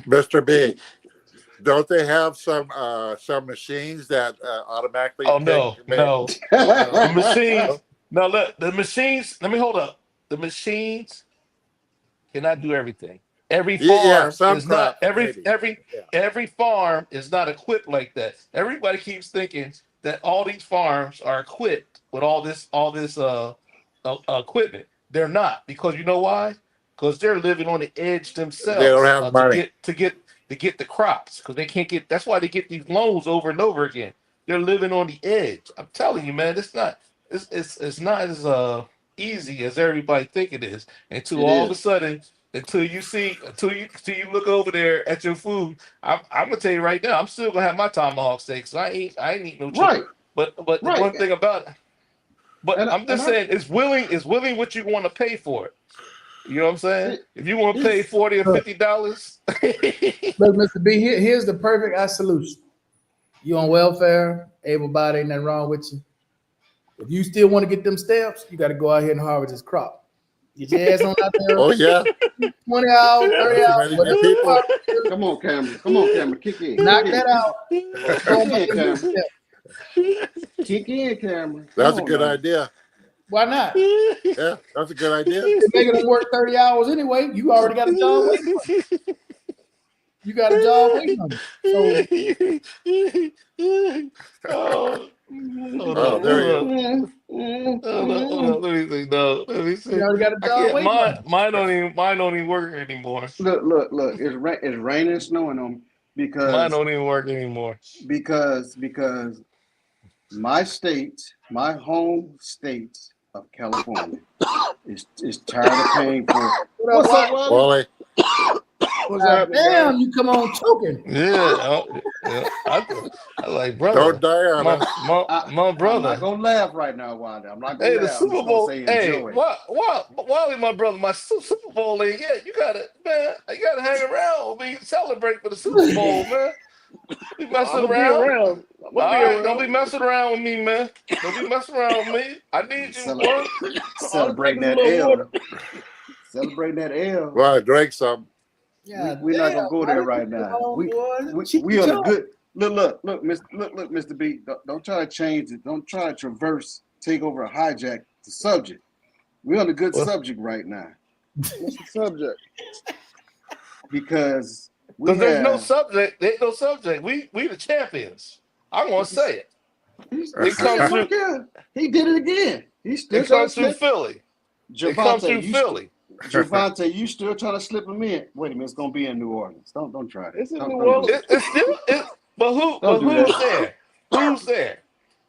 Mr. B, don't they have some machines that automatically Oh pick? no. The machines. No, look, the machines. Let me hold up. The machines cannot do everything. Every farm Some is not crops maybe. Yeah. every farm is not equipped like that. Everybody keeps thinking that all these farms are equipped with all this equipment. They're not, because you know why? Because they're living on the edge themselves. They don't have money. to get the crops, because they can't get. That's why they get these loans over and over again. They're living on the edge. I'm telling you, man, it's not. It's not as easy as everybody think it is. Until It all of a is. sudden, until you look over there at your food. I'm gonna tell you right now, I'm still gonna have my tomahawk steaks. I ain't eating no chicken. Right. But the Right. one thing about it, but And I'm just saying, it's willing what you want to pay for it. You know what I'm saying? See, If you want to pay it's $40 or $50, Look, Mr. B, here's the perfect solution. You on welfare, able-bodied, ain't nothing wrong with you. If you still want to get them stamps, you got to go out here and harvest this crop. Get your ass on out there. Oh yeah, 20 hours, 30 That's hours, many whatever good you people. want. Come on, Cameron. Come on, Cameron. Kick in. Knock Kick that in. out. Go Kick back in, and do Cameron. that. Kick in, Cameron. That's Come a on good now. idea. Why not? Yeah, that's a good idea. You're making them work 30 hours anyway. You already got a job waiting for you. You got a job waiting on you. So Oh, hold Oh, up, there hold you up. Hold up, hold up. Let me see. No, let me see. you already got a I job can't. waiting on you. Mine don't even work anymore. Look. It's raining and snowing on me Mine because don't even work anymore. because my state, my home state of California, is tired of paying for. What up, Wally? Wally. What's God happening, damn, guys? you come on choking. Yeah, I like brother. Don't die on My us. my I'm not brother. gonna laugh right now, Wanda. I'm not gonna Hey, the laugh. I'm Super just gonna Bowl. say Hey, enjoy. Wally, my brother, my Super Bowl ain't yet. You gotta hang around. We celebrate for the Super Bowl, man. Be I'm messing gonna be around. around. I'm All gonna be right, don't be around. messing around with me, man. Don't be messing around with me. I need you, Cele- boy. All it Celebrating takes is that a little water. L. Celebrating that L. Well, drink some. Yeah, We're not gonna go there right now. We on a good look, Mr. B. Don't try to change it. Don't try to traverse, take over, hijack the subject. We're on a good What? subject right now What's the subject? because Because there's no subject. There's no subject. We the champions. I'm gonna say it. It comes through. He did it again. He's still It trying comes to through slip. Philly. It comes through Philly. Javante, you still trying to slip him in? Wait a minute, it's gonna be in New Orleans. Don't try that. It's in Don't New do Orleans. that. It's still. But Don't do who's that. there? Who's there?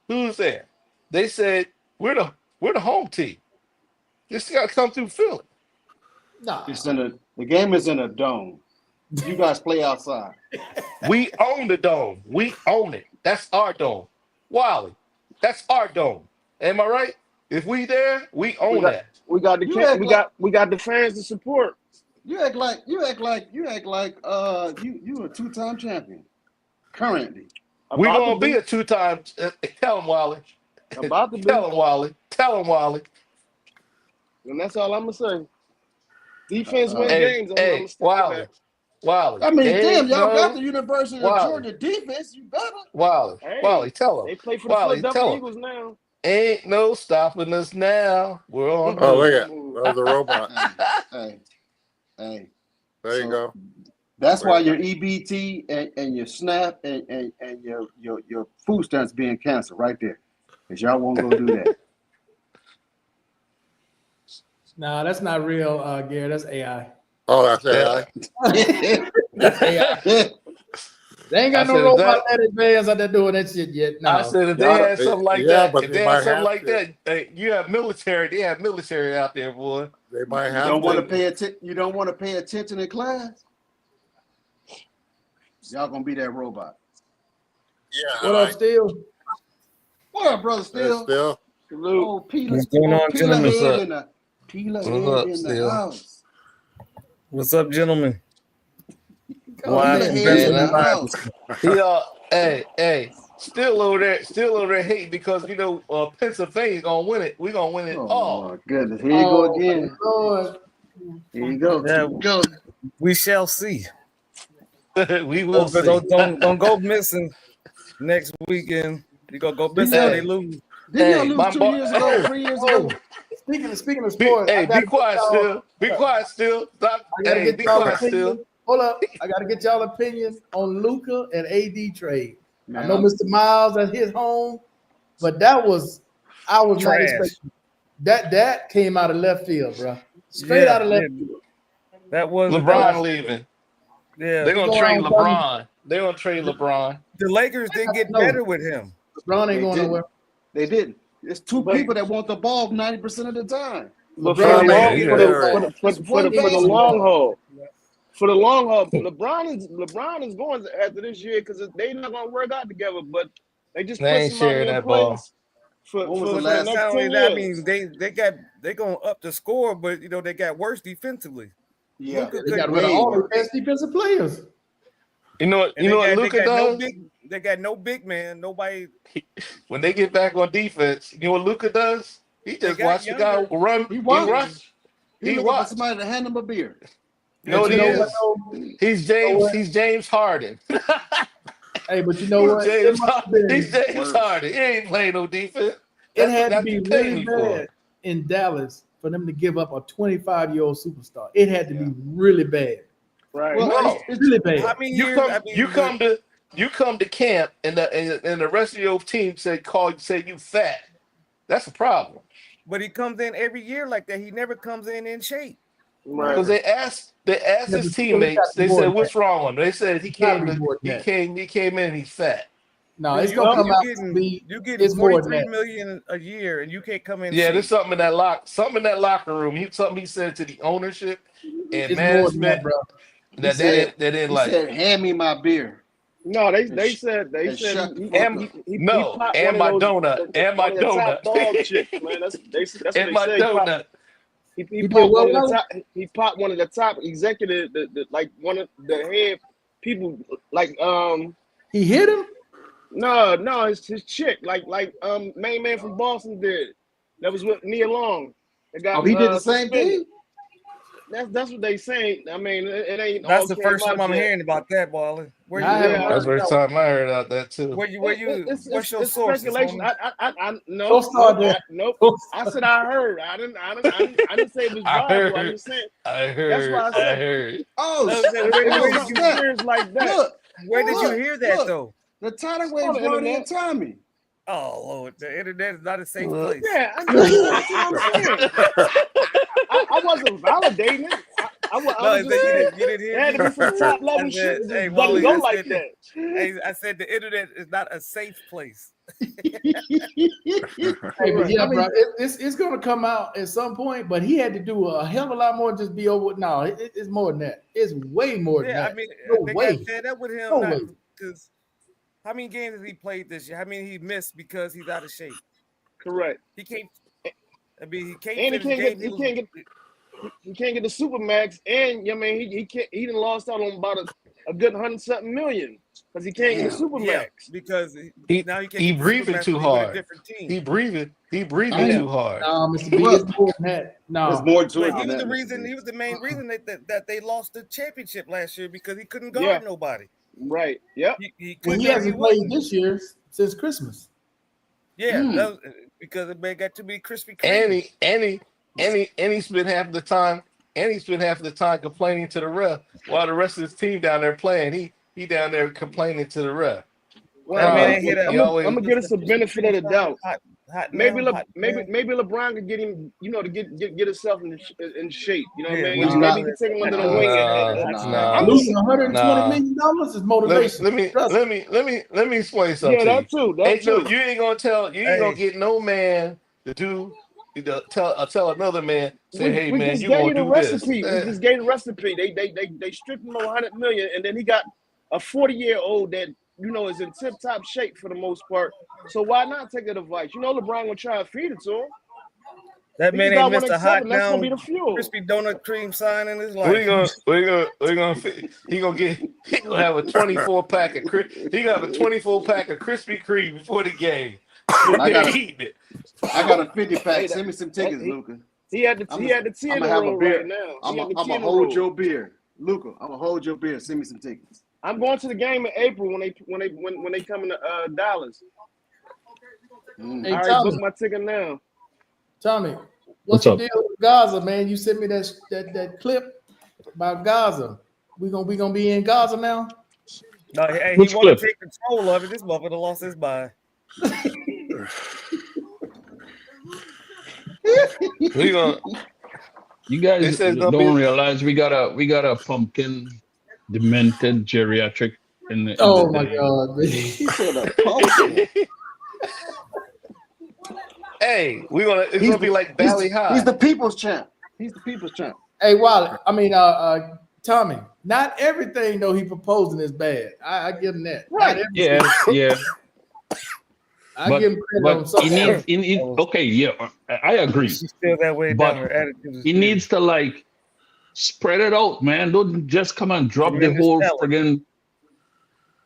Who's there? They said we're the home team. This got to come through Philly. Nah. The game is in a dome. You guys play outside. We own the dome. We own it. That's our dome. Wally, that's our dome. Am I right? If we there, we own that. We got the You act we got the fans to support. You act like you a 2-time champion. Currently. We're About gonna to be a 2-time. Tell him, Wally. About to be. Tell him, Wally. Tell him, Wally. And that's all I'm gonna say. Defense wins Hey, games. I'm gonna stick with Wally. that. Wally. I mean, ain't damn, y'all no- got the University of Wally. Georgia defense. You better. Wally. Hey, Wally, tell him. They play for the Wally, Philadelphia tell him. Eagles now. Ain't no stopping us now. We're on. Oh, look the at that was a robot. Hey. There you go. That's why your EBT and your SNAP and your food stamps being canceled right there. Because y'all won't go do that. Nah, that's not real, Gary. That's AI. Oh, that's AI. That's AI. They ain't got I no said robot that advanced out there doing that shit yet. No. I said if they Y'all- had something like yeah, that, but if they they might had something have like to. that, hey, you have military. They have military out there, boy. They might You have don't want to to. pay attention. You don't want to pay attention in class. Y'all gonna be that robot. Yeah. What up, Steel? What up, brother? Still, Still. Salute. oh, Peeler, What's going on, Peeler gentlemen? What's head up? in the Peeler What's head up, in the Still? house. What's up, gentlemen? Peeler Wise head investment in the advisors. house. He hey, still over there hating because Pennsylvania's gonna win it. We gonna win it Oh all. my goodness! Here you go Oh, again. Lord. Here you go. Yeah. Here you go. We shall see. We will But see. don't go missing next weekend. You go missing when they lose. Didn't y'all my lose 2 boy- years ago, 3 years ago? Speaking of sports, I Be gotta quiet get y'all- still. Be quiet still. Stop. I gotta Hey, get be y'all quiet opinion. still. Hold up, I gotta get y'all opinion on Luca and AD trade. I Man, know I'm- Mr. Miles at his home, but I was not Trash. expecting that came out of left field, bro. Straight Yeah, out of left yeah. field. That was LeBron leaving. Yeah. They're gonna Go trade on, LeBron. They're gonna trade LeBron. The Lakers didn't get No. better with him. LeBron ain't They going didn't. nowhere. They didn't. It's two But- people that want the ball 90% of the time. But for LeBron the ain't long going yeah, for nowhere. the for the It's for one the, for the basketball. long haul. For the long haul, LeBron is going after this year because they not gonna work out together. But they just They put ain't somebody sharing in that ball. place for When was the the last- next Not only 10 that, I years. mean they gonna up the score, but they got worse defensively. Yeah. Luka They got couldn't rid of way all the worse. best defensive players. You know what? And You know what they Luka got no does big. They got no big man. Nobody. when they get back on defense. You know what Luka does? He just got watch the guy younger. run. He He watches. rush. He He looking for watched. somebody to hand him a beer. You know what you he know is? what, though? He's You know James. what? He's James Harden. Hey, but you know He's what? It James. must have been. He's James Worse. Harden. He ain't playing no defense. It That's had to what be you pay really me for. bad in Dallas for them to give up a 25-year-old superstar. It had to be really bad. Right. Well, No. it's Really How bad. many You years? come. I mean, You come to camp, and the rest of your team say you fat. That's a problem. but he comes in every year like that. He never comes in shape. Right. Because they asked Yeah, his but it's teammates. gotta be They more said, than "What's wrong with him?" They said he gotta came be to more than that. he came in. He's fat. No, Dude, it's gonna come out to be. you getting It's more than 43 that. million a year, and you can't come in. Yeah, shape. there's something in that locker room. Something he said to the ownership and It's more than that, management bro. that said- they didn't He like. said, "Hand me my beer." No, they And sh- said and shut the he, fuck he, up. he No, popped and one my of those, donut, and my one of the top donut, dog chicks, man. That's what and they my say. donut. He He popped did what, one of the Wally? top. He popped one of the top executive, like one of the head people, like He hit him. no, his chick, like main man from Boston did. That was with Nia Long. They got Oh, he did the same suspended. thing. That's what they saying. I mean, it ain't all That's the came first time out I'm yet. hearing about that, Wally. Where I you? haven't Yeah, That's the heard first that. time I heard about that too. Where you? What's your it's sources, speculation. homie? I Don't no, start there. nope. Don't I start. said I heard. I didn't say it was I Bible. I'm heard. just saying. I That's why I heard. said Oh, I was saying, where it did was you? something look, serious like that. look, Where did you look, hear that look. though? The tidal On wave the brought in internet. Tommy. Oh Lord, the internet is not a safe Look. place. Yeah, that's what I'm saying. I wasn't validating it. I No, was just saying. you didn't hear There had to me. be some top I level said, shit that hey, just Wally, doesn't go I like said, that. hey, I said the internet is not a safe place. Hey, but Right. yeah, bro, it's gonna come out at some point. But he had to do a hell of a lot more than just be over. No, it's more than that. It's way more than Yeah, that. I mean, No they way. got fed up with him No not way. because how many games has he played this year? How many he missed because he's out of shape? Correct. He can't. I mean, he can't And he finish can't games. get he can't get the supermax, and I mean he done lost out on about a good 100-something million because he can't get the Damn. supermax. Yeah, because He now he can't he get the breathing Supermax too when he with a hard. different team. He breathing Damn. too hard. No, Mr. B, Well, it's more than that. There's No, more to But it he than was that. the Mr. reason. B. He was the main reason that they lost the championship last year because he couldn't guard Yeah. nobody. Right. Yep. He well, couldn't. he He hasn't played wouldn't. this year since Christmas. Yeah, Hmm. that was, because the man got too many Krispy And Kremes. he spent half the time. And he spent half the time complaining to the ref while the rest of his team down there playing. He down there complaining to the ref. That man ain't He hit I'm always gonna give us a benefit of the doubt. Hot Maybe now, hot now. maybe LeBron could get him, to get himself in shape. You know what I Yeah, mean? He's Maybe not- he can take him under the Nah. wing. Nah. I'm just Losing $120 million is motivation. let me explain something. yeah, to that you. too. That No, too. you ain't gonna Hey. get no man to do tell another man say, hey we man, just you gave gonna you the do recipe. this. We just gave the recipe. They stripped him of 100 million, and then he got a 40-year-old that is in tip-top shape for the most part. So why not take that advice? LeBron gonna try to feed it to him. That He man just ain't got missed a hot 187. That's gonna now be the fuel. crispy donut cream sign in his We life. he gonna have a 24 pack of he gonna have a 24 pack of Krispy Kreme before the game. I got Eating it. I got a 50-pack. Hey, Send me some tickets, he- Luca. He had the tea I'ma in the have a roll beer. right now. I'm He had the gonna tea in the hold roll. your beer, Luca. I'm gonna hold your beer. Send me some tickets. I'm going to the game in April when they come into Dallas. Mm. Hey, I already Tommy, booked my ticket now. Tommy, What's the up? deal with Gaza, man? You sent me that clip about Gaza. We gonna be in Gaza now? No, hey, Which he want to clip? take control of it. This motherfucker lost his mind. We gonna You guys It says gonna don't be- realize we got a pumpkin demented geriatric in the Oh my God, man. He said a pumpkin. Hey, it's He's gonna be like Valley High. He's the people's champ. He's the people's champ. Hey, Wally. I mean, Tommy. Not everything though he proposing is bad. I give him that. Right. Not everything. yeah. I But give him credit on but some. he needs okay, yeah, I agree. She's still that way But down. Her attitude is He still- needs to like spread it out, man. Don't just come and drop the Tremendous whole talent.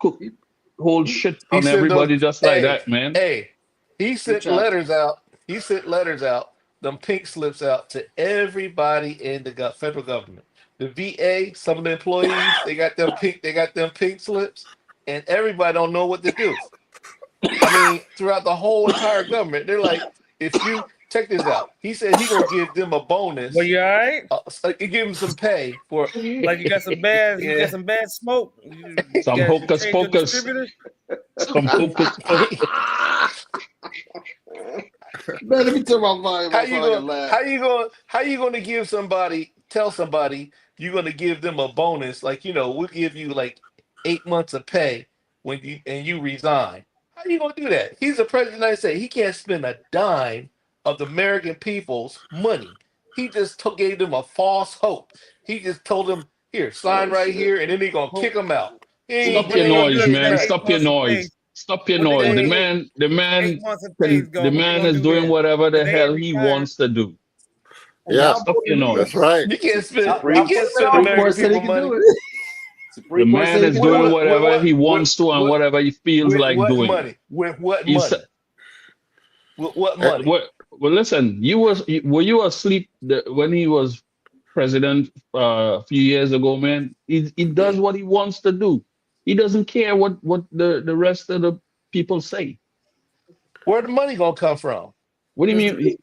friggin' whole shit He on sent everybody those- just like hey, that, man. Hey, he sent job. letters out. He sent letters out them pink slips out to everybody in the federal government. The VA, some of the employees, they got them pink slips, and everybody don't know what to do. I mean, throughout the whole entire government, they're like, if you check this out, he said he gonna give them a bonus. Well, you all right? Give them some pay for. Like you got some bad, you Yeah. got some bad smoke. You Some gotta hocus change your pocus. distributor? Some hocus pocus. Man, let me turn my volume How up you so I can gonna laugh. how you gonna give somebody tell somebody you're gonna give them a bonus, like, you know, we'll give you like 8 months of pay when you resign. How you gonna do that? He's the president of the United States. He can't spend a dime of the American people's money. He just gave them a false hope. He just told them, here, sign Oh, right shit. here, and then he gonna kick them out. He ain't, Stop he your ain't gonna noise, do man. nothing. Stop your noise. Stop your What they noise. gonna The do? man, the 8 man, months of pay is the gone. What they man gonna is do doing then? whatever the They hell ain't he retired. wants to do. And Yeah, y'all Stop your voted me in. that's noise. right. You can't spend Supreme Supreme Court said he American can people money. do it. The Supreme Court man said he is can doing do it. whatever he wants to and what- whatever he feels with like what doing. money? With what He's money? With what money? well. Listen, were you asleep when he was president a few years ago, man? He does what he wants to do. He doesn't care what the rest of the people say. Where the money gonna come from? What do you mean?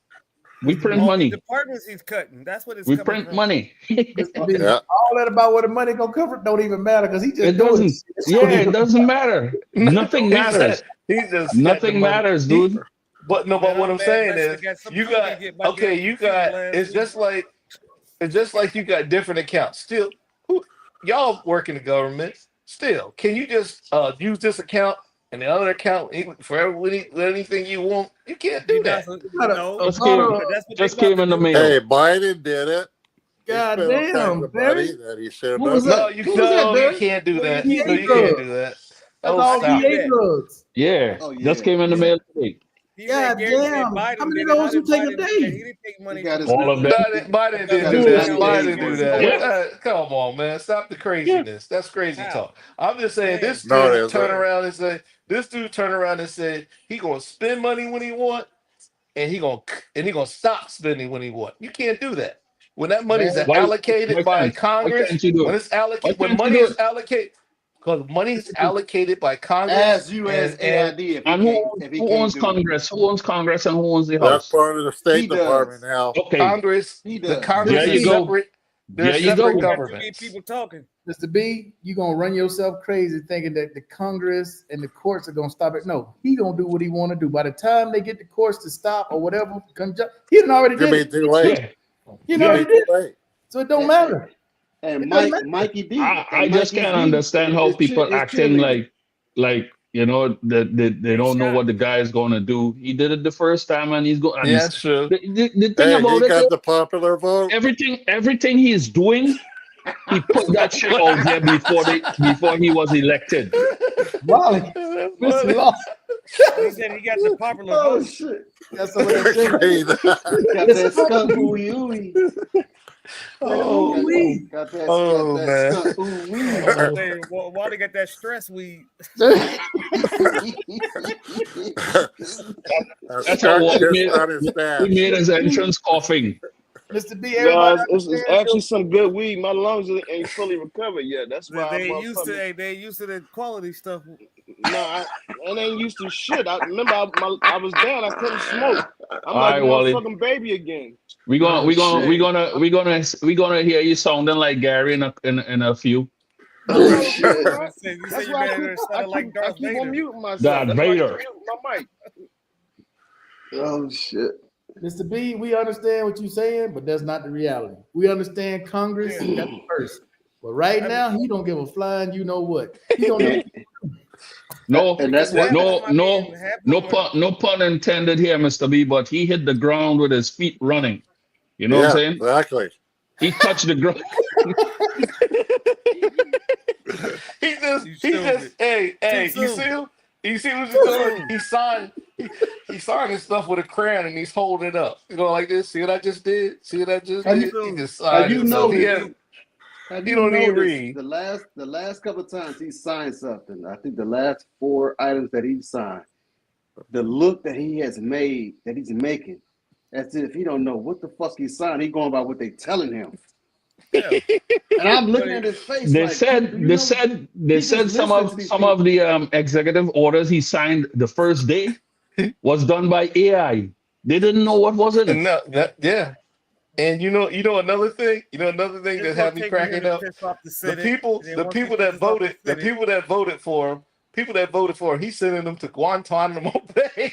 We print All the money. departments he's cutting. That's what it's We coming print from. money. Mr. B, Yeah. all that about where the money gonna come from don't even matter because he just It doing doesn't. shit. Yeah, it doesn't matter. Nothing He just- matters. He just got the Nothing money. matters, He- dude. But no, Man, but what I'm I'm mad saying Mexico is, got some you food to got get by okay. getting You cheated got last it's week. just like you got different accounts. Still, y'all work in the government. Still, can you just use this account and the other account for anything you want? You can't do that. No, Just but came- that's what just they about came to in the do. mail. Hey, Biden did it. He God spent all kinds damn, of Barry. money that he should have What was done. that? No, you What was that, no, you Barry? can't do What that. do you No, mean? you can't do that. That's Oh, all stop. VA drugs. Yeah, Oh, yeah. just came in the mail today. He God said Gary said damn. Biden How many did of it. those How you did take a Biden do that? day? He didn't take money He got from his- All of them. Biden didn't got do his that. money Biden paid do for. that. Yeah. Come on, man. Stop the craziness. That's crazy How? talk. I'm just saying this No, it dude isn't. turn around and say he gonna spend money when he want, and he gonna stop spending when he want. You can't do that. When that money is Why allocated by why Congress, can't you do when it? it's allocated, Why when can't you money do is allocated, because money is allocated by Congress. Ask and USAID if he And can't, if he who can't owns do it. Congress? Who owns Congress and who owns the That's House? part of the He State does. Department now. Okay, Congress, He the does. Congress There is you go. separate. They're There you separate go. Got too many governments. people talking. Mr. B, you gonna run yourself crazy thinking that the Congress and the courts are gonna stop it. No, he gonna do what he want to do. By the time they get the courts to stop or whatever, he done already You did mean it. too late? Yeah, He You done already mean did too it. late? So it don't matter. And It doesn't matter. Mikey D. I and just Mikey can't D understand how is people is acting cheerleading. like you know that they don't know what the guy is gonna do. He did it the first time, and he's going. Yeah, that's true. The thing Hey, about he it, got the popular vote. everything he's doing, he put that shit out there before he was elected. Raleigh, Mr. Law. He said he got the popular Oh vote. shit! That's what they say. Crazy. Got that skunk ooey ooey. Oh, Got that Oh, man. skunk ooey I say, why they got that stress weed? That's how Scott Wally just on his he stash. made his entrance coughing. Mr. B, No, everybody it's understands actually some good weed. My lungs ain't fully recovered yet. That's why They I'm used to they used to the quality stuff. No, I ain't used to shit. I remember I was down. I couldn't smoke. I'm All like right, a Wally. motherfucking baby again. We're gonna hear you sounding like Gary in a few. Oh shit! You say That's you why better sound like I Darth keep Vader. on muting myself. Darth That's why I keep Vader. muting my mic. Oh shit! Mr. B, we understand what you're saying, but that's not the reality. We understand Congress got the first. But right now, he don't give a flying you know what. He don't And, No, and that's what. no pun intended here, Mr. B, but he hit the ground with his feet running. You know what I'm saying? Exactly. He touched the ground. He You just, hey, you soon. see him? You see what he's doing? He signed his stuff with a crayon and he's holding it up. You know, like this. See what I just did? See what I just Have did? you- He just have signed you his stuff. noticed- He Have You you don't even noticed read. the last couple of times he signed something? I think the last 4 items that he signed, the look that he has made, that he's making, as if he don't know what the fuck he signed. He going by what they telling him. Yeah. And I'm looking at his face They like, said do you they know- said they he said just some listening to of these some of the executive orders he signed the first day was done by AI. They didn't know what was in And it. no, yeah. And you know another thing, It's that gonna had me take a year cracking to up. piss off the The Senate. people, and then the once he people that pisses off voted, the Senate- people that voted for him, he's sending them to Guantanamo Bay.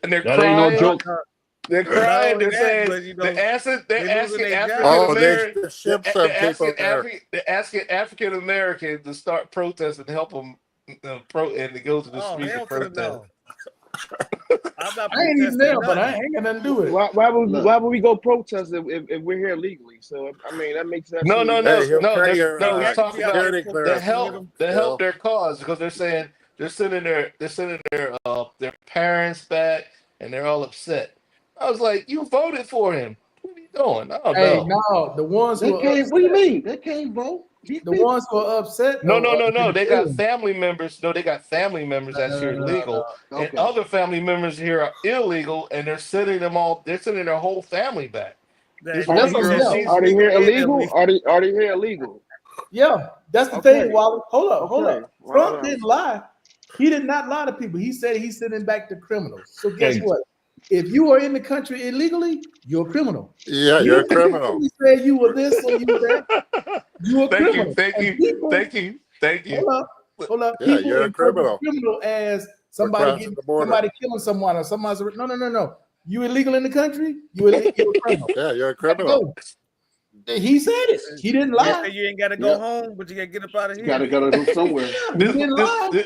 And they're That ain't no crying. joke. They're Not crying. only They're that, saying but, you know, they're asking they losing their African job. Oh, they American, ship some people there. they're asking African Americans to start protesting and help them and to go to the Oh, streets hell and to the protest. no. I'm not I ain't even protesting there, but nothing. I ain't got nothing to do with it. Look. Why would we go protest if we're here legally? So I mean that makes sense. No. Hey, he'll No, carry your he's talking about security the clearance. help their cause, because they're saying they're sending their parents back and they're all upset. I was like, you voted for him. What are you doing? I don't Hey, know. no, the ones They who are can't. What do you upset, mean? They can't vote. These the people- ones who are upset. No. are They got Venezuelans. family members. No, they got family members that's here legal, and Okay. other family members here are illegal, and they're sending them all. They're sending their whole family back. This That- one that- girl, that- she's Are they here and illegal? Are they here illegal? Yeah, that's the Okay. thing. Wally, hold up. Okay. Trump Right. didn't lie. He did not lie to people. He said he's sending back the criminals. So guess Hey. what? If you are in the country illegally, you're a criminal. Yeah, He you're a didn't criminal. He said you were this or you were that. You a criminal. Thank And you. Hold up. Yeah, People you're a interpret criminal. criminal as For crossing somebody the border. somebody killing someone or somebody's no. You illegal in the country? You're a criminal. Yeah, you're a criminal. Go. He said it. He didn't lie. You ain't gotta go Yep. home, but you gotta get up out of here. Gotta go somewhere. He didn't lie.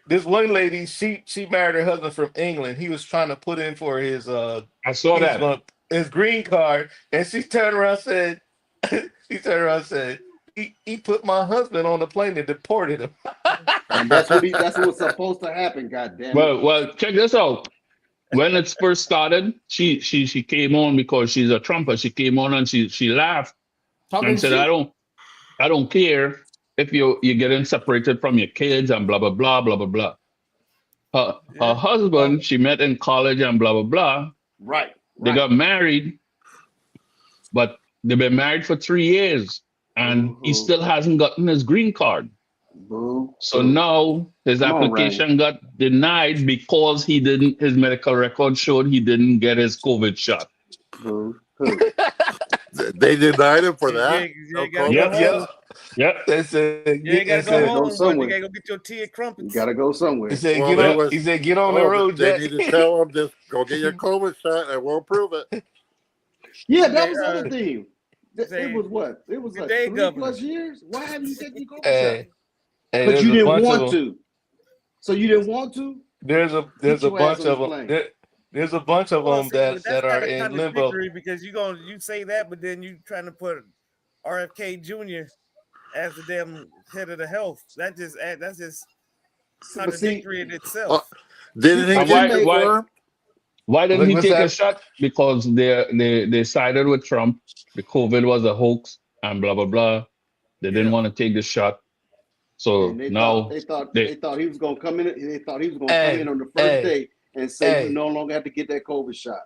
This one lady, she married her husband from England. He was trying to put in for his I saw that. his green card, and she turned around and said, he put my husband on the plane and deported him. And that's what's supposed to happen. God damn it. Well, check this out. When it first started, she came on because she's a Trumper. She came on and she laughed Talking and said, shit. I don't care if you're getting separated from your kids and blah blah blah blah blah blah. Her husband she met in college and blah blah blah. Right. They got married, but they've been married for 3 years, and he still hasn't gotten his green card. Boo. So now his Come on, application got denied because his medical record showed he didn't get his COVID shot. Boo. They denied him for that. You ain't gotta Yep. go home. Yep. They said, You ain't gotta they go said- Go home, but somewhere. you gotta go get your tea and You crumpets. gotta go somewhere. He said, Well, get there on. was- He said, get on the road, They Jack. need to tell him, just go get your COVID shot and we'll prove it. Yeah, that was the other thing. say- It was what? It was Good like day, 3+ Governor. years. Why haven't you taken your COVID Hey, shot? hey, But there's you a didn't bunch of want them. to. So you didn't want to? There's a Get your ass bunch on of the them. plane. There's a bunch of Well, them see, but that are that's in kinda limbo. trickery, because you say that, but then you trying to put RFK Jr. as the damn head of the health. That's just But see, contradictory in itself. Didn't he And get why- confirmed? Why didn't Like, he what's take a that? shot? Because they sided with Trump. The COVID was a hoax and blah blah blah. They didn't Yeah. want to take the shot. So and now they thought they- he was gonna come in. They thought he was gonna Hey, come in on the first hey, day and say hey. you no longer have to get that COVID shot.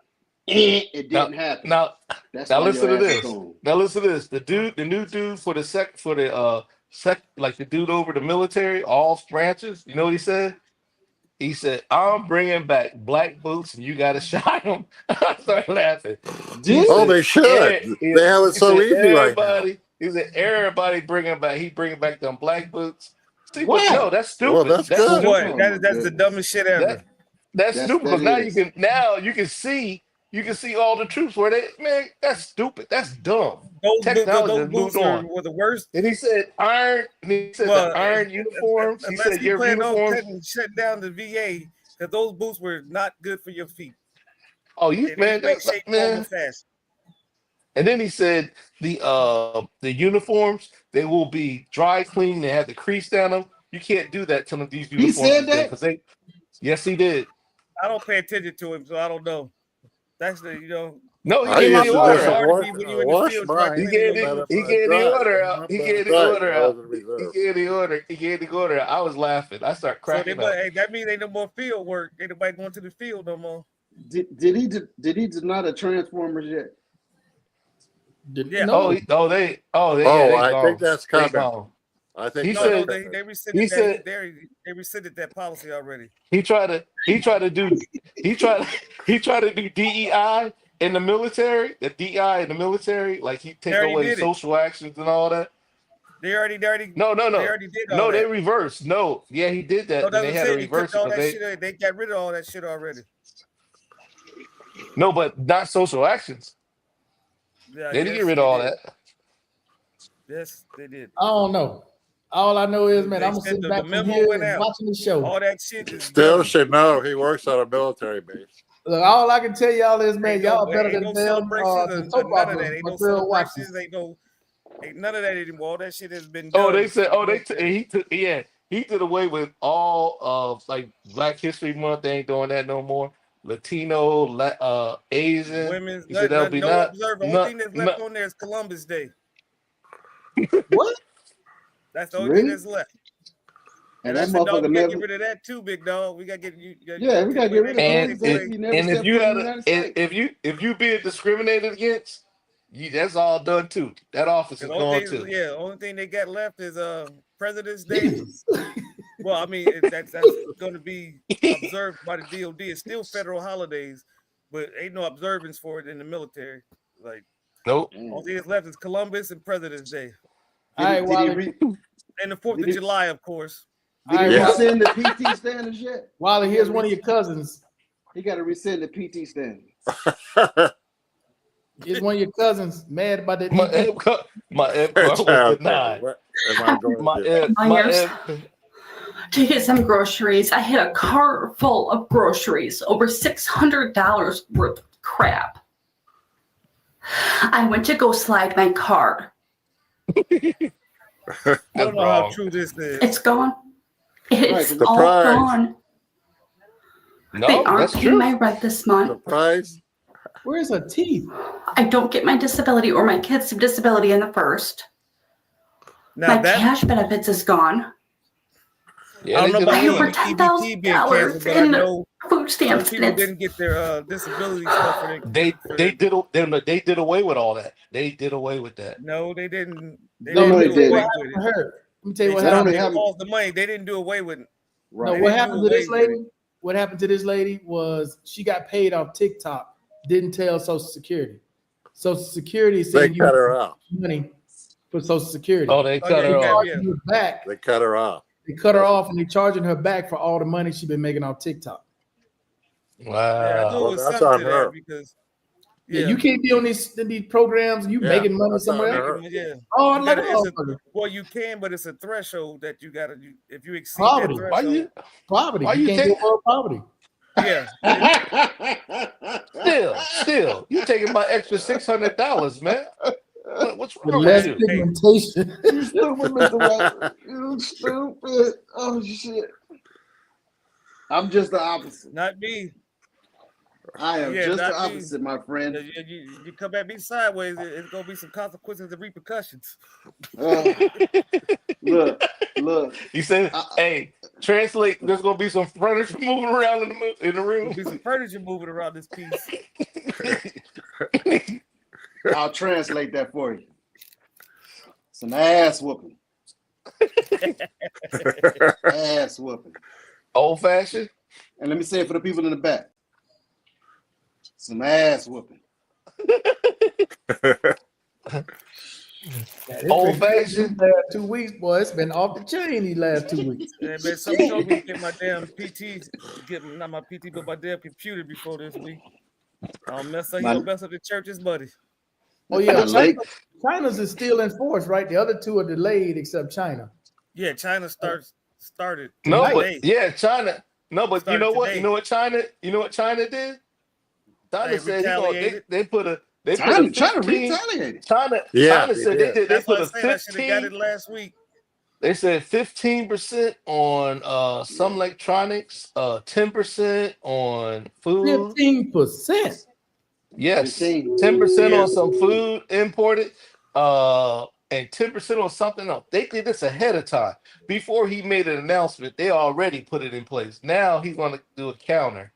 It didn't happen. Now, That's now why listen your to ass is this. gone. Now listen to this. The new dude for the like the dude over the military, all branches. You know what he said? He said, "I'm bringing back black boots, and you got to shine them." I started laughing. He Oh, said, they should. "Yeah." They have it He so said, easy right now. everybody. He said, "Everybody bringing back." He bringing back them black boots. See, Why? but no, that's stupid. Well, that's good. stupid. What? Oh, That's my the goodness. dumbest shit ever. That's That's- stupid. that Because now is. you can see all the troops where that's stupid. That's dumb. those Technology those has boots moved on. were the worst. And he said iron. And he said Well, the iron uniforms. He unless said he your planned on uniforms. shut down the VA, because those boots were not good for your feet. Oh, you In man, any way, that's, shape, form, or man. fashion. And then he said the uniforms, they will be dry clean. They have the crease down them. You can't do that to these uniforms. said that? because they. Yes, he did. I don't pay attention to him, so I don't know. That's the No, he I gave used the to order just out. hard to wash, be when you're in the wash field trying mine. to He clean gave them the up. he gave the order out. He gave the order out. He He gave the order. He gave the order out. I was laughing. I started So cracking up. hey, that means ain't no more field work. Ain't nobody going to the field no more. Did he deny the Transformers yet? Yeah. No. Oh, they I gone. think that's They coming. gone. I think He No, that's no, said- coming. they rescinded he that. said- They rescinded that policy already. He tried to do DEI in the military. The DEI in the military, like he take already away did it. social actions and all that. They already No. They already did all No, they that. reversed. No, yeah, he did that. No, and they that's had what to I'm saying. He reverse took it all because that shit. They got rid of all that shit already. no, but not social actions. Yeah, They didn't yes, get rid of all did. that. Yes, they did. I don't know. All I know is, man, They I'm gonna said sit the back from memo here went and out. watching the show. All that shit is Still done. should know he works on a military base. Look, all I can tell y'all is, man, Ain't y'all no, better ain't than no them celebrations the or soap none of operas that. Ain't my no girl watches. celebrations. Ain't none of that anymore. All that shit has been done. Oh, they said. Oh, he did away with all of like Black History Month. They ain't doing that no more. Latino, Asian. Women's He said no that'll be not. observer. Only not- thing that's not- left on there is Columbus Day. What? That's the only Really? thing that's left. And And I that said, dog, motherfucker we gotta never. get rid of that too, big dog. We gotta get you. Yeah, we gotta get rid of And Columbus Day. He never if stepped you foot in had the a, United States. if you being discriminated against, that's all done too. That office is The gone too. only thing they got left is President's Day. Jesus. Well, I mean that's going to be observed by the DOD. It's still federal holidays, but ain't no observance for it in the military. Like Nope. all that's left is Columbus and President's Day, All right, Did he, Wally. and the 4th Did of he- July, of course. did he All right, rescind the PT standards yet? Wally, here's one of your cousins. He got to rescind the PT standards. Here's one of your cousins mad about that. My ED. ed card was denied. What am I going My to do? ed, my Myers. ed, To get some groceries. I had a cart full of groceries, over $600 worth of crap. I went to go slide my card. I That's don't know how wrong. true this is. It's gone. It's Right, all surprise. gone. they No, aren't that's paying true. my rent this month. Surprise? Where's her teeth? I don't get my disability or my kids' disability in the first. Now My that cash benefits is gone. Yeah, I they don't know did about I away you over with and it. the EBT being $10,000 canceled, but I in know food stamps. people And it's, didn't get their disability stuff for their They for they their- did away with all that. They did away with that. No, they didn't. They No, didn't they do didn't. away What with happened to it. her? Let me tell you They what That stopped. only happened. They happened. paused the money. They didn't do away with it. No, Right. what didn't happened do to this away with lady? What happened to this lady was she got paid off TikTok, didn't tell Social Security. Social Security They said you cut her off. money for Social Security. Oh, they Oh, cut yeah, her yeah, off. yeah. Charging her back. They cut her off. They cut her off and they charging her back for all the money she's been making on TikTok. Yeah, I knew Wow. it Well, was that's something on to her. that because Yeah, you can't be on these programs. You Yeah, making money that's on somewhere. her. yeah. Oh, I You like gotta- a it's a- motherfucker. Well, you can, but it's a threshold that you gotta. If you exceed Poverty. that Why threshold, you Poverty. Why you you can't take- go above poverty. yeah. still you taking my extra $600, man? What's With wrong less with you? pigmentation. You stupid, Mr. White. You stupid. Oh shit. I'm just the opposite. Not me. I am Yeah, just the not me. opposite, my friend. You come at me sideways, it's gonna be some consequences and repercussions. Look, look. You said, I- "Hey, translate. There's gonna be some furniture moving around in the room." There'll be some furniture moving around this piece. I'll translate that for you. Some ass whooping. Ass whooping. Old fashioned. And let me say it for the people in the back. Some ass whooping. Old fashioned. Last 2 weeks, boy. It's been off the chain these last 2 weeks. Yeah, man, somebody told me to get my damn PT, not my PT, but my damn computer before this week. I'll mess up, he My- gonna mess up the church's money. Oh yeah, My leg- China's is still in force, right? The other two are delayed, except China. Yeah, China started. No, today. but yeah, China. No, but you Started know what? today. You know what China? You know what China did? China They said retaliated. they put a China 15 retaliated. China Yeah, China they said did. they That's put what I a said. I should have got 15. it last week. They said 15% on some electronics, 10% on food. 15%. Yes, 15. 10% Yeah. on some food imported, and 10% on something else. They did this ahead of time. Before he made an announcement, they already put it in place. Now he's going to do a counter.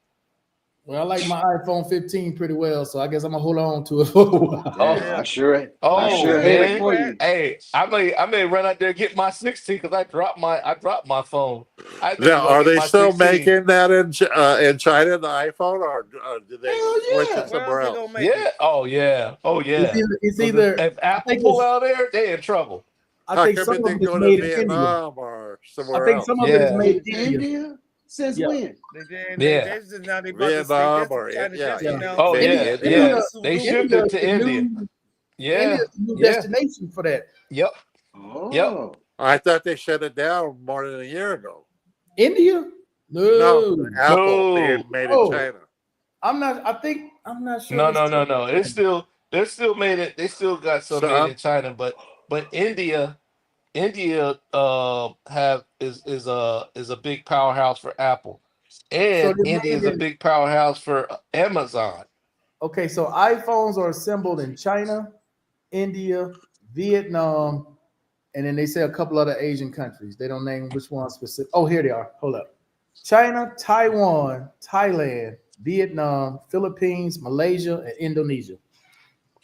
Well, I like my iPhone 15 pretty well, so I guess I'm gonna hold on to it for a while. Damn, I sure hate Oh it man, for you. hey, I may run out there and get my 16 because I dropped my phone. I think Now, I'm gonna are get they my still 16. making that in China, the iPhone, or did they Hell switch yeah. it somewhere Where else they else? gonna make it? Yeah. Oh yeah. Oh yeah. It's 'Cause either if I Apple think pull it's, out there, they in trouble. I How think come some it of it didn't is go to made in India. Vietnam or I somewhere think else? some of it is Yeah. made in India. India? Since Yeah. when? Yeah. Just now they about to state Vietnam that's or China yeah, just Yeah. announced Oh maybe yeah. India. Yeah. India, They India shipped India it is to the India. new Yeah. India's the new Yeah. destination for that. Yep. Yep. Oh. I thought they shut it down more than a year ago. India? No, No. Apple being No. made in Oh, China. I'm not sure. No. if it's No. It's still they're still made it. They still got some So made in China, but India is a big powerhouse for Apple, so and they're India is made a in, big powerhouse for Amazon. okay, so iPhones are assembled in China, India, Vietnam, and then they say a couple other Asian countries. They don't name which one specific. Oh, here they are. Hold up. China, Taiwan, Thailand, Vietnam, Philippines, Malaysia, and Indonesia.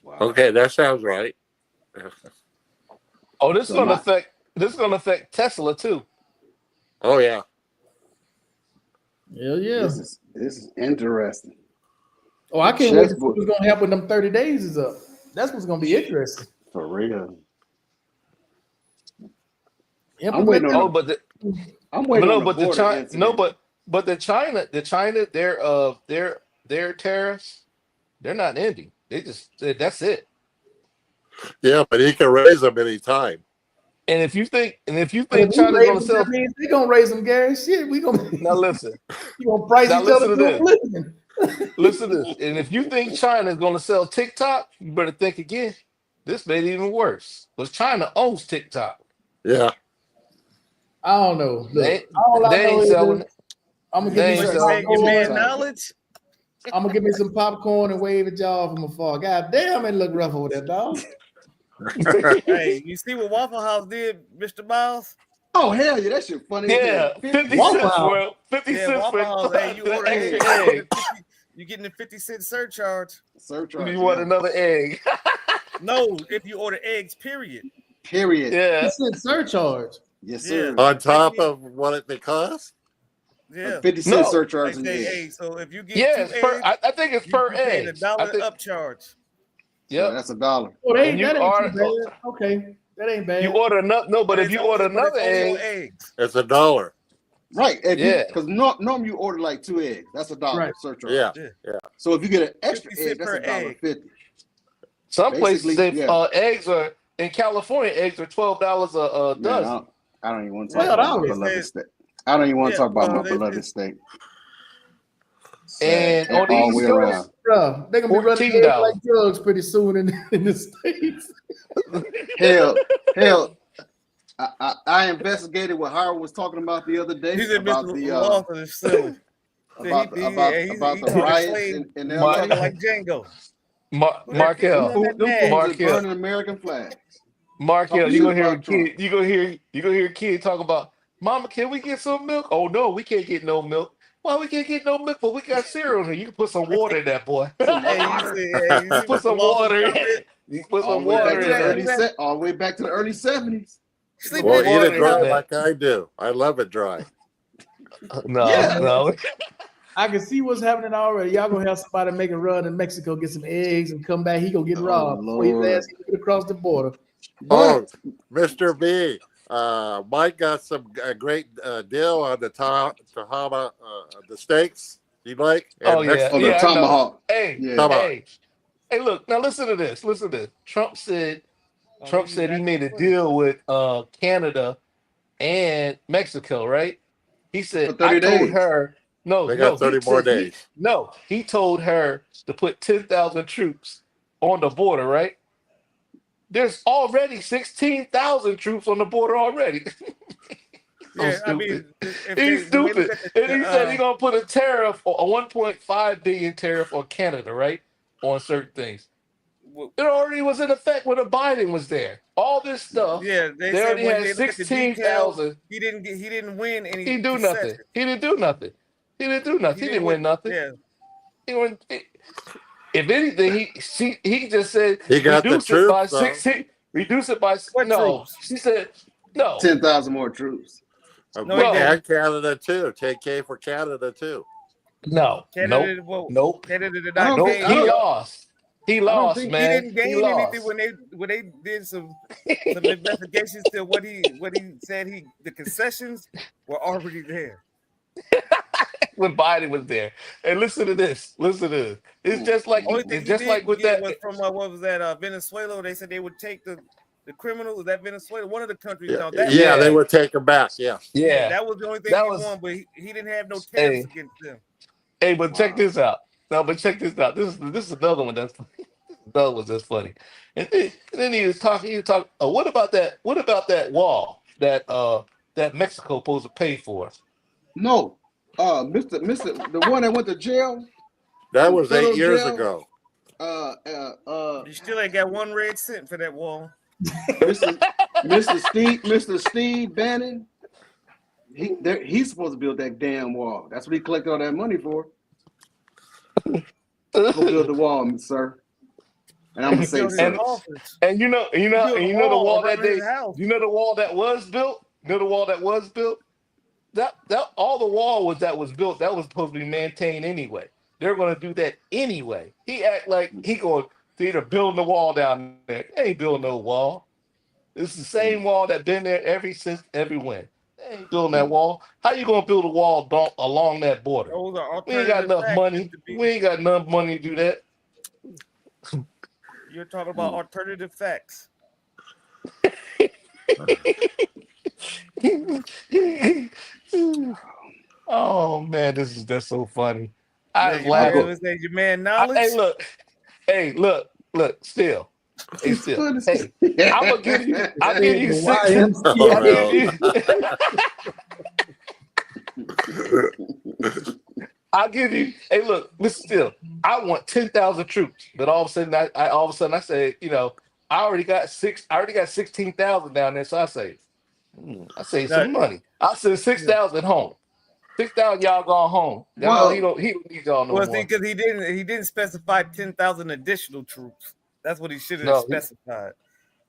Wow. okay, that sounds right. Oh, this is So gonna my- affect Tesla too. Oh yeah. Hell yeah. This is interesting. Oh, I can't wait to see Chessboard. what's gonna happen when them 30 days is up. That's what's gonna be interesting. For real. Implement waiting on that- Oh, but the, I'm waiting no, on but the border China, incident. but the China, their tariffs, they're not ending. They just that's it. Yeah, but he can raise them anytime. And if you think but if we China's raise gonna them, sell, that means they gonna raise them, Gary. Shit, we gonna now listen, we gonna price now each other listen to to this. oblivion. Listen to this. And if you think China is going to sell TikTok, you better think again. This made it even worse. Because China owns TikTok. Yeah. I don't know. Look, They, all I they know ain't is selling this. it. I'm gonna They give me ain't some selling Your man popcorn. knowledge. I'm gonna give me some popcorn and wave at y'all from afar. God damn, it look rough over there, dog. Hey, you see what Waffle House did, Mr. Miles? Oh hell yeah, that shit funny. as Yeah, hell. 50 Waffle cents House. for 50 Yeah, cents Waffle for House. Hey, you the order extra eggs. egg. You getting the 50-cent surcharge. Surcharge. You want Yeah. another egg. No, if you order eggs, period. Period. Yeah. It's a surcharge. Yes, Yeah. sir. On top of what it costs? Yeah. A 50-cent No. surcharge Like in say, eggs. hey, so if you get Yeah, two it's per, eggs, I think it's you per paying egg. $1 I think, upcharge. So yep. that's $1. Oh, And you that ain't are- too bad. Okay, that ain't bad. You order another, no, but if It's you only- order but it's another only on egg, eggs. It's $1. Right. Yeah. Because normally you order like 2 eggs. That's $1 Right. surcharge. Yeah. So if you get an extra 50 egg, that's per egg. $1.50. some places, Basically, yeah. eggs are, in California, eggs are $12 a Man, dozen. I don't even want to talk $12. about my beloved state. I don't even want to talk about my well, beloved state. And Sad, on the all East the way Coast, around. Bro, they're gonna be running eggs $14. like drugs pretty soon in the States. Hell, I investigated what Howard was talking about the other day He said about Mr. the Lawson is silly. about He- about he- about he the talking riots slave. in He's LA. talking like Django. Markel, Them fools is Markel. burning American flags. Markel, Talk you gonna shit hear a about Trump. kid, you gonna hear a kid talk about, Mama, can we get some milk? Oh no, we can't get no milk. Why we can't get no milk? But we got cereal here. You can put some water in that, boy. Hey, you see Put some Mr. Lawson water in. comment? You put All some the way back water to in the there. early all the way back to the early 70s. Sleep Well, in eat the it dry man. like I do. I love it dry. No, Yeah. no. I can see what's happening already. Y'all gonna have somebody make a run in Mexico, get some eggs, and come back. He gonna get Oh, robbed before his Lord. ass even get across the border. Oh, Mr. B, Mike got some great deal on the Tahama, the steaks you like. And Oh, yeah. Oh, the Yeah, I know. tomahawk. Hey, Yeah. hey, hey, look, now listen to this. Listen to this. Trump said he made a deal with Canada and Mexico, right? He said, For 30 I told days. her, no, They got 30 more days. He told her to put 10,000 troops on the border, right? There's already 16,000 troops on the border already. Yeah, I stupid. mean, if He's they- when they stupid. look at the- And he said he's gonna put a tariff, a 1.5 billion tariff on Canada, right? On certain things. well, It already was in effect when the Biden was there. All this stuff. yeah, They said already when had they look at the 16,000. He didn't win any. He didn't do nothing. concessions. He didn't do nothing. He didn't do nothing. He didn't win nothing. Yeah, If anything, he just said He got the reduce it by troops, though. 16. Reduce it by What no. troops? She said no. 10,000 more troops. No, he No. didn't. And Canada too. 10K for Canada too. No. Canada, Nope. well, Nope. Canada did I not don't Nope. think- gain. He lost. He lost, think- He man. didn't gain anything when they did some investigations to what he said the concessions were already there. When Biden was there. And listen to this. Listen to this. It's just like Only thing it's just he like did with get that. was from what was that Venezuela? They said they would take the criminals. Was that Venezuela? One of the countries. Yeah, Now, that yeah, was- they would take him back. Yeah. Yeah. that was the only thing That he was- won, but he didn't have no tariffs Hey. against them. Hey, but check this out. No, but check this out. This is another one that's another one that's funny. And then he was talking. What about that? What about that wall that Mexico supposed to pay for? No, Mr. the one that went to jail. That was Federal 8 years jail? ago. You still ain't got 1 red cent for that wall. Mr. Steve Bannon. He's supposed to build that damn wall. That's what he collected all that money for. Go build the wall, sir. And I'm gonna say, Built his sir. office. And you know the wall that around his they, house. you know the wall that was built. You know the wall that was built. That all the wall that was built, that was supposed to be maintained anyway. They're going to do that anyway. He act like he going to either build the wall down there. They ain't building no wall. It's the same wall that been there since every win. They ain't building that wall. How you going to build a wall along that border? Those are We ain't got alternative enough facts money. to be- We ain't got enough money to do that. You're talking about alternative facts. Oh man, that's so funny. I Yeah, laugh. you say your man knowledge. Hey, look, still. Hey, still. Hey, I'm gonna give you. I'll give you The six. YMCA. I'll give you. Hey, look, listen. Still, I want 10,000 troops, but all of a sudden, I say, I already got 16,000 down there. So I say, I save some money. I send 6,000 home. 6,000 y'all gone home. Well- He don't need y'all no Well, more. see, because he didn't specify 10,000 additional troops. That's what he should have No, specified.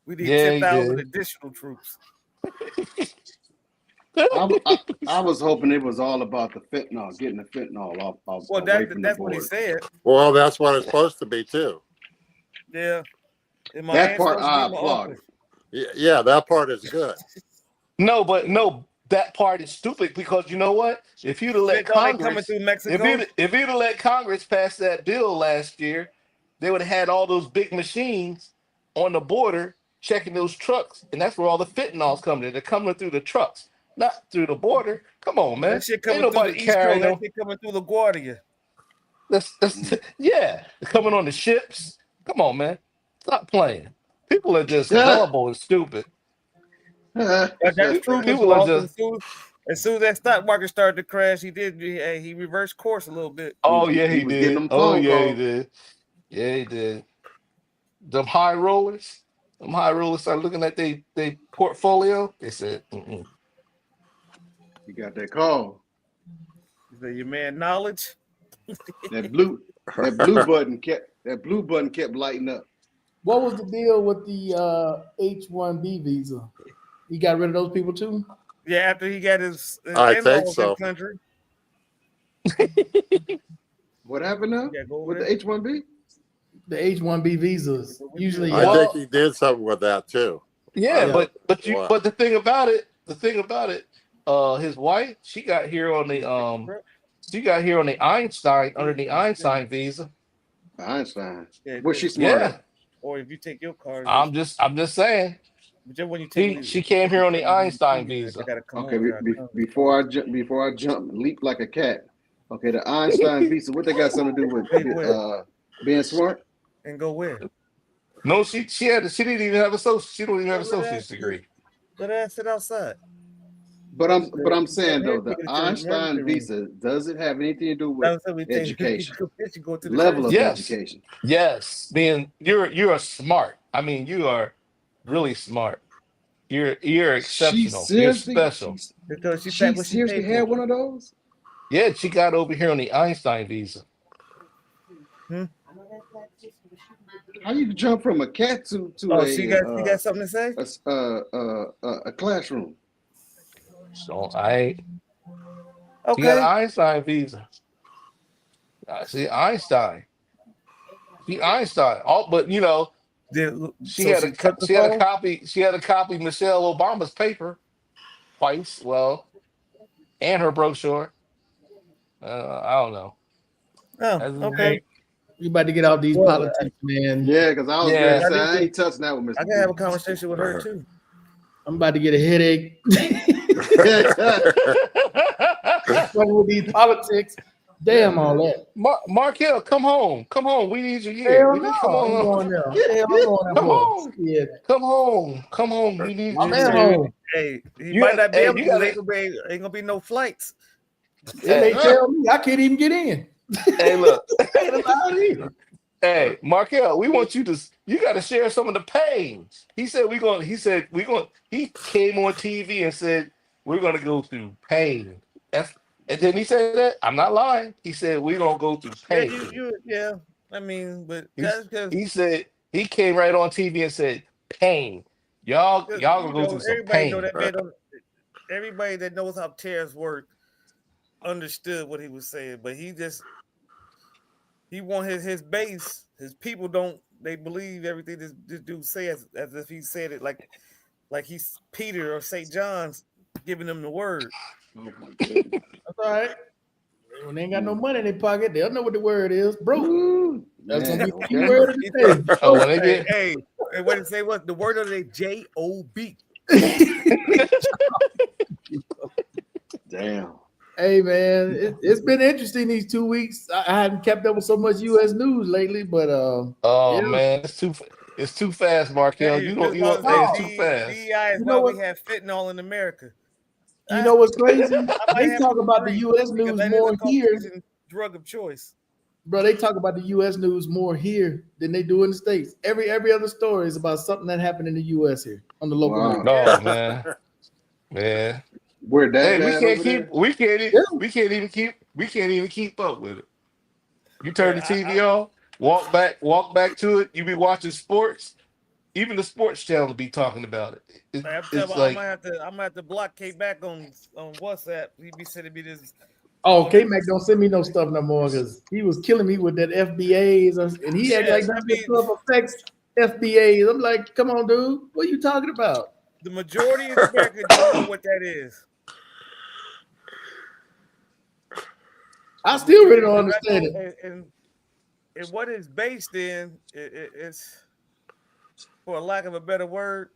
We need Yeah, he 10,000 did. additional troops. I was hoping it was all about the fentanyl, getting the fentanyl off Well, away from that's the what he border. said. Well, that's what it's supposed to be too. Yeah. And my That man's part supposed to be I in my applaud. office. Yeah, that part is good. No, that part is stupid because you know what? If you'd have let Fentanyl ain't coming Congress, through Mexico. if you'd have let Congress pass that bill last year, they would have had all those big machines on the border checking those trucks, and that's where all the fentanyl's coming in. They're coming through the trucks, not through the border. Come on, man. That shit Ain't coming through nobody the East Coast. carrying That them. shit coming through LaGuardia. That's yeah, they're coming on the ships. Come on, man. Stop playing. People are just Yeah. gullible and stupid. That's true, Mr. People are Lawson. just. As soon as that stock market started to crash, he reversed course a little bit. Oh yeah, He he was getting did. them Oh phone yeah, he calls. did. Yeah, he did. Them high rollers started looking at they portfolio. They said, mm-mm. You got that call. He said, your man knowledge. That blue button kept lighting up. What was the deal with the H-1B visa? He got rid of those people too? Yeah, after he got his I think in-laws so. in country. What happened now Yeah, go over with there. the H-1B? The H-1B visas. Usually, I Well- think he did something with that too. Yeah, Yeah. Wow. but the thing about it, his wife, she got here on the Einstein under the Einstein visa. Einstein. Yeah, What's she smart Yeah, at? or if you take your car, I'm just saying. whichever one you take. She came here on the Einstein They visa. gotta come Okay, over. before I jump, leap like a cat. Okay, the Einstein visa. What they got something to do with being smart? And go where? No, she didn't even have she don't even have an associate's degree. Let her sit outside. But I'm saying though, the Take it to the Einstein emergency room. visa doesn't have anything to do with That's what we think. education. You should go to the level of Yes. education. Yes, being you're smart. I mean, you are really smart. You're exceptional. You're special. because She paid what she seriously paid had for. one of those. Yeah, she got over here on the Einstein visa. How you jump from a cat to Oh, she got something to say? a classroom? So I She got an Okay. Einstein visa. I see Einstein. She Einstein. All but she So had she cut the she had a phone? copy. She had a copy of Michelle Obama's paper twice. Well, and her brochure. I don't know. Oh, That's- okay. Hey, you about to get off these Well, politics, man. Yeah, because I was Yeah. ready to say I I need ain't touching that with I Mr. can have a B. conversation with her too. I'm about to get a headache. Fucking with these politics. Damn all that. Markel, come home. Come home. We need you here. Hell We need come no, I ain't on. going there. What the hell I'm going there Come for? on. Yeah, Come home. Come home. We need I'm you at here. home. Hey, he You might gotta- not be hey, able you to. gotta- Ain't gonna be no flights. Then they tell me I can't even get in. Hey, look. I ain't allowed either. Hey, Markel, we want you got to share some of the pain. He said he came on TV and said we're going to go through pain. And then he said that, I'm not lying. He said we're going to go through Yeah, pain. yeah. I mean, but He's- that's because he said, he came right on TV and said, pain. Y'all going to go through some everybody know pain. that man. Everybody that knows how tears work understood what he was saying, but he want his base. His people they believe everything this dude says as if he said it like he's Peter or St. John's giving them the word. Oh my goodness. That's all right. When they ain't got no money in their pocket, they'll know what the word is. Broke. Ooh, That's man, gonna be the okay. word of the day. Oh, when they get, Hey, what did it say? What the word of the day? JOB. Damn. Hey man, it's been interesting these 2 weeks. I hadn't kept up with so much U.S. news lately, but oh yeah. man, it's too fast, Markel. Hey, You Miss know, Moses hey, said it's too fast. DEI is You know why what? we have fentanyl in America. You know what's crazy? I might They have talk to about the agree, U.S. because news that is more a here, Caucasian drug of choice. bro. They talk about the U.S. news more here than they do in the states. Every other story is about something that happened in the U.S. here on the local Wow. news. No, man. We're that Hey, bad over there? we can't Yeah. even keep up with it. You turn the Yeah, TV on, walk back to it. You be watching sports. Even the sports channel be talking about it. I'm telling It's you, like, I'm gonna have to block K back on WhatsApp. He be sending me this. Oh, all K this- Mac don't send me no stuff no more because he was killing me with that FBAs and he act Yeah, like I that's mean- what stuff affects FBAs. I'm like, come on, dude, what are you talking about? The majority of America don't know what that is. I still really don't understand it. And what it's based in, it's, for a lack of a better word,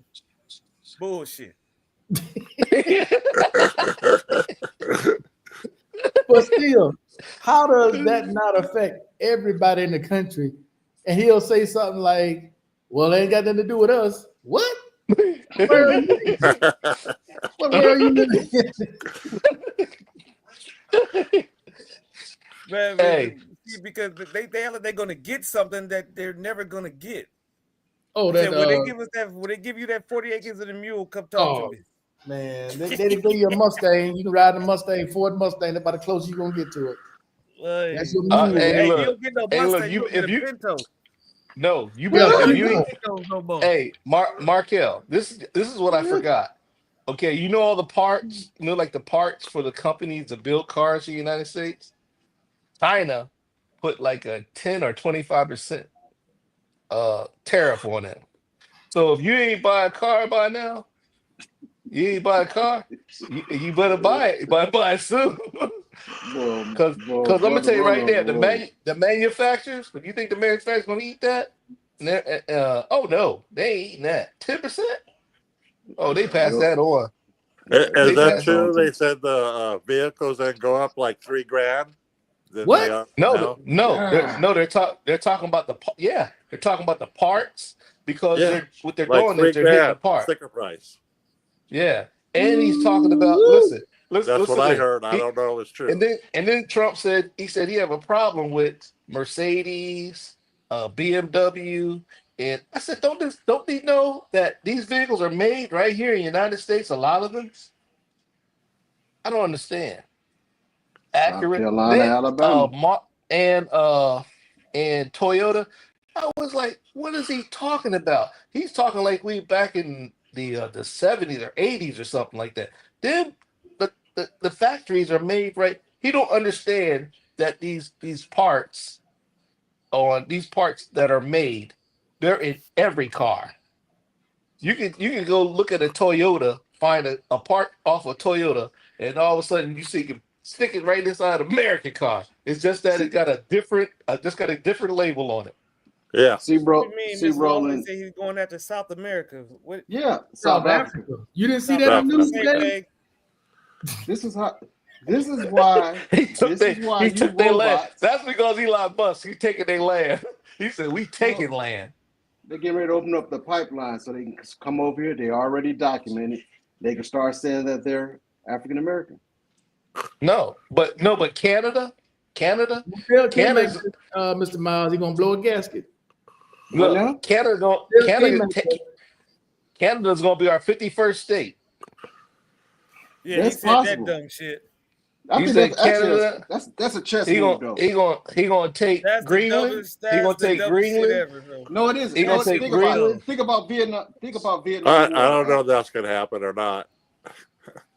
bullshit. But still, how does that not affect everybody in the country? And he'll say something like, well, it ain't got nothing to do with us. What? Where are you living? What world are you living in? Man, Hey. see, because they they're gonna get something that they're never gonna get. Oh, They that said, when they give us that, when they give you that 40 acres of the mule, come talk to oh me. man, they give you a Mustang. You can ride a Mustang, Ford Mustang. That's about the closest you're gonna get to it. That's your mule. hey, Hey, look. you don't get no Hey, look, Mustang, you- you get if a you- Pinto. no, you Yeah, better. there If you you go. Pintos no more. Hey, Markel, this is what I forgot. Okay, you know all the parts, like the parts for the companies that build cars in the United States? China put like a 10 or 25% tariff on it. So if you ain't buy a car by now, you ain't buy a car, you better buy it. Buy it soon. Because I'm gonna tell you right there, the manufacturers, if you think the manufacturers gonna eat that, oh no, they ain't eating that. 10%? Oh, they pass that on. Is that pass true? on. They said the vehicles then go up like $3,000. Than What? they are No, now? they're talking about they're talking about the parts because Yeah, what they're like doing is they're hitting the $3,000 part. sticker price. Yeah, and he's talking about listen, That's listen what I to heard. I he, don't know if it's true. and then Trump said he have a problem with Mercedes, BMW, and I said don't they know that these vehicles are made right here in the United States? A lot of them. I don't understand. South Accurate. Carolina, Then Alabama. and and Toyota. I was like, what is he talking about? He's talking like we back in the 70s or 80s or something like that. Then the factories are made right. He don't understand that these parts that are made, they're in every car. You can go look at a Toyota, find a part off a Toyota, and all of a sudden you see you can stick it right inside an American car. It's just that it got a different label on it. Yeah. See, bro. What do you mean, See, Mr. Roland Roland. say he's going after South America? What? Yeah, South South Africa. Africa. You didn't see South that on Africa. news Africa, today? This is how. This is why. He took This is why he you took their land. robots. That's because Elon Musk, he's taking their land. He said, we taking land. They're getting ready to open up the pipeline so they can come over here. They already documented. They can start saying that they're African American. No, but Canada, Tell Canada's K-Max, Mr. Miles, he gonna blow a gasket. What look, now? Canada's Tell K-Max that. Canada's gonna be our 51st state. Yeah, That's he said possible. that dumb shit. I You think said that's actually Canada? that's a chess He move gonna though. he gonna take That's the Greenland. dumbest. He That's gonna the take dumbest shit Greenland. ever, bro. No, it isn't. He gonna No, take think about Greenland. it. Think about Vietnam. Think about I Vietnam War. don't know if that's going to happen or not.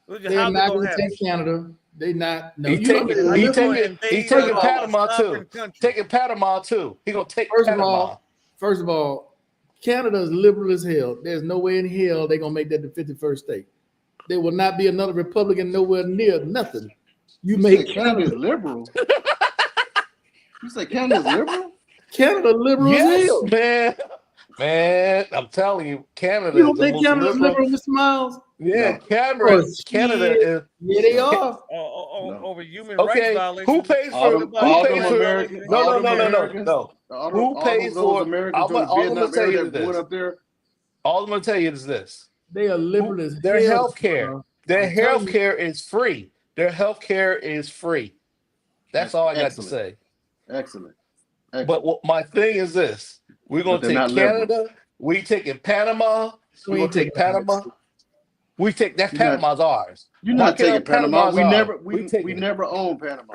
They're How's it not gonna gonna happen? take Canada. They not. No, He you know, taking How he you gonna taking invade he taking a Panama sovereign too. country? Taking Panama too. He gonna take First of Panama. First of all, Canada is liberal as hell. There's no way in hell they're gonna make that the 51st state. There will not be another Republican nowhere near nothing. You You make say Canada is liberal. You say Canada is liberal? Canada liberal as Yes, hell. man. I'm telling you, Canada You is don't the think most Canada's liberal. liberal, Mr. Miles? Yeah, No. Canada Oh, Canada shit. is Yeah, they are. No. Over human rights okay. violations. Who pays All for them, Nobody who all pays them pays for for Americans, no all no them no no no Americans, no. Who all pays those for Americans I'm during the all I'm gonna Vietnam tell era you that is went this. up there. All I'm gonna tell you is this. They are liberal as Their hell. health care. Their I'm telling health you. care is free. Their health care is free. That's all I got to Excellent. say. Excellent. But my thing is this: we're gonna But they're take not liberal. Canada. We taking Panama. We We're ain't gonna take taking that. Panama. We take that. You're not- Panama's ours. You're Why not can't taking Panama. Panama's We ours? never We we taking it. never owned Panama.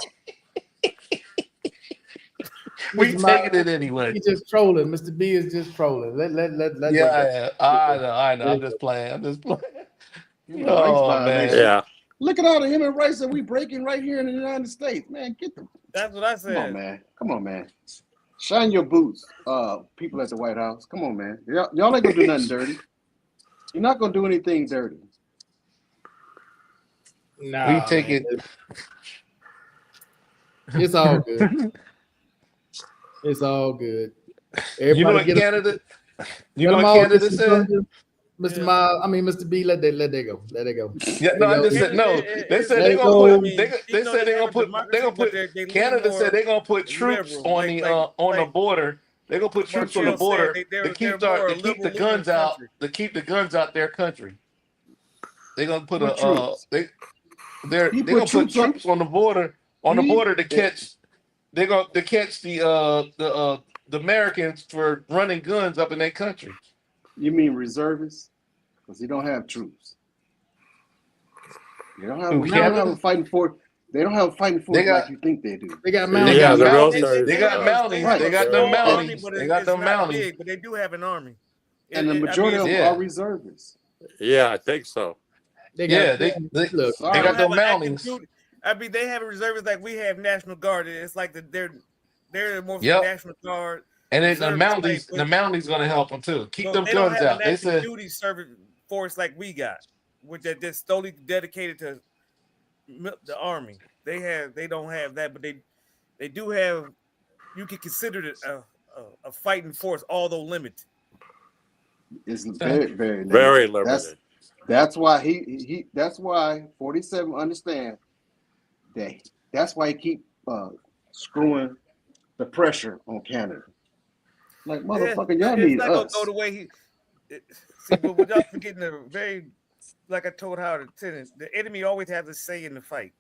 We Mr. Miles, taking it anyway. He's just trolling. Mr. B is just trolling. Let Yeah, I know. I'm just playing. Human rights Oh violation. man. Yeah. Look at all the human rights that we breaking right here in the United States. Man, get the That's what I come on, said. man. Come on, man. Shine your boots, people at the White House. Come on, man. Y'all ain't gonna do nothing dirty. You're not gonna do anything dirty. Nah, We take man. it. It's all good. It's all good. You know what get a- Canada? You let know them what all Canada get some said? thunder. Mr. Yeah. Miles, I mean Mr. B, let that go. Let it go. Yeah, no, I just said no. They said Let they it gonna go. put. They said they gonna put. Canada said they gonna put troops on the on the border. They're gonna put troops on the Marshall border said to keep the guns out. To keep the guns out their country. They're gonna put What troops? they're He gonna put put troops on- troops on the border to catch. They're gonna to catch the Americans for running guns up in their country. You mean reservists? Because you don't have troops. They don't have a fighting force. They don't have a fighting force like you think they do. They got Yeah, mountains. the real mounties. story. They got mounties. Right. They got them mounties. But They got it's them not mounties. big, but they do have an army. And the majority of them yeah. are reservists. Yeah, I think so. They Yeah, got, they look. Sorry. they got them have an active mounties. duty- they have reservists like we have National Guard. It's like they're more Yep. National Guard. And then the reservists, mounties gonna help them too. Keep but them they don't guns have out. an They active said duty service force like we got, which are just solely dedicated to the army. They don't have that, but they do have. You can consider it a fighting force, although limited. It's very, very limited. Very limited. That's why that's why 47 understand that. That's why he keep screwing the pressure on Canada. Like motherfucker, y'all need it's not gonna us. go the way he. See, but without forgetting like I told Howard, the enemy always has a say in the fight.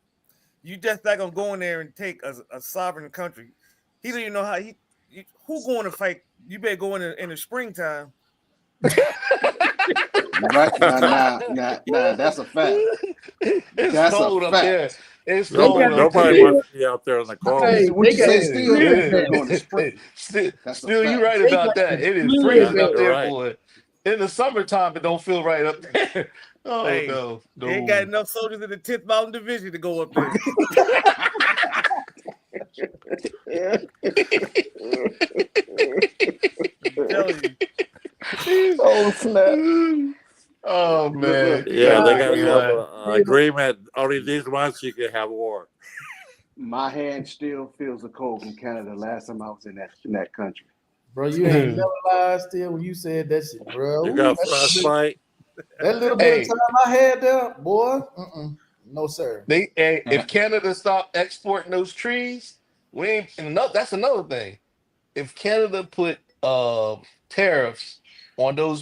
You just not gonna go in there and take a sovereign country. He don't even know how who going to fight. You better go in the springtime. Right now, that's a fact. It's That's a cold up there. fact. It's They cold got- up Nobody there. wants to be out there in the cold. Hey, What you they got say, Steel? split They're going to beds. sprint. Still, That's a you fact. right They about got that. It is split freezing beds. up there, You're right. boy. In the summertime, it don't feel right up there. Oh Hey, no, They ain't got no. enough soldiers in the 10th Mountain Division to go up there. I'm telling you. Oh snap! Oh man. Look, Yeah, they God, got to boy. have an agreement. Only these months you can have war. my hand still feels the cold from Canada. Last time I was in that country. Bro, you ain't never lied still when you said that shit, bro. You Ooh, got that, frostbite. that little bit Hey. of time I had there, boy. No, sir. If Canada stopped exporting those trees, we ain't. And that's another thing. If Canada put tariffs on them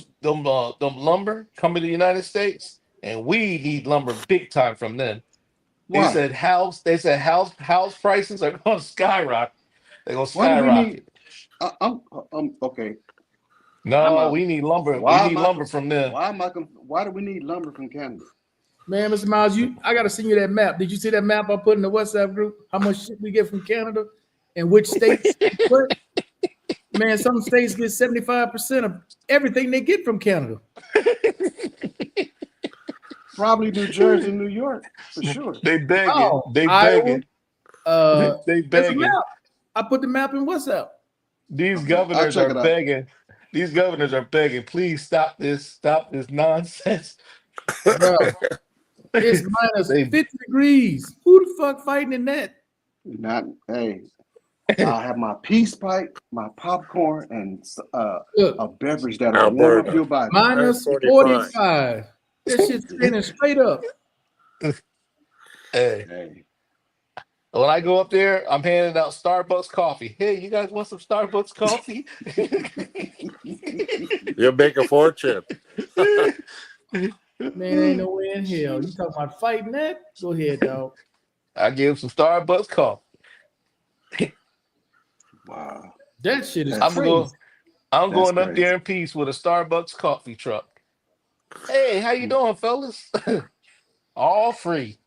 lumber coming to the United States, and we need lumber big time from them. They Why? said house prices are going to skyrocket. They're going to Why do we skyrocket. need? I'm okay. No, we need lumber. Why We need am I- lumber from them. Why do we need lumber from Canada? Man, Mr. Miles, I gotta send you that map. Did you see that map I put in the WhatsApp group? How much shit we get from Canada and which states? What? Man, some states get 75% of everything they get from Canada. Probably New Jersey, and New York, for sure. They begging. Oh, They Iowa, begging. They There's a begging. map. I put the map in WhatsApp. These Okay, governors I'll check are it out. begging. These governors are begging. Please stop this nonsense. Bro, it's minus They- 50 degrees. Who the fuck fighting in that? Hey, I'll have my peace pipe, my popcorn, and Look, a beverage that'll warm up your body. minus 45. 45. That shit's spinning straight up. Hey, Hey, when I go up there, I'm handing out Starbucks coffee. Hey, you guys want some Starbucks coffee? You'll make a fortune. Man, ain't no way in hell. You talking about fighting that? Go ahead, dog. I give some Starbucks coffee. wow. That shit is I'm crazy. I'm That's going up crazy. there in peace with a Starbucks coffee truck. Hey, how you doing, fellas? All free.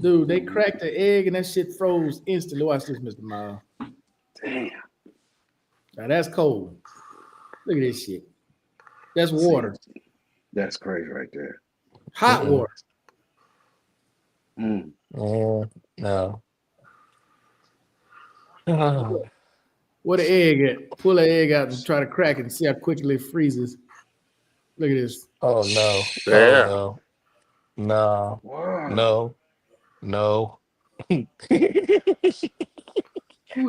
Dude, they cracked the egg and that shit froze instantly. Watch this, Mr. Miles. Damn. Now that's cold. Look at this shit. That's water. That's crazy right there. Hot Mhm. water. Mm. No. Where the egg at? Pull the egg out and try to crack it and see how quickly it freezes. Look at this. Oh no. Yeah. Oh no. Wow. No. No. Who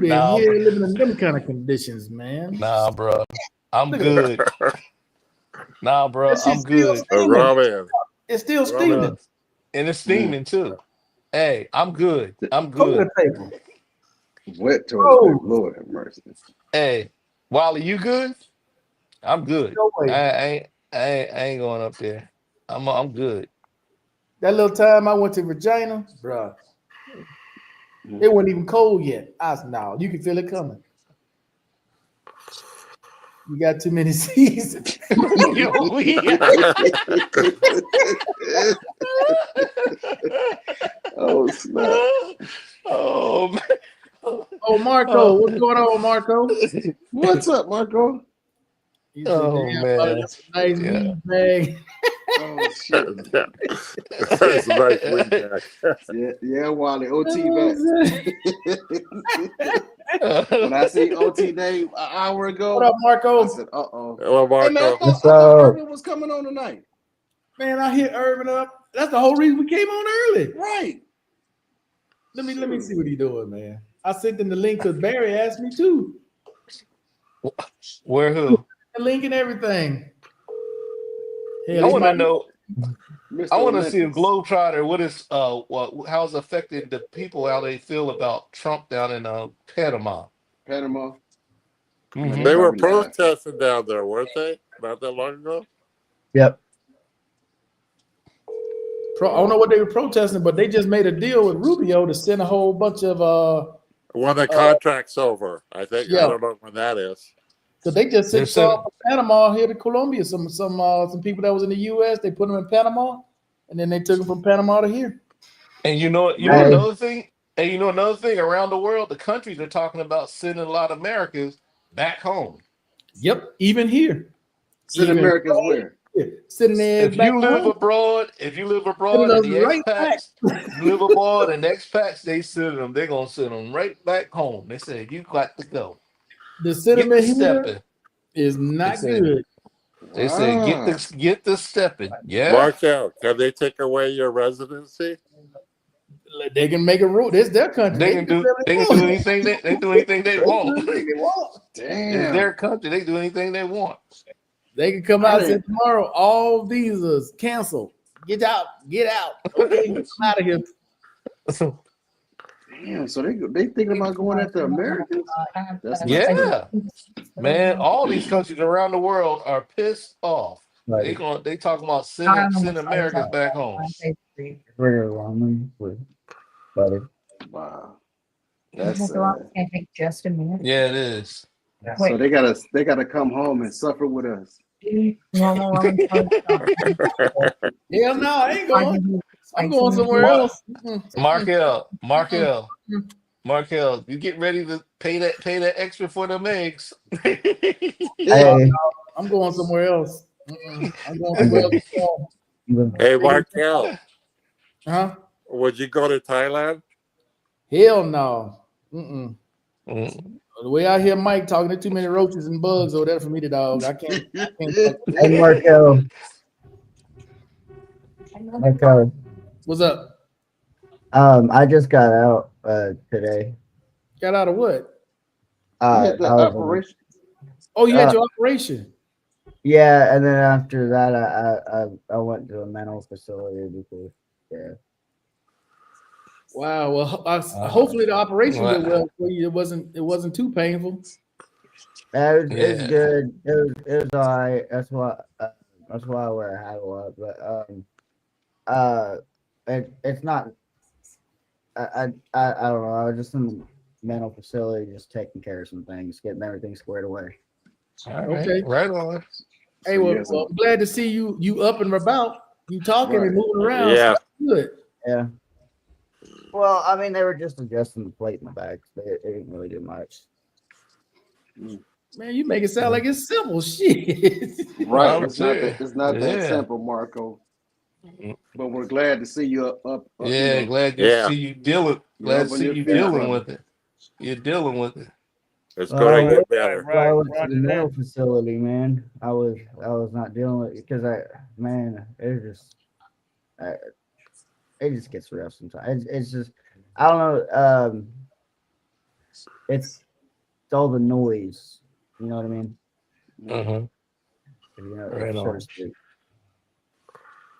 the Nah, hell bro. living in them kind of conditions, man? Nah, bro. I'm Look at good. Nah, bro. That shit I'm still good. steaming. Robin. It's still Well, steaming. And it's steaming too. Hey, I'm good. I'm Cover good. the paper. Wet toilet Oh. paper. Lord have mercy. Hey, Wally, you good? I'm good. No way. I ain't going up there. I'm good. That little time I went to Regina, bro, it wasn't even cold yet. I was no, you can feel it coming. You got too many seasons. Oh snap! Oh man. Oh, Marco, what's going on, Marco? What's up, Marco? He said, Oh, "Damn, man. buddy, that's a nice Yeah. weed bag." Oh shit! That's a nice wing back. Yeah, Wally. OT back. When I see OT name an hour ago, What up, Marco? I said, "Uh-oh." Well, Hey man, I Marco, thought Irvin was coming on tonight. Man, I hit Irvin up. That's the whole reason we came on early. Right. Let me see what he doing, man. I sent him the link because Barry asked me too. Where who? The link and everything. I Hell, want to know. Mr. I want to see a Olympus. Globetrotter. What is how's affected the people, how they feel about Trump down in Panama. Panama. Mhm. they were Probably not. protesting down there, weren't they? Not that long ago. Yep. I don't know what they were protesting, but they just made a deal with Rubio to send a whole bunch of When the contract's over, I think. Yeah. I don't know when that is. So they just They're sent some sending- from Panama here to Colombia. Some people that was in the U.S. They put them in Panama, and then they took them from Panama to here. And you know Hey. another thing. And you know another thing around the world, the countries are talking about sending a lot of Americans back home. Yep, even here. Send Even Americans where? here, sitting there If back you live home. abroad, and us the right expats, you live abroad and the expats, they send them. They're gonna send them right back home. They said you got to go. The Get sentiment the here stepping. is They not said good. they said Wow. get the stepping. Yeah. Markel, can they take away your residency? They can make a rule. This their country. They can do anything they do anything they They can want. do anything they want. It's Damn. their country. They do anything they want. They can come out and say tomorrow, all visas canceled. Get out, get out. Okay, I'm out of here. Damn. So they thinking about going after Americans? That's not Yeah. Man, all these countries around the world are pissed off. They talking about sending Americans back home. wow. That's I think just a minute. Yeah, it is. so they gotta come home and suffer with us. Hell no, I ain't going. I'm going somewhere else. Markel, you get ready to pay that extra for them eggs. Hey, I'm going somewhere else. I'm going somewhere else. Hey, Markel, Huh? would you go to Thailand? Hell no. Mm. The way I hear Mike talking, there's too many roaches and bugs over there for me to dog. I can't hey, Marco. Marco. What's up? I just got out today. Got out of what? You had the I was- operation. Oh, you had your operation. yeah, and then after that, I went to a mental facility because Wow. Well, hopefully the operation Wow. went well for you. It wasn't too painful. it was Yeah. good. It was all right. That's why I wear a hat a lot. But it's not. I don't know. I was just in the mental facility, just taking care of some things, getting everything squared away. All right. Okay. Right on. Hey, well, I'm glad to see you up and about. You talking and moving around. Yeah. So that's good. Yeah. Well, I mean, they were just adjusting the plate in the back. They didn't really do much. Man, you make it sound like it's simple shit. Right. I'm It's not serious. that Yeah. simple, Marco. But we're glad to see you up. Yeah, glad to Yeah. see you dealing. Glad to on see your you feet, dealing brother. with it. You're dealing with it. It's going to Well, get better. Well, I went to Roger the that. mental facility, man. I was not dealing with it because it just gets rough sometimes. It's just I don't know. It's all the noise. You know what I mean? Mhm. You know, Right so on. to speak.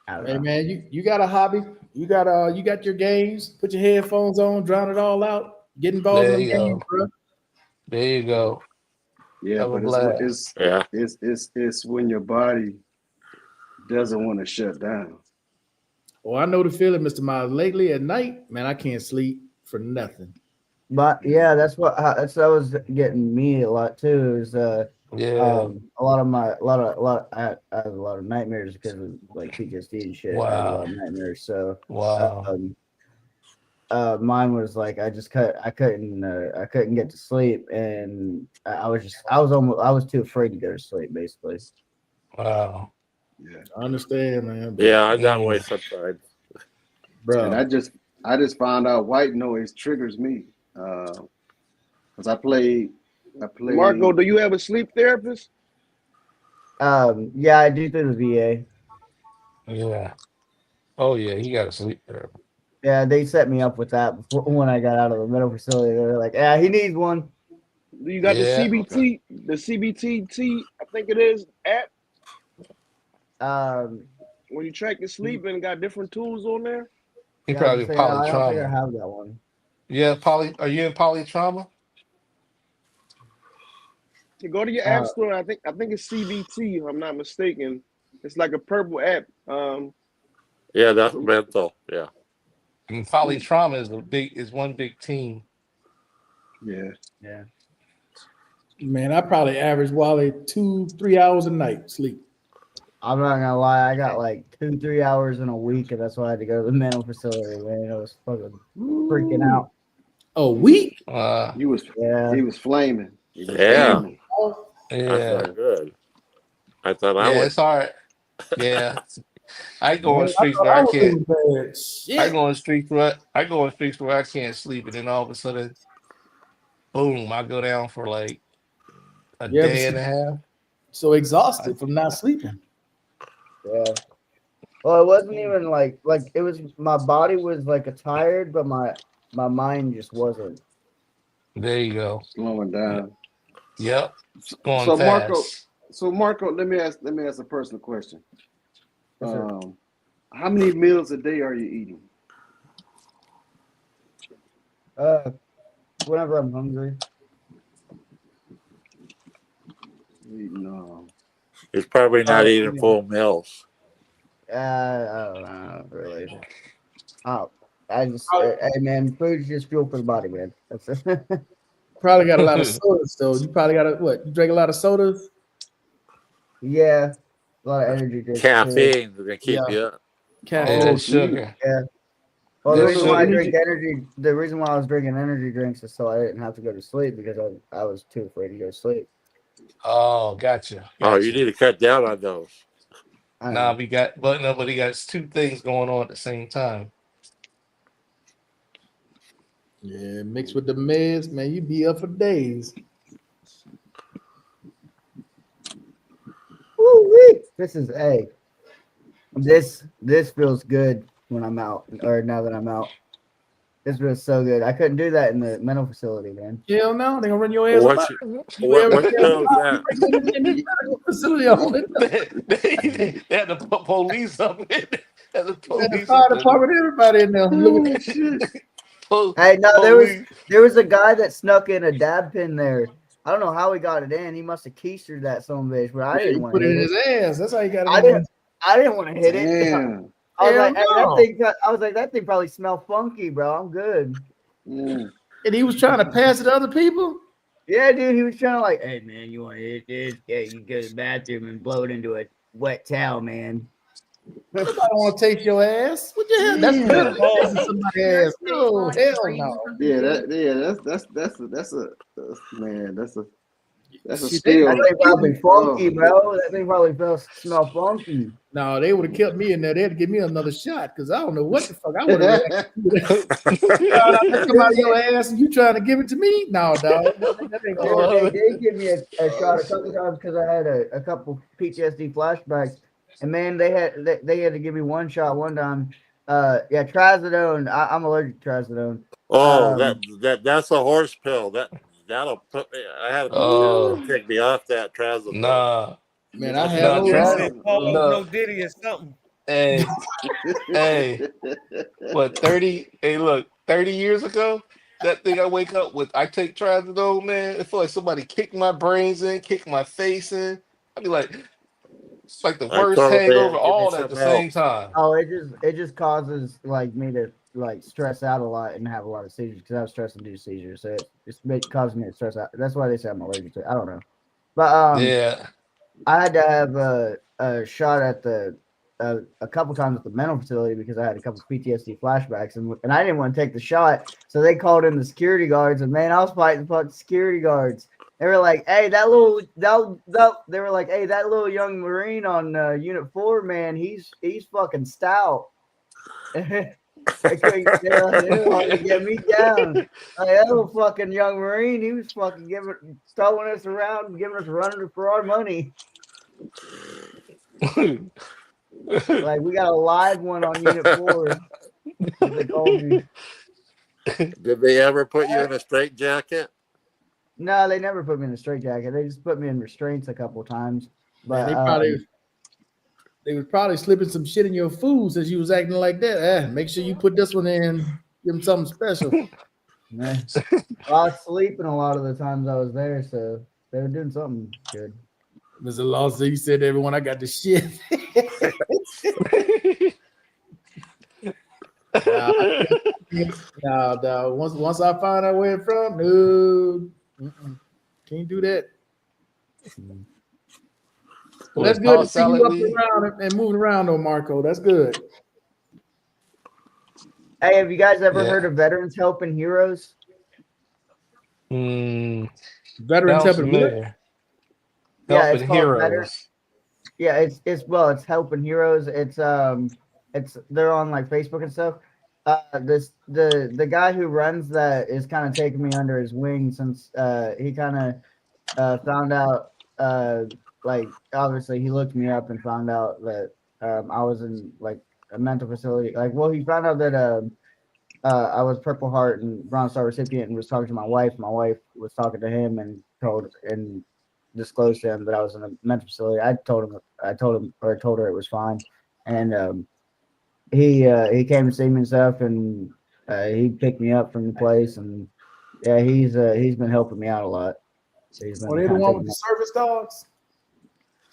I don't Hey know. man, you got a hobby. You got your games. Put your headphones on, drown it all out. Get involved There in the you game, go. bro. There you go. Yeah, Have a but blast. Yeah. it's when your body doesn't want to shut down. Well, I know the feeling, Mr. Miles. Lately at night, man, I can't sleep for nothing. But yeah, that was getting me a lot too. Is Yeah. a lot I have a lot of nightmares because of like PTSD and shit. I have a lot of nightmares. So Wow. mine was like I couldn't get to sleep, and I was too afraid to go to sleep basically. Wow. Yeah. I understand, man. Yeah, I'm that way sometimes. Bro. And I just found out white noise triggers me. Because I play Marco, do you have a sleep therapist? Yeah, I do through the VA. Yeah. Oh yeah, he got to sleep there. Yeah, they set me up with that before, when I got out of the mental facility. They were like, "Yeah, he needs one." You got Yeah. the CBT, I think it is, app where you track your sleep and got different tools on there. He Yeah, probably I don't think I polytrauma. have that one. Yeah, are you in polytrauma? You go to your app store. I think it's CBT, if I'm not mistaken. It's like a purple app. Yeah, that's mental. Yeah. And polytrauma is one big team. Yeah. Yeah. Man, I probably average Wally 2-3 hours a night sleep. I'm not gonna lie, I got like 2-3 hours in a week, and that's why I had to go to the mental facility. Man, I was fucking freaking out. A week? He was Yeah, he was flaming. He was Yeah. flaming. That's Yeah. not good. I thought I Yeah, was. it's hard. Yeah. I go on Man, I streaks thought where I I was can't. in bed. I Shit. go on streaks where I can't sleep, and then all of a sudden, boom! I go down for like a You ever day and see- a half. So exhausted from not sleeping. yeah. Well, it wasn't even like it was. My body was like tired, but my mind just wasn't. There you go. Slowing down. Yep. It's going So fast. Marco, let me ask a personal question. Yes, sir. How many meals a day are you eating? Whenever I'm hungry. No. He's probably not Oh, eating yeah. full meals. I don't know, really. Oh, hey man, food's just fuel for the body, man. That's it. Probably got a lot of sodas though. You probably got you drink a lot of sodas? Yeah, a lot of energy drinks. too. Caffeine is gonna keep Yeah. you up. Caffeine. Yeah, Oh, sugar. Well, the Yeah, reason why I sugar. drink the reason why I was drinking energy drinks is so I didn't have to go to sleep because I was too afraid to go to sleep. Oh, gotcha. Oh, you Gotcha. need to cut down on those. I Nah, know. we got, but nobody got two things going on at the same time. Yeah, mixed with the meds, man, you be up for days. Woo-wee. This is this feels good when I'm out, or now that I'm out. This feels so good. I couldn't do that in the mental facility, man. Hell no, they gonna run your ass What up. you- You what- ever what tell show is me that? you in the medical facility all the time? They had to put police up in there. Had the And the police fire up in department, everybody in there looking at shit. Hey, no, Police. there was a guy that snuck in a dab pin there. I don't know how he got it in. He must have keistered that son of a bitch, but I Yeah, didn't you want put to it in hit his it. ass. That's how you got I it in. didn't want to hit it. Damn. I was Hell like, hey, no. I was like, that thing probably smell funky, bro. I'm good. Mm. And he was trying to pass it to other people. Yeah, dude, he was trying to like, hey man, you want to hit this? Yeah, you go to the bathroom and blow it into a wet towel, man. Nobody want to taste your ass. What the hell? That's Yeah. better than tasting somebody's ass. No, hell no. That's a Shit, skill. That thing probably funky, Oh. bro. That thing probably smell funky. No, they would have kept me in there. They'd give me another shot because I don't know what the fuck I would have. Come out of your ass and you trying to give it to me? No, dog. That ain't gonna work. They did give me a shot a couple times because I had a couple PTSD flashbacks, and man, they had to give me one shot one time. Yeah, trazodone. I'm allergic to trazodone. Oh, that's a horse pill. That'll put me. I had a Oh. take me off that trazodone. Nah. Man, I Nah, have They Traz- said Paul no. no Diddy or something. Hey, hey, what, 30? Hey, look, 30 years ago, that thing I wake up with, I take trazodone, man. It feel like somebody kicked my brains in, kicked my face in. I'd be like, it's like the I worst told them, hangover, give me all some at the help. same time. Oh, it just causes like me to like stress out a lot and have a lot of seizures because I have stress-induced seizures. So it's causing me to stress out. That's why they say I'm allergic to it. I don't know, but Yeah. I had to have a shot at a couple times at the mental facility because I had a couple PTSD flashbacks and I didn't want to take the shot, so they called in the security guards and man, I was fighting fucking security guards. They were like, "Hey, they were like, hey, that little young Marine on Unit 4, man, he's fucking stout." They didn't want to get me down. Like, that little fucking young Marine, he was fucking throwing us around and giving us running for our money. Like, we got a live one on Unit 4. They called me. Did they ever put you in a straitjacket? No, they never put me in a straitjacket. They just put me in restraints a couple times. But Man, they was probably slipping some shit in your food since you was acting like that. Make sure you put this one in. Give them something special. man, I was sleeping a lot of the times I was there, so they were doing something good. Mr. Lawson, you said to everyone, I got the shit. No. Once I find out where it's from, no. Mm-mm. Can't do that. Well, That's it's good to tossed see you salad up league. around and moving around, though, Marco. That's good. Hey, have you guys ever Yeah. heard of Veterans Helping Heroes? Veterans Sounds helping what? familiar. Yeah, it's Helping called Veterans. Heroes. Yeah, it's Helping Heroes. It's they're on like Facebook and stuff. The guy who runs that is kind of taking me under his wing since he kind of found out like obviously he looked me up and found out that I was in like a mental facility. Like, well, he found out that I was Purple Heart and Bronze Star recipient and was talking to my wife. My wife was talking to him and disclosed to him that I was in a mental facility. I told her it was fine, and he came to see me and stuff, and he picked me up from the place, and yeah, he's been helping me out a lot. He's been Are they the kinda one taking with the service dogs?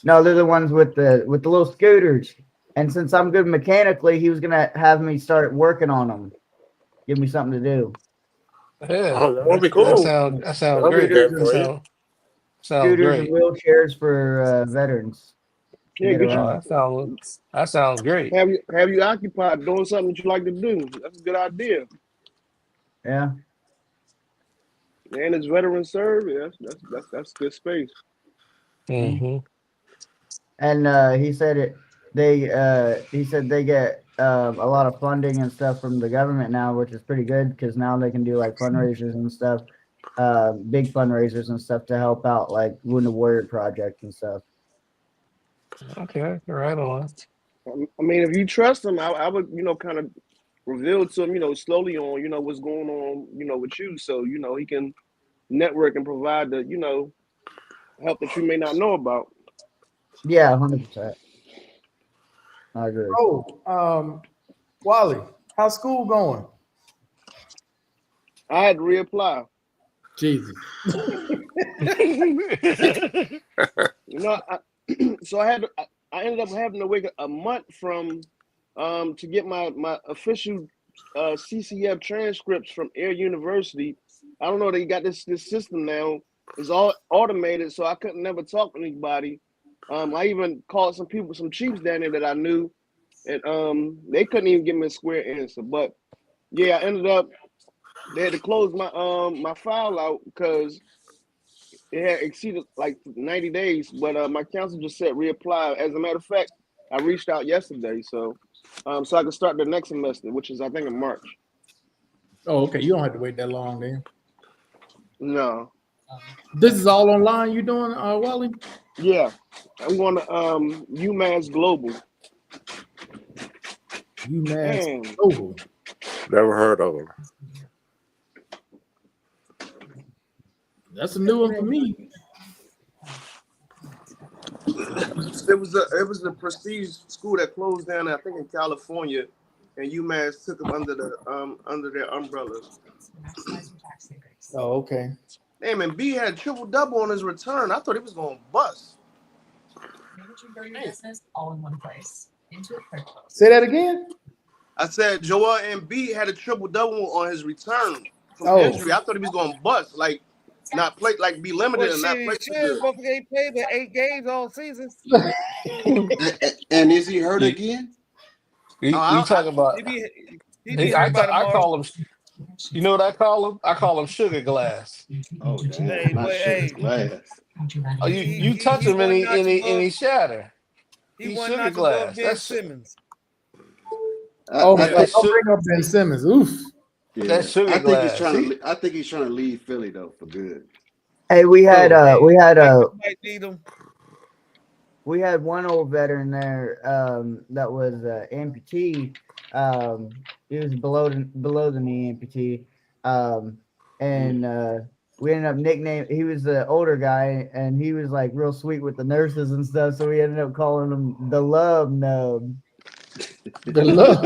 No, they're the ones with the little scooters. And since I'm good mechanically, he was gonna have me start working on them, give me something to do. Yeah, Oh, that would be that cool. sounds That'll be great. good That for you. sounds Scooters great. and wheelchairs for veterans to Yeah, get get you, Oh, around. that sounds great. have you occupied doing something that you like to do. That's a good idea. Yeah. And it's veteran serve. Yeah, that's good space. Mm-hmm. And he said they get a lot of funding and stuff from the government now, which is pretty good because now they can do like fundraisers and stuff, big fundraisers and stuff to help out like Wounded Warrior Project and stuff. Okay, right on. I mean, if you trust him, I would, kind of reveal to him, slowly on, what's going on, with you. So, he can network and provide the, help that you may not know about. Yeah, 100%. I agree. Oh, Wally, how's school going? I had to reapply. Jesus. So I ended up having to wait a month from to get my official CCF transcripts from Air University. I don't know, they got this system now. It's all automated, so I couldn't never talk to anybody. I even called some people, some chiefs down there that I knew, and they couldn't even give me a square answer. But yeah, I ended up they had to close my file out because it had exceeded like 90 days. But my counsel just said reapply. As a matter of fact, I reached out yesterday, so I can start the next semester, which is I think in March. Oh, okay. You don't have to wait that long, then. No. This is all online. You doing, Wally? Yeah, I'm going to UMass Global. UMass Global. Never heard of them. That's a new one for me. It was a prestige school that closed down, I think, in California, and UMass took them under their umbrella. Oh, okay. Damn, and B had triple double on his return. I thought he was going to bust. All in one place. Say that again. I said Joel Embiid had a triple double on his return from Oh. injury. I thought he was going to bust, like not play, like be limited and not play. Motherfucker played with 8 games all season. And is he hurt again? You talking about? I call him. You know what I call him? I call him sugar glass. Oh, damn. Not sugar glass. Oh, you touch him and he shatter. He He's won sugar not glass. Ben Simmons. Oh, don't bring up Ben Simmons. Oof. Yeah. That's sugar glass. I think he's trying to leave Philly though for good. Hey, we had Might need him. we had one old veteran there that was amputee. He was below the knee amputee, and we ended up nickname. He was the older guy, and he was like real sweet with the nurses and stuff. So we ended up calling him the Love Nub. The love.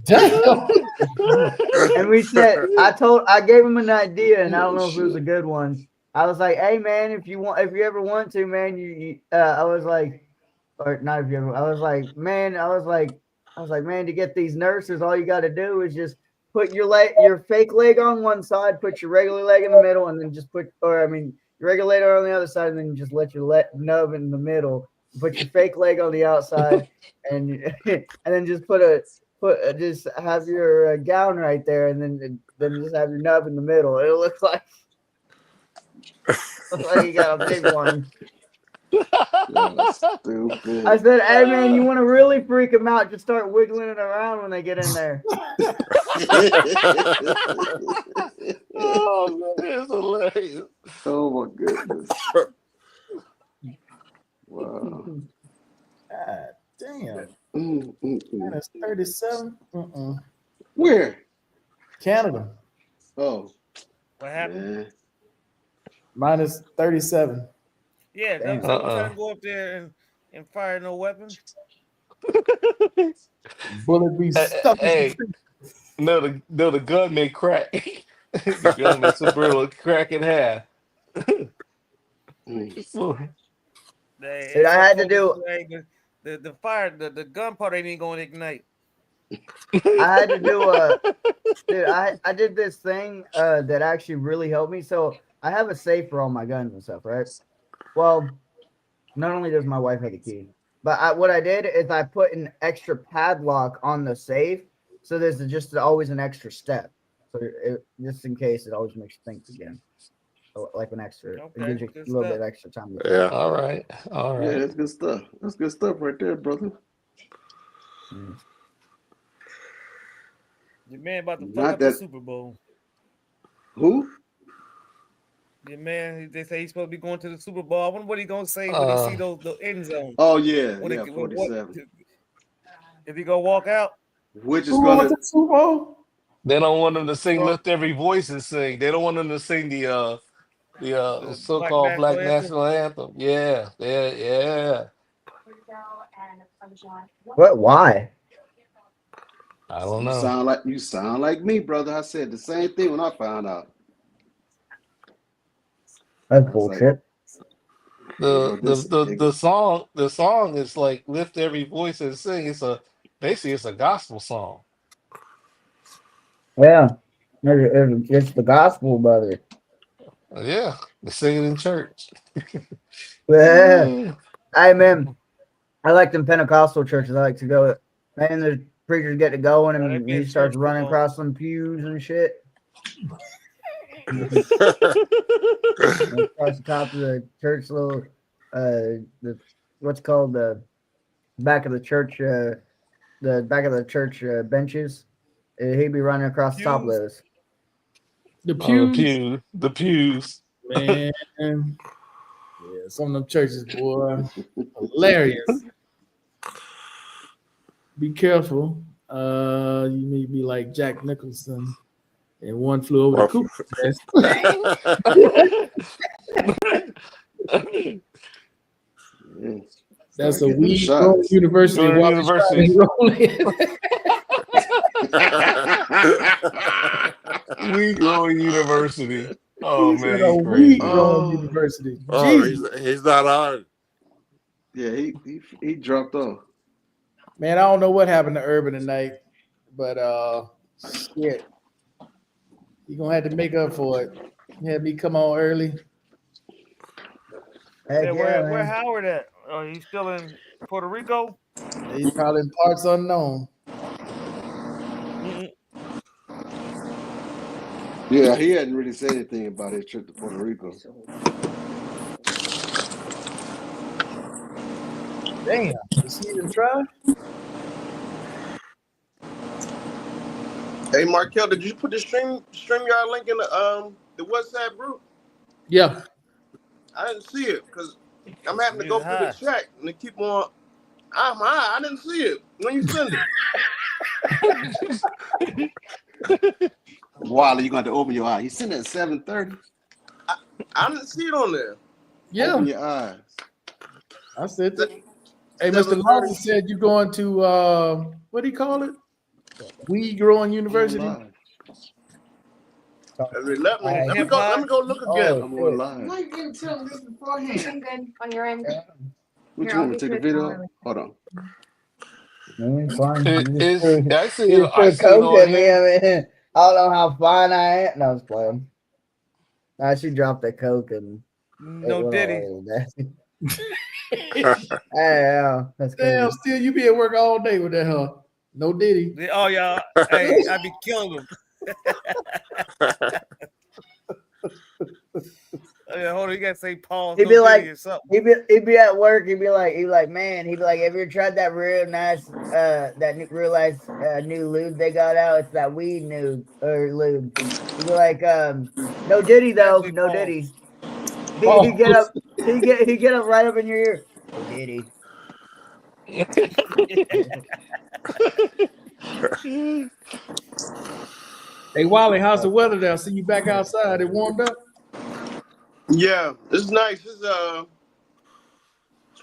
Damn. And we said, I gave him an idea, and I don't know if it was a good one. I was like, hey man, if you ever want to, man, I was like, or not if you ever, I was like, man, to get these nurses, all you got to do is just put your fake leg on one side, put your regular leg in the middle, and then just your regular leg on the other side, and then you just let your nub in the middle. Put your fake leg on the outside, and then just just have your gown right there, and then just have your nub in the middle. It'll look like you got a big one. Stupid. I said, hey man, you want to really freak them out? Just start wiggling it around when they get in there. Oh, man, it's hilarious. Oh my goodness. Wow. God damn. Mm-mm-mm. Minus 37. Where? Canada. Oh, What happened? man. Minus 37. Yeah, Damn. I'm trying to go up there and fire no weapons. Bullet be stuck. Hey, no, the gun may crack. The gun may super crack in half. Mm. Dude, I had to do. The fire, the gun part ain't even going to ignite. I had to do dude. I did this thing that actually really helped me. So I have a safe for all my guns and stuff, right? Well, not only does my wife have the key, but what I did is I put an extra padlock on the safe, so there's just always an extra step. So just in case, it always makes you think again. So like an extra, it Okay, gives you good a little stuff. bit extra time. Yeah. All right. Yeah, that's good stuff. That's good stuff right there, brother. Your man about to fuck Not up the that- Super Bowl. Who? Your man, they say he's supposed to be going to the Super Bowl. I wonder what he gonna say when he see the end zone. Oh yeah, When yeah, it- 47. If he gonna walk out, Which is Who gonna wants the Super Bowl? They don't want them to sing Oh. "Lift Every Voice" and sing. They don't want them to sing the so-called Black Black National Anthem. Yeah. What? Why? I don't you know. sound like me, brother. I said the same thing when I found out. That's bullshit. The song is like "Lift Every Voice and Sing." It's a gospel song. Yeah, it's the gospel, brother. Yeah, they sing it in church. Yeah. Hey man, I like them Pentecostal churches. I like to go. Man, the preachers get to going they and be he in starts church running too long. across some pews and shit. Across the top of the church, little what's called the back of the church, benches. He'd be running across the top of Pews. those. The Oh, pews. the pews. Man. Yeah, some of them churches, boy, hilarious. Be careful. You may be like Jack Nicholson and One Flew Over the Cuckoo's Nest. That's a Getting weed shots. growing university. Growing while university. we rolling. We Growing University. Oh He said man, a you weed crazy. growing Oh. university. Oh, Jesus. he's not on. Yeah, he dropped off. Man, I don't know what happened to Urban tonight, but shit. You're gonna have to make up for it. You had me come on early. Heck Yeah, yeah, where man. Howard at? He's still in Puerto Rico. He's probably in parts unknown. Mm-mm. Yeah, he hadn't really said anything about his trip to Puerto Rico. Damn, is he even try? Hey Markel, did you put the StreamYard link in the WhatsApp group? Yeah. I didn't see it because I'm having to You go through the high. chat and they keep on. I'm high. I didn't see it when you send it. Wally, you're going to open your eye. He sent it at 7:30. I didn't see it on there. Yeah. Open your eyes. I said that. Hey, Mr. Lawson said you're going to what do you call it? Weed Growing University. I'm Let me go look Oh, again. on shit. live. Why you didn't tell me this beforehand? I'm good on your end. What Here, you I'll want to get take a you a video? towel. Hold on. Man, fine. I see You it put coke on in me. here. I mean, I don't know how fine I am. No, I was playing. She dropped the coke and No Diddy. Yeah, that's crazy. Damn, still you be at work all day with that, huh? No Diddy. Oh yeah, hey, I be killing them. Hold on, you gotta say pause. He'd No be Diddy like, or something. he'd be at work. He'd be like, man, he'd be like, have you ever tried that real nice, real nice new lube they got out? It's that weed lube. He'd be like, no Diddy though, Definitely no pause. Diddy. He'd get up, he'd get up right up in your ear. No Diddy. Hey Wally, how's the weather there? I see you back outside. It warmed up. Yeah, it's nice. It's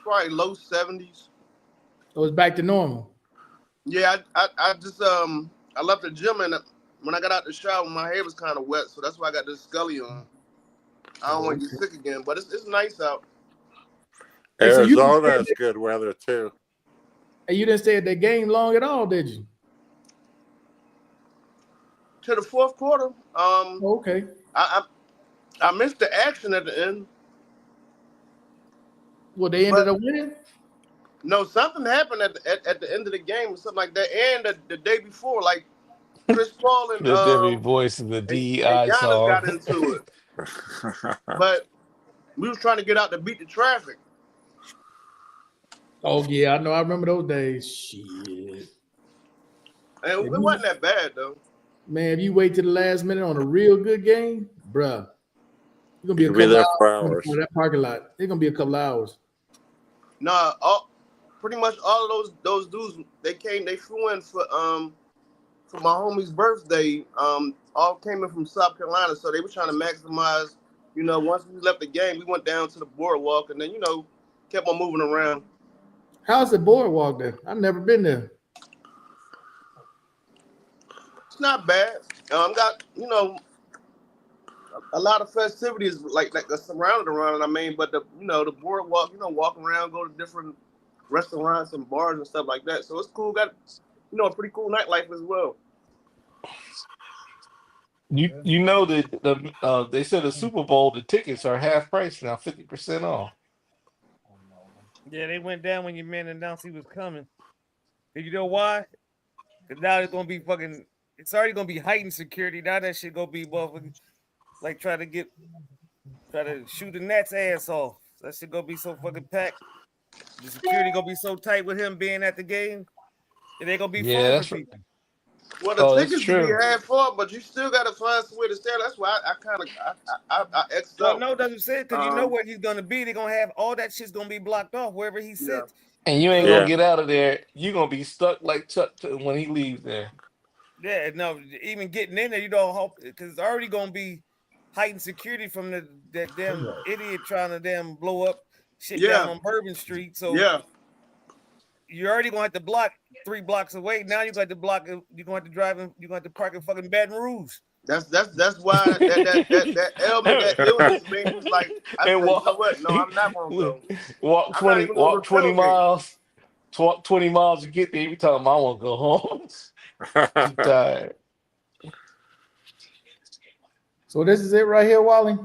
probably low 70s. So it's back to normal. Yeah, I just I left the gym and when I got out the shower, my hair was kind of wet, so that's why I got this Scully on. I don't want to get sick again, but it's nice out. Hey, so you Arizona didn't is stay- good weather too. And you didn't stay at that game long at all, did you? To the fourth quarter, Okay. I missed the action at the end. Well, they ended But- up winning. No, something happened at the end of the game or something like that, and the day before, like Chris Paul and The Debbie voice of the and DEI Giannis song. got into it. But we was trying to get out to beat the traffic. Oh yeah, I know. I remember those days. Shit, And it wasn't that bad though. man. If you wait to the last minute on a real good game, bruh, you're gonna be a You'll be couple there hours for in hours. front of that parking lot. It's gonna be a couple hours. No, pretty much all of those dudes they flew in for my homie's birthday. All came in from South Carolina, so they were trying to maximize. You know, once we left the game, we went down to the boardwalk and then kept on moving around. How's the boardwalk there? I've never been there. It's not bad. Got a lot of festivities like that's surrounded around it. I mean, but the boardwalk, walk around, go to different restaurants and bars and stuff like that. So it's cool. Got a pretty cool nightlife as well. You know that they said the Super Bowl the tickets are half price now, 50% off. Yeah, they went down when your man announced he was coming. And you know why? Because now it's gonna be fucking. It's already gonna be heightened security. Now that shit gonna be motherfucking like try to shoot the Nets ass off. That shit gonna be so fucking packed. The security gonna be so tight with him being at the game. It ain't gonna be Yeah, fun that's for people. Well, the Oh, that's tickets can be true. half off, but you still got to find some way to stand. That's why I X'd Well, out. no, doesn't say because you know Um, where he's gonna be. They're gonna have all that shit's gonna be blocked off wherever he Yeah. sits. And you ain't Yeah. gonna get out of there. You're gonna be stuck like Chuck when he leaves there. Yeah, no, even getting in there, you don't hope because it's already gonna be heightened security from that damn idiot trying to damn blow up shit Yeah. down on Bourbon Street. So Yeah, you're already gonna have to block 3 blocks away. Now you're gonna have to block. You're gonna have to drive. You're gonna have to park in fucking Baton Rouge. that's why that element, that illness made me like, I said, And you know walk, what? No, I'm not gonna go. walk I'm not 20, even gonna walk 20 tailgate. miles, walk 20 miles to get there. Every time I want to go home. Too tired. So this is it right here, Wally.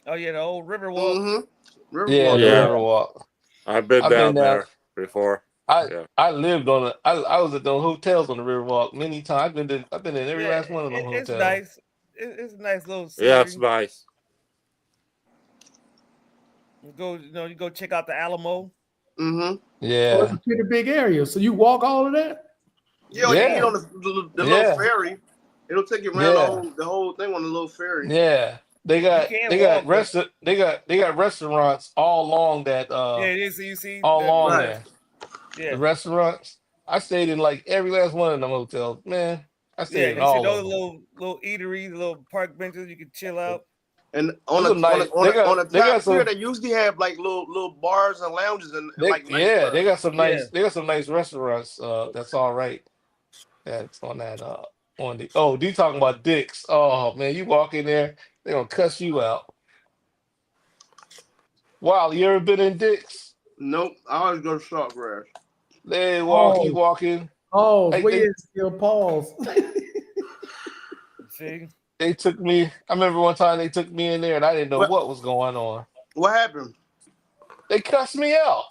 Oh yeah, the old Riverwalk. Mm-hmm. Yeah, the Yeah. Riverwalk. I've been I've down been down. there before. I lived on it. I was at those hotels on the Riverwalk many times. I've been in every Yeah, last one of those it's hotels. nice. It's a nice little. Yeah, it's scenery. nice. You go check out the Alamo. Mm-hmm. Oh, Yeah. it's a pretty big area. So you walk all of that? Yeah, you Yeah. get on the Yeah. little ferry. It'll take you around Yeah. the whole thing on the little ferry. Yeah. They got can't they got walk, but- they got restaurants all along that Yeah, it is. So you see, all along Right. there. Yeah, The restaurants. I stayed in like every last one of them hotels. Man, I stayed yeah. in You all see of those them. little eateries, little park benches. You can chill out. And on Those the are nice. on They the got- on the they got top some- tier, they usually have like little bars and lounges and like nice Yeah, bars. they got some nice Yeah. they got some nice restaurants. That's all right. That's on that on the you talking about Dick's. Oh man, you walk in there, they're gonna cuss you out. Wow, you ever been in Dick's? Nope, I always go to Saltgrass. They Oh. walking. Oh, Hey, where they- is still pause? See, They took me. I remember one time they took me in there and I didn't know what was going on. What happened? They cussed me out.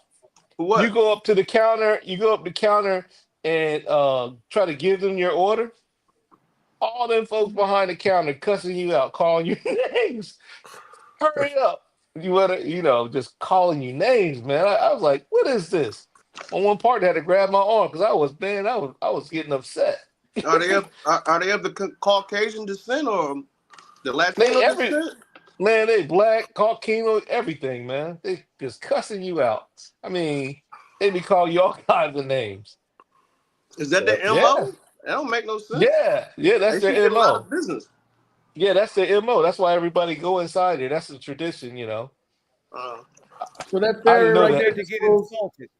For what? You go up to the counter. You go up the counter and try to give them your order. All them folks behind the counter cussing you out, calling you names. Hurry up! You wanna, just calling you names, man. I was like, what is this? On one part, I had to grab my arm because I was getting upset. Are they of the Caucasian descent or the Latino descent? Man, they black, Caucasian, everything, man. They just cussing you out. I mean, they be calling you all kinds of names. Is that their Yeah. MO? That don't make no sense. Yeah, that's They should their get a lot MO. of business. Yeah, that's their MO. That's why everybody go inside there. That's the tradition, Uh, So that I didn't ferry know right that. there to just get goes- insulted.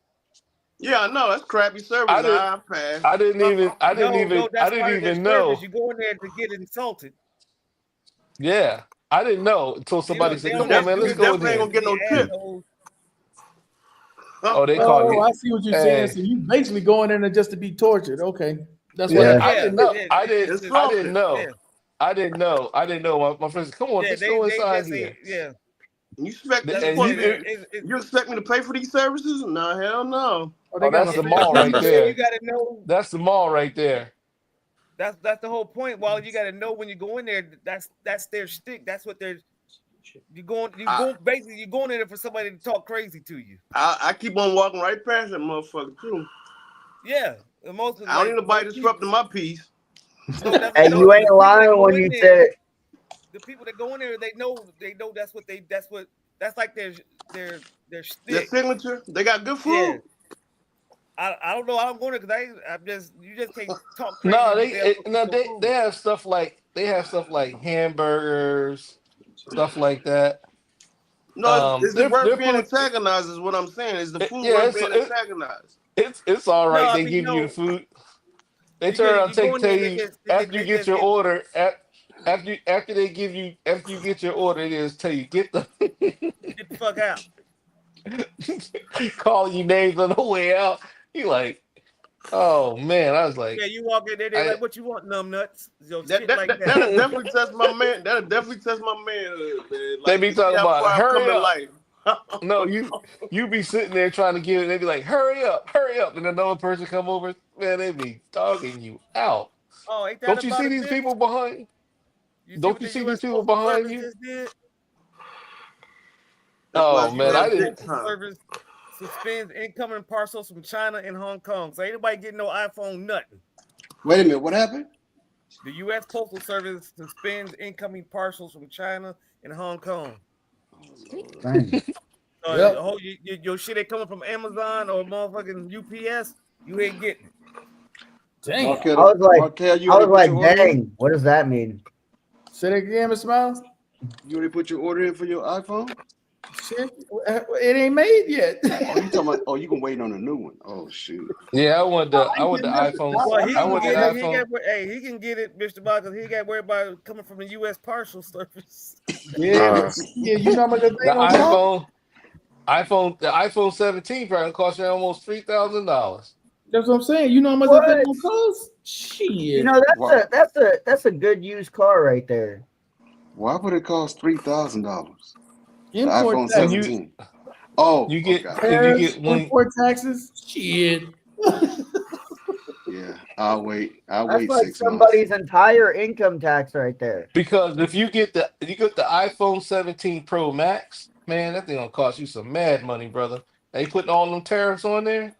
yeah, I know that's crappy service. I didn't- I pass. I didn't even No, that's part of their know. service. You go in there to get insulted. Yeah, I didn't know until somebody said, they "Come don't on, man, let's you go in definitely ain't here." gonna get no tip. Assholes. Oh, they call you. I see what you're saying. So you basically going in there just to be tortured. Okay, that's what. Yeah. I didn't know. Yeah, I it's didn't something. know. Yeah. I didn't know. My friends, come on, Yeah, let's they go inside just here. yeah. You expect And you, you- you expect me to pay for these services? No, hell no. they got that's no- the mall right You there. gotta know. That's the mall right there. That's the whole point. While you gotta know when you go in there, that's their shtick. That's what they're. You're going in there for somebody to talk crazy to you. I keep on walking right past that motherfucker too. Yeah, most of I don't need nobody disrupting my peace. Hey, you ain't lying when you said the people that go in there, they know that's like their Their stick. signature, they got good food. Yeah. I don't know. I don't go there because you just can't talk crazy. No, with they have stuff like hamburgers, stuff like that. No, it's the they're worth being pretty- antagonized is what I'm saying. It's the food yeah, worth being antagonized. It's all right. No, I they mean, give you the food. They you turn go- around you go and in tell there, you they after you get just your get- order. After you get your order, they just tell you get the Get the fuck out. calling you names on the way out. You like, oh man, I was like, Yeah, you walk in there, they're like, "What you want, numb nuts?" Yo, shit like that. That'll definitely test my man. That'll definitely test my manhood, man. They be see talking how about, far I've hurry come in up. life. No, you be sitting there trying to give it. They be like, hurry up, and another person come over. Man, they be dogging you out. Oh, ain't that Don't you about see it, these bitch? people behind? Don't what you the see US these people Postal behind Service you? just did? Oh man, I didn't. Postal Service suspends incoming parcels from China and Hong Kong. So ain't nobody getting no iPhone nothing. Wait a minute, what happened? The U.S. Postal Service suspends incoming parcels from China and Hong Kong. dang. So your shit ain't coming from Amazon or motherfucking UPS, you ain't getting it. Damn. Markel, I was like, Markel, you I was already like, put your order in? dang, what does that mean? Say that again, Mr. Miles. You already put your order in for your iPhone? Shit, it ain't made yet. Oh, you talking about? Oh, you can wait on a new one. Oh shoot. Yeah, I want the iPhone. Well, he I can want the get it. iPhone. He can get it, Mr. Michael. He got worried about it coming from the U.S. Parcel Service. Yeah, yeah. You know how much that The thing gonna cost? the iPhone 17 probably cost you almost $3,000. That's what I'm saying. You know how much that thing gonna cost? Shit. You know, that's a good used car right there. Why would it cost $3,000? The Import iPhone taxes. 17. Oh, You get okay. if you get one. Import taxes. Shit. Yeah, I'll wait. I'll That's wait like 6 months. somebody's entire income tax right there. Because if you get the iPhone 17 Pro Max, man, that thing gonna cost you some mad money, brother. They putting all them tariffs on there.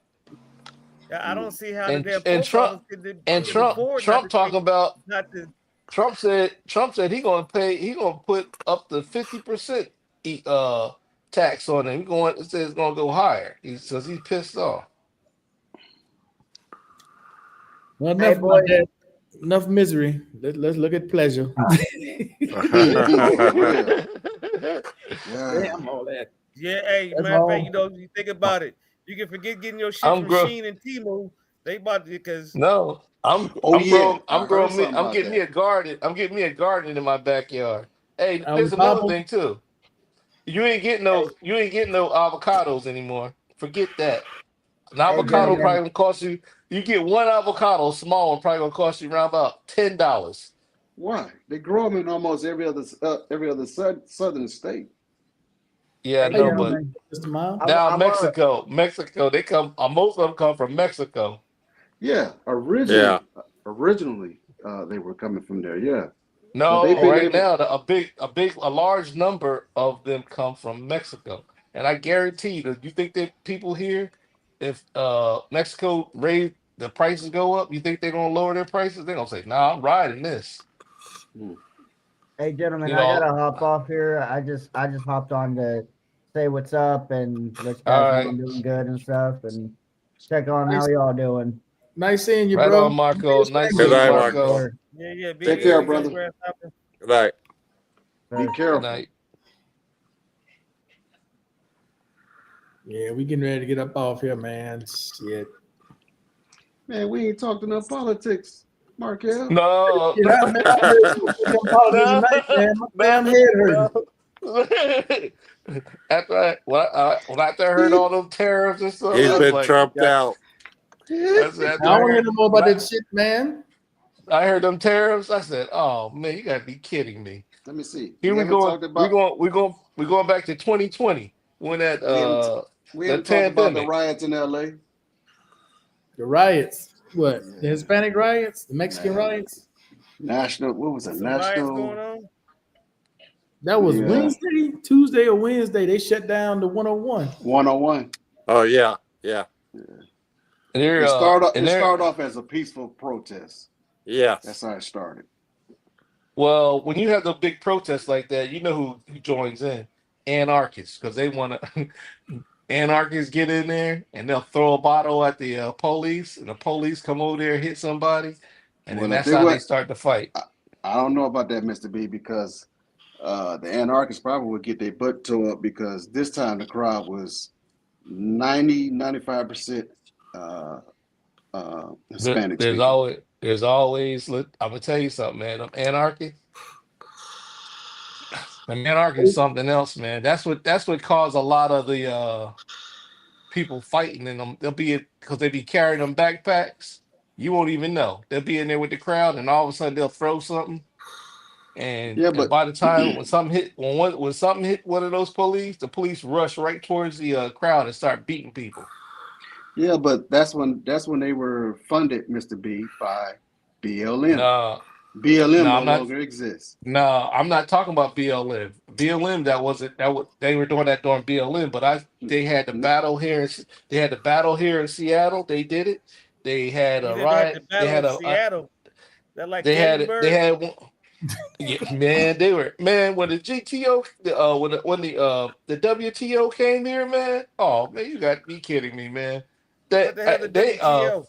I don't see how And- the damn and post Trump- office could And afford Trump not to talking about not to. Trump said he gonna put up to 50% tax on it. It says it's gonna go higher. He says he's pissed off. Well, Hey, enough, boy. enough misery. Let's look at pleasure. Yeah. Damn all that. Yeah, hey, That's matter of fact, all. you think about it. You can forget getting your shit I'm from gro- Shein and Temu. They bought it because No, I'm Oh, I'm yeah. growing I I'm heard growing something I'm about getting that. me a garden. I'm getting me a garden in my backyard. Hey, Are there's we another Bible? thing too. You ain't getting no avocados anymore. Forget that. An avocado Jimmy, probably gonna cost you. You get one avocado, small one, probably gonna cost you around about $10. Why? They grow them in almost every other southern state. Yeah, I Hey, know, but gentlemen, Mr. Miles? now I want Mexico, they come. Most of them come from Mexico. Yeah, Yeah. originally, they were coming from there. Yeah, but No, they've been right able. now, a large number of them come from Mexico, and I guarantee that you think that people here, if Mexico raise the prices go up, you think they're gonna lower their prices? They're gonna say, "Nah, I'm riding this." Hey, gentlemen, You I know. gotta hop off here. I just hopped on to say what's up and let you All guys know right, I'm doing good and stuff, and check on how y'all doing. Nice seeing you, right bro. on, Marco. Nice Good seeing you, night, Yes, Marco. Marco. sir. Yeah, be Take care, easy, brother. Grasshopper. Good night. Be Sir. Good careful, night. Yeah, we getting ready to get up off here, man. Shit. man. We ain't talked enough politics, Markel. No, Yeah, man, I'm ready to go put them politics tonight, man. My damn head hurting. no. After I heard all them tariffs and stuff, He's I was been like, trumped out. I said, I after don't want to hear no more about that shit, man. I heard them tariffs, I said, "Oh man, you gotta be kidding me!" Let me see. Here We we haven't going, talked about. we're going back to 2020 when that We that haven't talked about the pandemic. riots in L.A. The riots. What? Yeah. The Hispanic riots? The Mexican Man. riots? National. What was it? Some riots going National. on. That was Yeah. Wednesday, Tuesday, or Wednesday. They shut down the 101. 101. Oh yeah. And It started off as a peaceful protest. Yes. That's how it started. well, when you have the big protests like that, you know who joins in? Anarchists, because they want to. Anarchists get in there and they'll throw a bottle at the police, and the police come over there and hit somebody, and then Well, if that's they how they went, start the fight. I don't know about that, Mr. B, because the anarchists probably would get their butt tore up because this time the crowd was 95% Hispanic speaking. There's always. I'm gonna tell you something, man. Anarchy is something else, man. That's what caused a lot of the people fighting in them. They'll be because they be carrying them backpacks. You won't even know. They'll be in there with the crowd, and all of a sudden they'll throw something. And, Yeah, and but by the time when something hit one of those police, the police rush right towards the crowd and start beating people. yeah, but that's when they were funded, Mr. B, by BLM. No, BLM no, no I'm not. longer exists. No, I'm not talking about BLM. BLM they were doing that during BLM, but they had the battle here. They had the battle here in Seattle. They did it. They had You a did that the riot. They battle had in Seattle. That like They had it. They Gettysburg? had one. Yeah, man, they were when the GTO when the WTO came here, man. Oh man, you got to be kidding me, man. What the hell the WTO?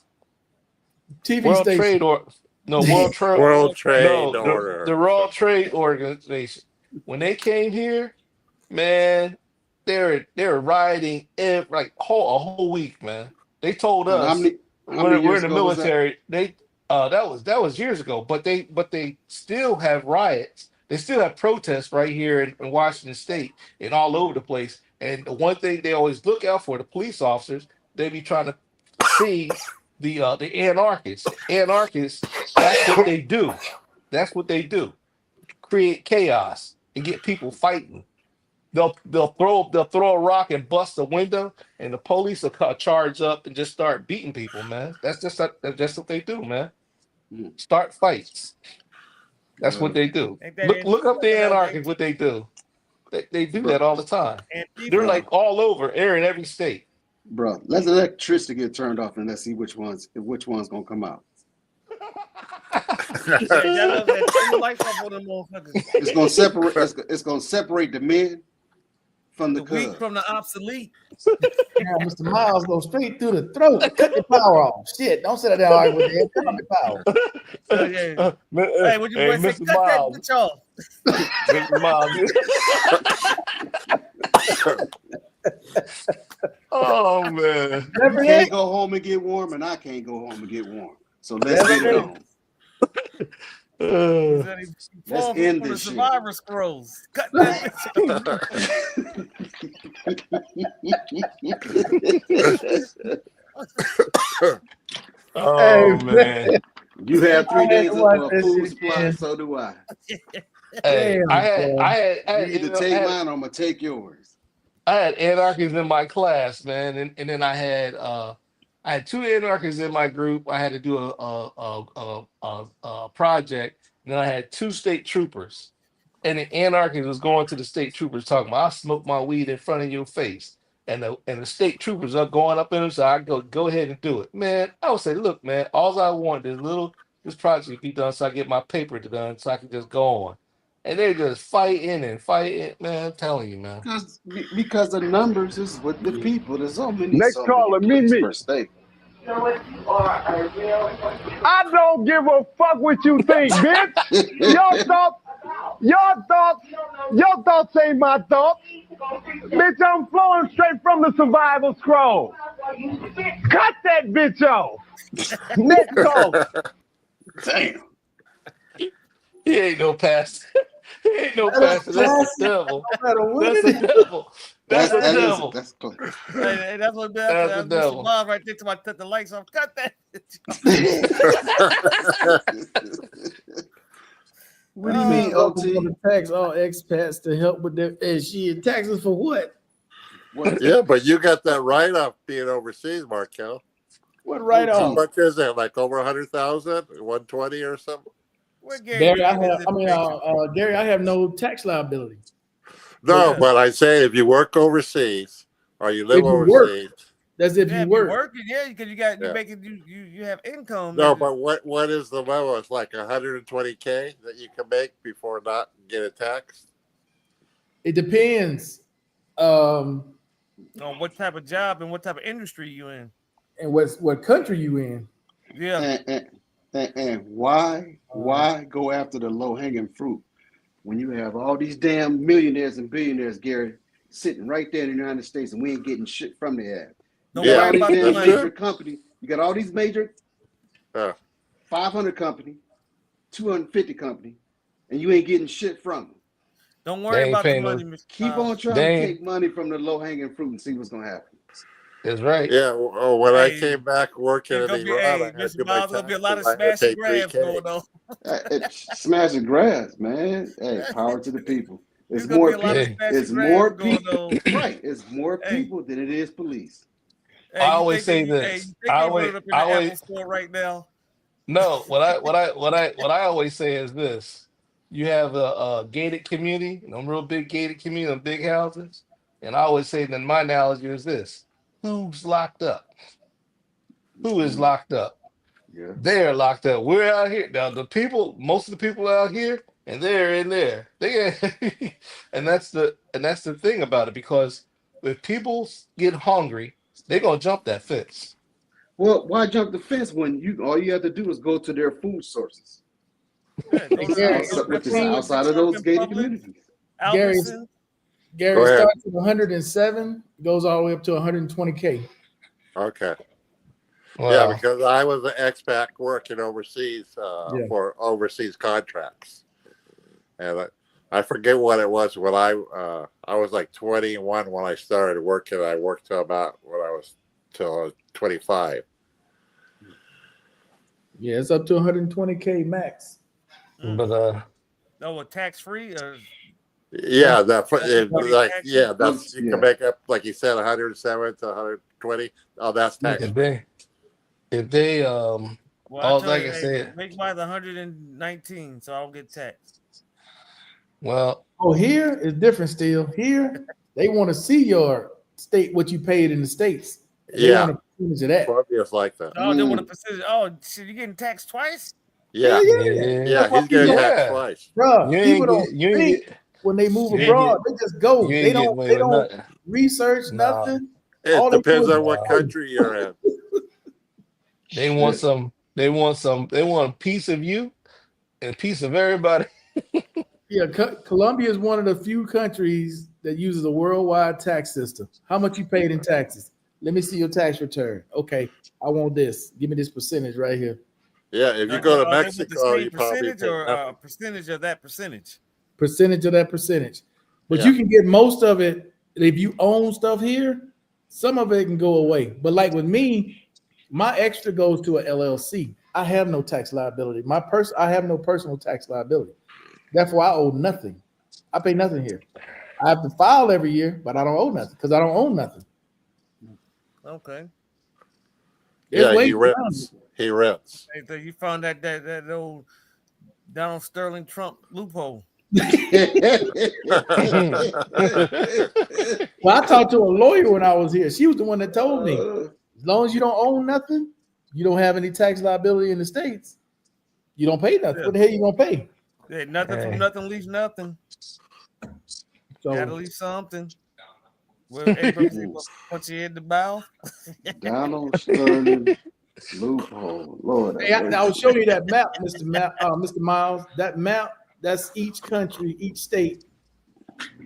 TV World station. Trade or no World Trade World Trade no Order. the World Trade Organization. When they came here, man, they were rioting a whole week, man. They told And us how many we're years in the ago was that? military. That was years ago, but they still have riots. They still have protests right here in Washington State and all over the place. And the one thing they always look out for, the police officers, they be trying to see the anarchists. Anarchists, that's what they do. That's what they do. Create chaos and get people fighting. They'll throw a rock and bust a window, and the police will charge up and just start beating people, man. That's just what they do, man. Start fights. That's what they do. Ain't that Look up the Antifa, though? anarchists. What they do. They do that all the time. Antifa. They're like all over. They're in every state. Bro, let the electricity get turned off and let's see which one's gonna come out. It's gonna separate. It's gonna separate the men from the weak cubs. from the obsolete. Yeah, Mr. Miles goes straight through the throat. Cut the power off. Shit, don't sit there and argue with him. Cut off the power. Hey, what you boy say? Mr. Cut Miles. that bitch off. Mr. Miles. Oh man. You can't go home and get warm, and I can't go home and get warm. So let's get it on. Let's end the this shit. Survivor Scrolls. Cut that Oh man. You have 3 I had days to of watch a that food shit supply, again. so do I. Hey, Damn, boy. You either take mine or I'm gonna take yours. I had anarchists in my class, man, and then I had 2 anarchists in my group. I had to do a project, and then I had 2 state troopers, and the anarchist was going to the state troopers talking about, I smoke my weed in front of your face, and the state troopers are going up in them, so I go ahead and do it, man. I would say, look, man, all I want is this project be done, so I get my paper done, so I can just go on. And they're just fighting and fighting, man. I'm telling you, man. Because the numbers is with the people. There's so many caller, police Mimi. per state. I don't give a fuck what you think, bitch. Your thoughts ain't my thoughts. Bitch, I'm flowing straight from the survival scroll. Cut that bitch off. Next call. Damn. He ain't no pastor. He ain't no pastor. That's the devil. That's the devil. That's the devil. That's close. Hey, that's what That's the Mr. devil. Bob right there. Somebody cut the lights off. Cut that. What do you mean, OT? To tax all expats to help with their shit. Taxes for what? Yeah, but you got that write-off being overseas, Markel. What write How off? much is it? Like over 100,000, 120 or something? Where Gary, I get his information? Gary, I have no tax liability. No, Yeah. but I say if you work overseas or you live If you work. overseas. That's if Yeah, you if work. you're working, yeah, because you Yeah. making you have income. No, but what is the level? It's like 120K that you can make before not getting taxed. It depends. On what type of job and what type of industry you in. And what country you in? Yeah. And why go after the low hanging fruit when you have all these damn millionaires and billionaires, Gary, sitting right there in the United States, and we ain't getting shit from the ad. Don't You got worry all about these the damn money. major companies. You got all these major 500 company, 250 company, and you ain't getting shit from them. Don't They worry ain't about the paying money, no- Mr. Keep on trying They to ain't- take money from the low hanging fruit and see what's gonna happen. That's right. Yeah. Oh, when I Hey, came back working There's in gonna be, Iran, I had Mr. to do my Bob's gonna be a lot of taxes. I had to smashing pay grabs 3K. going on. Smashing grass, man. Hey, power to the people. It's There's gonna be more a lot of people. smashing It's more grabs people. going on. Right. It's more Hey. people than it is police. Hey, I you always think say they, this. you think I they always- running up in I the always- Apple store right now? No, what I always say is this: you have a gated community, them real big gated community, them big houses, and I always say that my analogy is this: who's locked up? Who is locked up? Yeah. They're locked up. We're out here now. Most of the people out here, and they're in there. And that's the thing about it, because if people get hungry, they're gonna jump that fence. Well, why jump the fence when all you have to do is go to their food sources, Yeah, go to Gary, which is Publix, outside of those gated Publix, communities. Gary, Albertson. Gary Go ahead. starts at 107, goes all the way up to 120K. Okay. Wow. Yeah, because I was an expat working overseas Yeah. for overseas contracts, and I forget what it was when I was like 21 when I started working. I worked till about when I was till 25. Yeah, it's up to 120K max. But No, tax free or Yeah, that's you Yeah. can make up like you said 107 to 120. Oh, that's tax. if they well, all I tell like you, I hey, said, make mine 119, so I don't get taxed. well, Oh, here is different still. Here, they want to see your state, what you paid in the States. They Yeah. want a percentage of that. Columbia's like that. Oh, they want a percentage. Oh, so you're getting taxed twice? Yeah, Yeah. yeah, That's why he's getting people- taxed Yeah. twice. Bruh, you people ain't don't get you ain't think get when they move you ain't abroad, they just go. you They ain't get don't away they with don't nothing. research Nah. nothing. It All they depends do is on what go. country you're in. They want a piece of you and a piece of everybody. Yeah, Colombia is one of the few countries that uses a worldwide tax system. How much you paid in taxes? Let me see your tax return. Okay, I want this. Give me this percentage right here. Yeah, if you go to Are they with Mexico, the same you probably percentage pay or nothing. percentage of that percentage? Percentage of that percentage. But Yeah. you can get most of it if you own stuff here. Some of it can go away. But like with me, my extra goes to a LLC. I have no tax liability. I have no personal tax liability. Therefore, I owe nothing. I pay nothing here. I have to file every year, but I don't owe nothing because I don't own nothing. Okay. There's Yeah, ways he around rents. it. He rents. Hey, so you found that old Donald Sterling Trump loophole. Well, I talked to a lawyer when I was here. She was the one that told me, as long as you don't own nothing, you don't have any tax liability in the States, you don't pay nothing. Yeah. What the hell you gonna pay? Yeah, nothing Hey. from nothing leaves nothing. So Gotta leave something. Well, everybody say, "Well, punch you in the mouth." Donald Sterling loophole. Lord, hey, I'll show you that map, Mr. Miles. That map, that's each country, each state.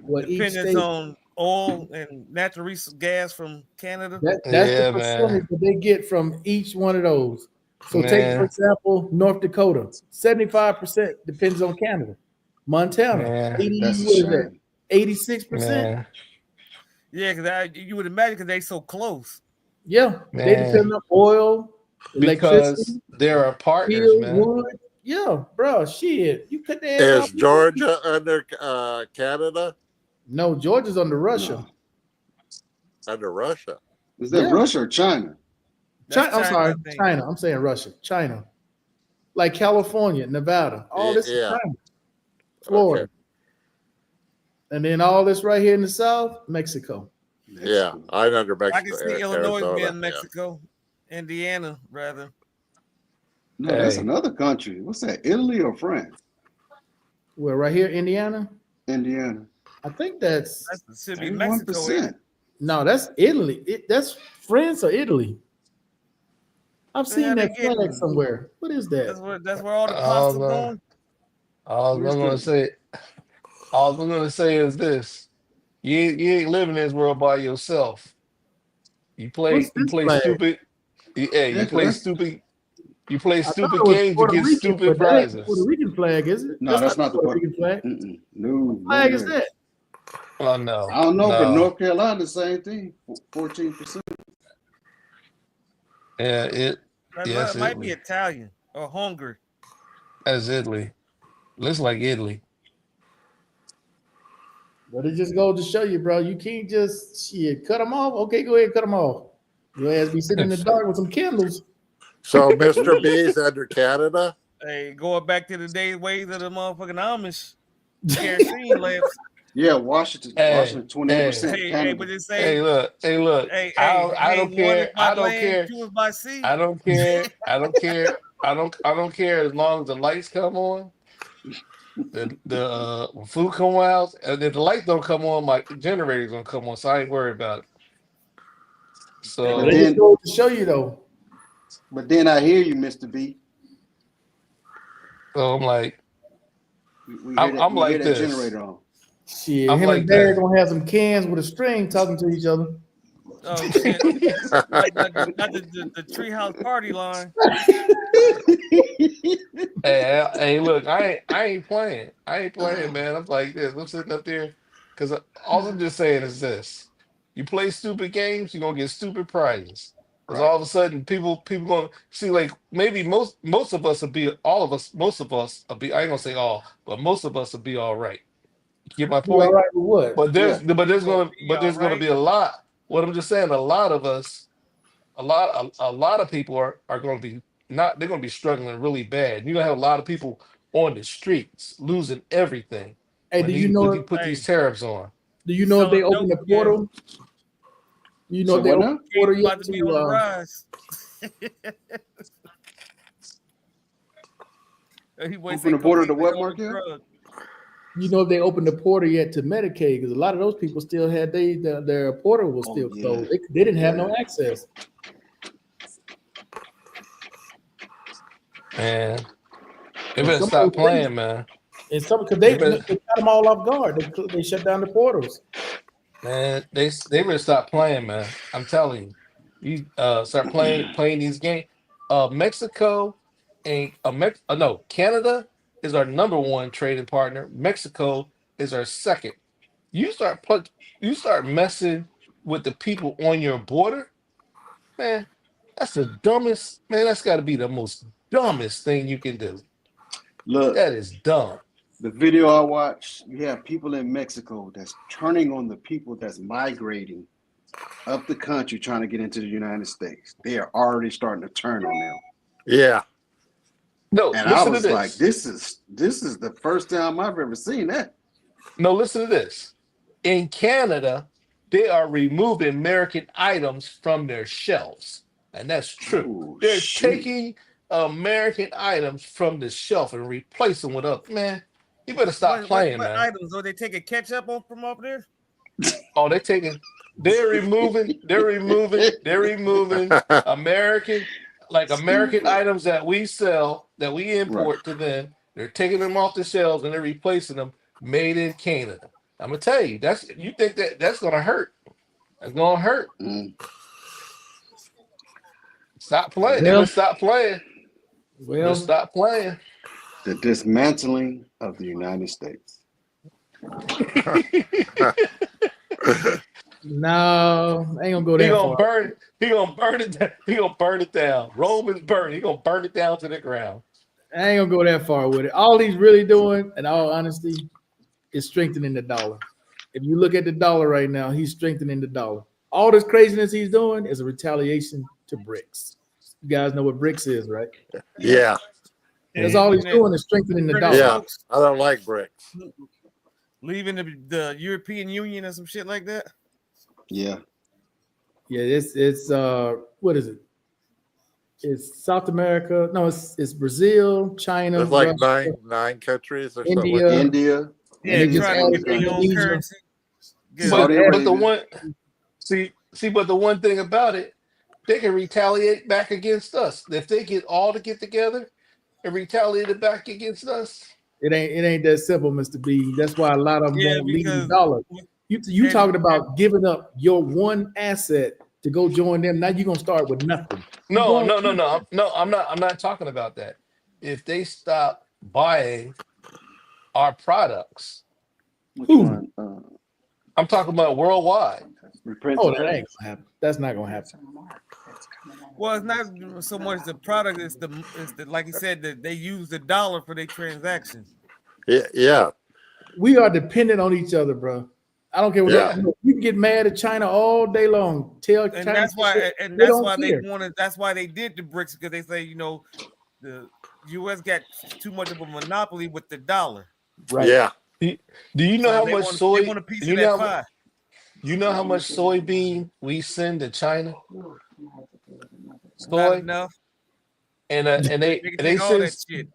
What each Dependence state on oil and natural gas from Canada. that's Yeah, the man. percentage that they get from each one of those. So take, Man. for example, North Dakota, 75% depends on Canada. Montana, Man. 80, That's a what is that? shame. 86%. Man, Yeah, because you would imagine because they so close. Yeah, they Man. depend on oil, because electricity, there are partners, steel, man. wood. Yeah, bro, shit. You cut their ass Is off. Georgia under Canada? No, Georgia's under Russia. No. Under Russia? Is that Yeah. Russia or China? That's I'm sorry, I think. China. I'm saying Russia. China. Like California, Nevada. All this is Yeah. China. Florida. Okay. And then all this right here in the South, Mexico. Yeah, I'm under Mexico. I can see Illinois Arizona, being yeah. Mexico, Indiana rather. No, that's Hey. another country. What's that? Italy or France? Well, right here, Indiana. Indiana. I think that's That should be Mexico. 31%. no, that's Italy. That's France or Italy. I've So seen how they that flag getting- somewhere. What is That's that? where all the Oh, pops are man. going. All I'm Where's gonna the- say, all I'm gonna say is this: you ain't living this world by yourself. You play What's this flag? stupid. You Yeah, play that's- stupid. You play I thought stupid it was games. You Puerto get Rican, stupid but that ain't the prizes. Puerto Rican flag, is it? No, that's not the Puerto Rican flag. Mm-mm. No. What flag is way. that? Oh no! I don't know, but no. North Carolina, the same thing. 14%. Yeah, It Yes, might Italy. be Italian or Hungary. That's Italy. Looks like Italy. But it just goes to show you, bro. You can't just cut them off. Okay, go ahead, cut them off. Your ass be sitting in the dark with some candles. So Mr. B's under Canada? Hey, going back to the days ways of the motherfucking Amish kerosene lamps. Yeah, Washington. Hey, Washington, 28%. Hey, Canada. but it say, Hey, look. hey, I don't one care. is by I don't land, care. two is by sea. I don't care. I don't care. I don't care as long as the lights come on. The food come out, and if the lights don't come on, my generator's gonna come on, so I ain't worried about it. So But it just goes to show you, though. But then I hear you, Mr. B. I'm like, We I'm hear like that this. generator on. Shit, I'm him like and Barry that. gonna have some cans with a string talking to each other. Oh shit! not the treehouse party line. hey, look, I ain't playing. I ain't playing, man. I'm like this. I'm sitting up there because all I'm just saying is this: you play stupid games, you're gonna get stupid prizes. Because Right. all of a sudden, people gonna see, like, maybe most of us will be, all of us, most of us will be. I ain't gonna say all, but most of us will be all right. You get my You all point? right with what? But there's Be gonna alright. be a lot. What I'm just saying, a lot of us, a lot of people are gonna be not. They're gonna be struggling really bad. You're gonna have a lot of people on the streets losing everything. Hey, when do you when know? you put Hey. these tariffs on? Do you know if they Selling open the dope again. portal? You know So if they what open now? the portal It's yet about to be on the to? rise. He always say Open the border to cocaine what, is on the Markel? drug. You know if they opened the portal yet to Medicaid? Because a lot of those people still had their portal was Oh, still yeah. closed. They didn't have no access. Man, they And better some stop of those playing, man. And some because They they better, got them all off guard. They shut down the portals. man. They better stop playing, man. I'm telling you. You start playing these games. Mexico and no, Canada is our number one trading partner. Mexico is our second. You start messing with the people on your border, man. That's the dumbest, man. That's got to be the most dumbest thing you can do. Look, That is dumb. the video I watched, you have people in Mexico that's turning on the people that's migrating up the country trying to get into the United States. They are already starting to turn on them. Yeah. No, And I listen to was this. like, this is the first time I've ever seen that. No, listen to this. In Canada, they are removing American items from their shelves. And that's true. Ooh, They're shit. taking American items from the shelf and replacing with other. Man, you better stop playing, what man. items? Are they taking ketchup from over there? Oh, they're removing American items that we sell, that we import to them. They're taking them off the shelves and they're replacing them made in Canada. I'm gonna tell you, you think that's gonna hurt. It's gonna hurt. Stop playing. They Well- will stop playing. Well, They'll stop playing. The dismantling of the United States. no, I ain't gonna go He that gonna far. burn it. He gonna burn it down. He gonna burn it down. Rome is burning. He gonna burn it down to the ground. I ain't gonna go that far with it. All he's really doing, in all honesty, is strengthening the dollar. If you look at the dollar right now, he's strengthening the dollar. All this craziness he's doing is a retaliation to BRICS. You guys know what BRICS is, right? Yeah. That's all he's doing is strengthening the dollar. Yeah. I don't like bricks. Leaving the European Union or some shit like that. Yeah. Yeah, it's what is it? It's South America. No, it's Brazil, China, There's like Russia, nine countries or India. something. India. Yeah, they just trying to added get their own Indonesia. currency. Good. Saudi But the Arabia. but the one thing about it, they can retaliate back against us. If they get together and retaliate it back against us. It ain't that simple, Mr. B. That's why a lot of them Yeah, won't leave the because- dollar. You and- talking about giving up your one asset to go join them. Now you're gonna start with nothing. No, I'm not talking about that. If they stop buying our products, Which Who? one? I'm talking about worldwide. Repent Oh, to that ain't Christ. gonna happen. That's not gonna happen. Well, it's not so much the product; it's the like you said that they use the dollar for their transactions. Yeah. We are dependent on each other, bro. I don't care what Yeah. you can get mad at China all day long. Tell And China that's why, shit. and They that's don't why care. they wanted. That's why they did the BRICS, because they say the U.S. got too much of a monopoly with the dollar. Right. Yeah. Do you know So how they much want- soy? They want a piece You of know that how, pie. you know how much soybean we send to China? Not Soy, enough. and They they can they take all that send shit.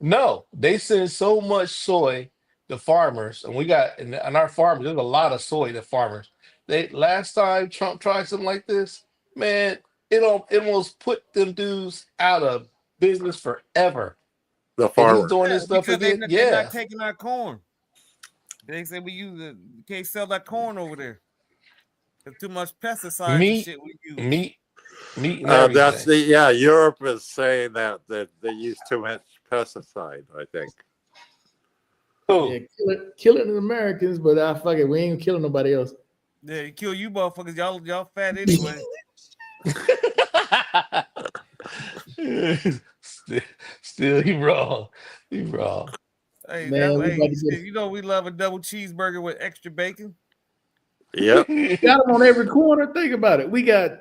no, they send so much soy to farmers, and we got and our farmers. There's a lot of soy to farmers. They last time Trump tried something like this, man, it almost put them dudes out of business forever. The And he's farmer. doing this stuff Because again. they're Yeah, not taking our corn. They say you can't sell that corn over there. There's too much pesticides and meat, shit we use. meat, and That's everything. Europe is saying that they use too much pesticide, I think. Who? Yeah, killing the Americans, but fuck it, we ain't killing nobody else. Yeah, you kill you motherfuckers. Y'all fat anyway. Still, he wrong. He wrong. Hey, Man, we about to get- you know we love a double cheeseburger with extra bacon. Yep. Got them on every corner. Think about it. We got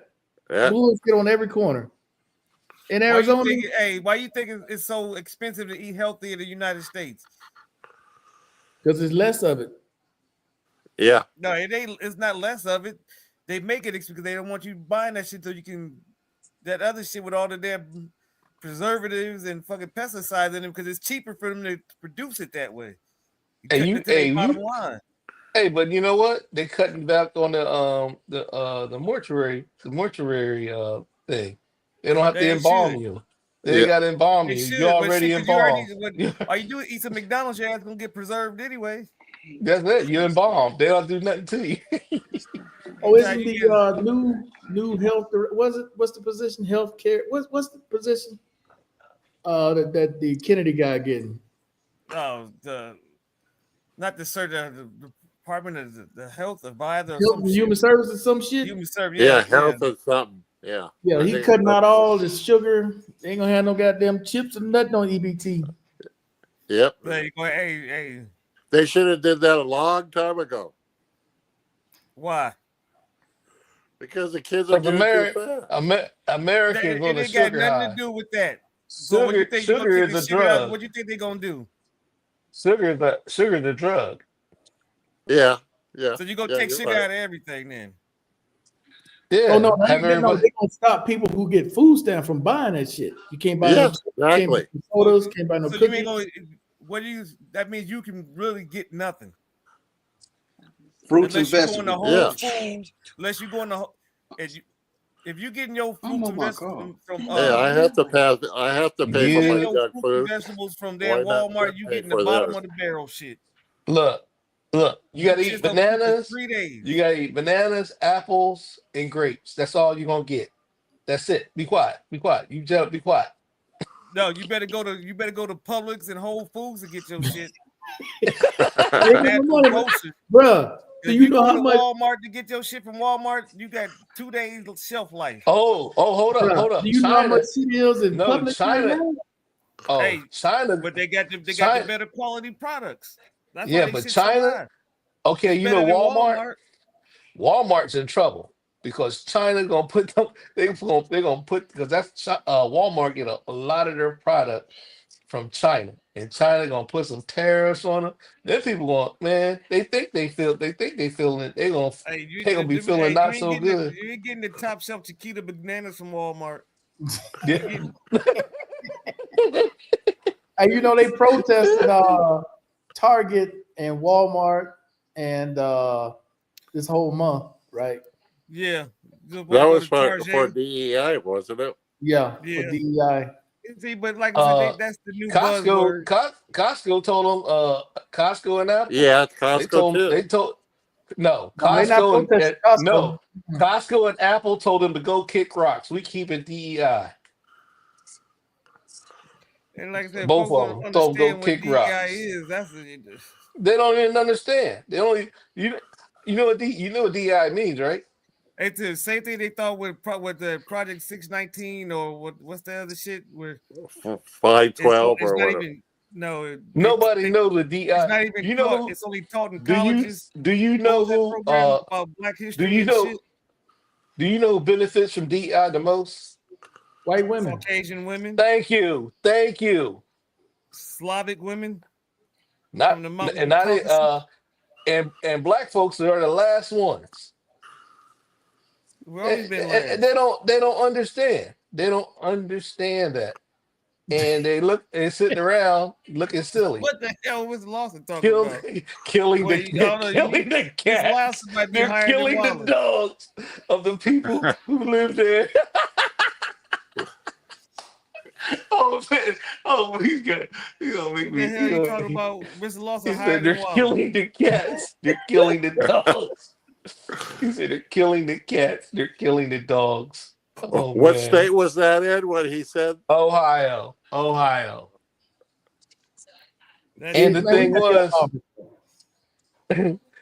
Yeah. bullshit on every corner. In Arizona, Why you think it's so expensive to eat healthy in the United States? because there's less of it. Yeah. No, it ain't. It's not less of it. They make it because they don't want you buying that shit so you can that other shit with all the damn preservatives and fucking pesticides in them because it's cheaper for them to produce it that way. Bottom line. Hey, but you know what? They cutting back on the mortuary thing. They don't have to They embalm should. you. They got to embalm They you. should, You're but already shit, 'cause you already- embalmed. All you do is eat some McDonald's, your ass gonna get preserved anyway. That's it. You're embalmed. They don't do nothing to you. Oh, isn't the new health? What's the position? Healthcare. What's the position? That the Kennedy guy getting. Oh, not the Department of the Health or Biden or Health and Human Services, some shit. Human Service. Yeah, health is something. Yeah. Yeah, I he think- cutting out all the sugar. They ain't gonna have no goddamn chips and nothing on EBT. Yep. There you go. Hey, They should have did that a long time ago why? because the kids are Because getting too fat. Americans It on a ain't got sugar nothing high. to do with that. So what you Sugar, think you gonna sugar take is the a sugar out? drug. What you think they gonna do? Sugar is a drug. Yeah. Yeah. So you gonna Yeah, take you're sugar right. out of everything then? Yeah. Oh no, have they everybody. gonna stop people who get food stamp from buying that shit. You can't buy Yes, no can't buy exactly. no sodas, can't buy no So you cookies. ain't gonna. What do you? That means you can really get nothing Fruits and unless you go in the vegetables. Whole Foods. Unless you go in the if you getting your Oh fruits and my vegetables from Hey, I have to pass. I have to pay you for getting my your junk fruits and food. vegetables from Why there not Walmart. You pay getting the for bottom theirs? of the barrel shit. Look. You gotta Them eat shits don't keep for bananas. 3 days. You gotta eat bananas, apples, and grapes. That's all you're gonna get. That's it. Be quiet. Be quiet. You just be quiet. No, you better go to Publix and Whole Foods to get your shit. They give them money, Groceries. bruh. Do If you you know go how to much? Walmart to get your shit from Walmart, you got 2 days shelf life. Hold up, Bruh, hold up. do you know how China, much cereals in no, public right China. now? Oh, Hey, China. but they got the China, better quality products. That's yeah, why they but shit so China. high. Okay, It's you know better than Walmart. Walmart. Walmart's in trouble because China gonna put them. They're gonna put because that's Walmart get a lot of their product from China, and China gonna put some tariffs on them. Then people going, man, they think they feeling it. They gonna Hey, you be feeling you not ain't so getting good. you ain't getting the top shelf Chiquita bananas from Walmart. Yeah. And you know they protested Target and Walmart and this whole month, right? Yeah. That was for Target. DEI, wasn't it? Yeah, Yeah. for DEI. See, but like I said, that's the new buzzword. Costco told them. Costco and Apple. Yeah, They Costco told. too. They told. No, No, they not Costco and protesting Costco. no, Costco and Apple told them to go kick rocks. We keep it DEI. And like I said, Both folks of don't them told them understand go what kick DEI rocks. is. That's They don't even understand. They only you know what DEI means, right? it's the same thing they thought with the Project 619 or what's the other shit where 512 it's or not whatever. even no. Nobody knows the DEI. It's not even You taught. know who, It's only taught in do you colleges. do you know What was that who program about Black do history you and know shit? do you know who benefits from DEI the most? White women. Caucasian women, Thank you. Slavic women, Not from the mountains and of not Caucasus. and black folks are the last ones. We've always been And last. they don't understand. They don't understand that. And they sitting around looking silly. What the hell was Lawson talking about? Killing Wait, the cats. Lawson might be They're higher than killing the Wallace. dogs of the people who live there. Oh man! Oh, he's gonna make What me. the hell you talking about? Mr. Lawson He higher said than they're Wallace. killing the cats. They're killing the dogs. He said they're killing the cats. They're killing the dogs. Oh What man! state was that in? What he said? Ohio. That And shit- the thing was, that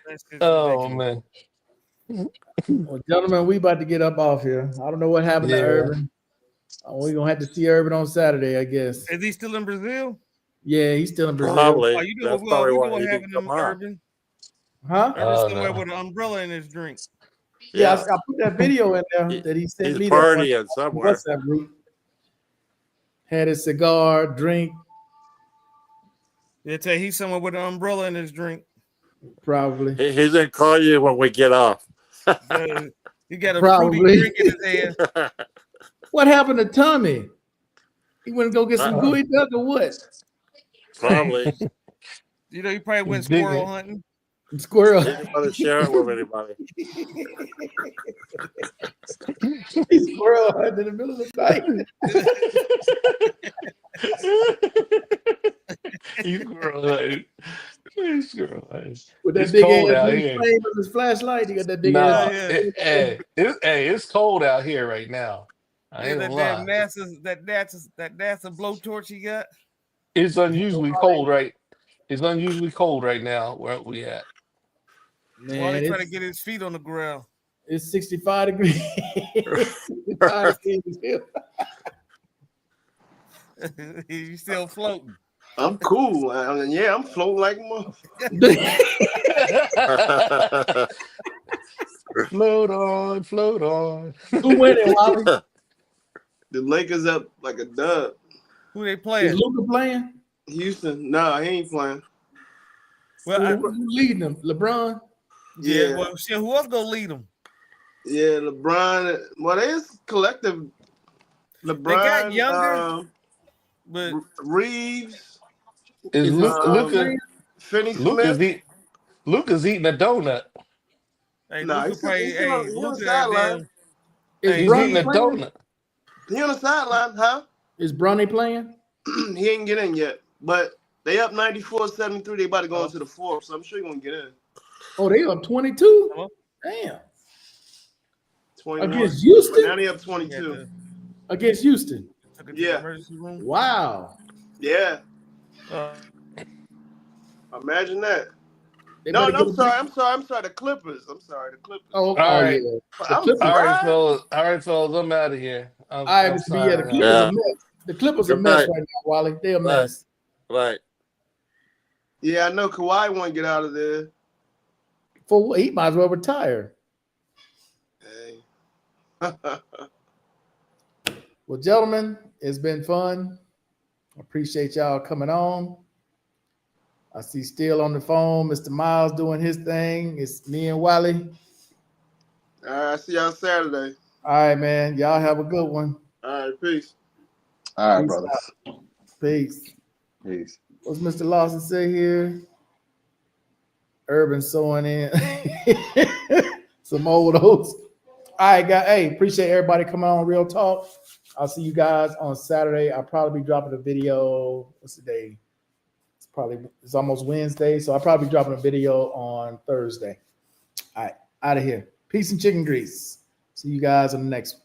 shit's oh ridiculous. man. Well, gentlemen, we about to get up off here. I don't know what happened to Yeah. Urban. We're gonna have to see Urban on Saturday, I guess. Is he still in Brazil? Yeah, he's still in Brazil. Probably. Oh, you know That's what probably we why doing he having didn't them come on. Urban? Huh? Urban Oh, somewhere no. with an umbrella in his drink. Yeah, Yeah, I put that video in there He- that he sent he's me. That one partying somewhere. WhatsApp group. Had a cigar, drink, They tell he's somewhere with an umbrella in his drink. probably. He's gonna call you when we get off. He got a Probably. fruity drink in his hand. What happened to Tommy? He went to go get some gooey duck or what? Probably. You know, he probably went Dig squirrel it. hunting. Squirrel. He didn't want to share it with anybody. He's squirrel hunting in the middle of the night. He's growing. He's growing. With that It's big cold ass out blue here. flame of his flashlight. He got that big Nah, ass. it's cold out here right now. I ain't that gonna damn lie. NASA blowtorch he got. It's unusually cold, right? It's unusually cold right now where we at. While Man, he trying to get his feet on the ground. It's 65 degrees. 65 degrees. You still floating? I'm cool. Yeah, I'm floating like a motherfucker. Float on, float on. Who winning, Wally? The Lakers up like a dub. Who they Is playing? Luka playing? Houston, no, he ain't playing. Well, Who leading them? LeBron? yeah. Well, shit, who else gonna lead them? Yeah, LeBron. Well, it's collective. LeBron, They got younger, but Reeves, Is Luka Finney Smith. Luka's eating a donut. hey, Nah, Luka play. he Hey, on the Luka sideline. Is Hey, He's Bronny eating a playing? donut. He on the sideline, huh? Is Bronny playing? He ain't get in yet, but they up 94-73. They about to go into the fourth, so I'm sure he gonna get in. Oh, they up 22? Hello? Damn. 21. Against Houston? But now they up 22. Against Houston? Took it to the Yeah. emergency room. Wow. Yeah. Uh, Imagine that. They No, better no, get I'm a sorry. big- I'm sorry. I'm sorry. The Clippers. I'm sorry. The Clippers. Oh, All right. yeah. The I'm Clippers. All right, surprised. fellas. All right, fellas. I'm out of here. I'm All right, Mr. B. sorry. Yeah, the Clippers Yeah. a mess. The Clippers a Good mess night. right now, Wally. They're a mess. Right. Yeah, I know Kawhi want to get out of there. For what? He might as well retire. Hey. Well, gentlemen, it's been fun. Appreciate y'all coming on. I see still on the phone, Mr. Miles doing his thing. It's me and Wally. All right, see y'all Saturday. All right, man. Y'all have a good one. All right, peace. All right, Peace brothers. Peace. Peace. What's Mr. Lawson say here? Urban sewing in some old oats. All right, guys. Hey, appreciate everybody coming on Real Talk. I'll see you guys on Saturday. I'll probably be dropping a video. What's the day? It's almost Wednesday, so I'll probably be dropping a video on Thursday. All right, out of here. Peace and chicken grease. See you guys on the next one.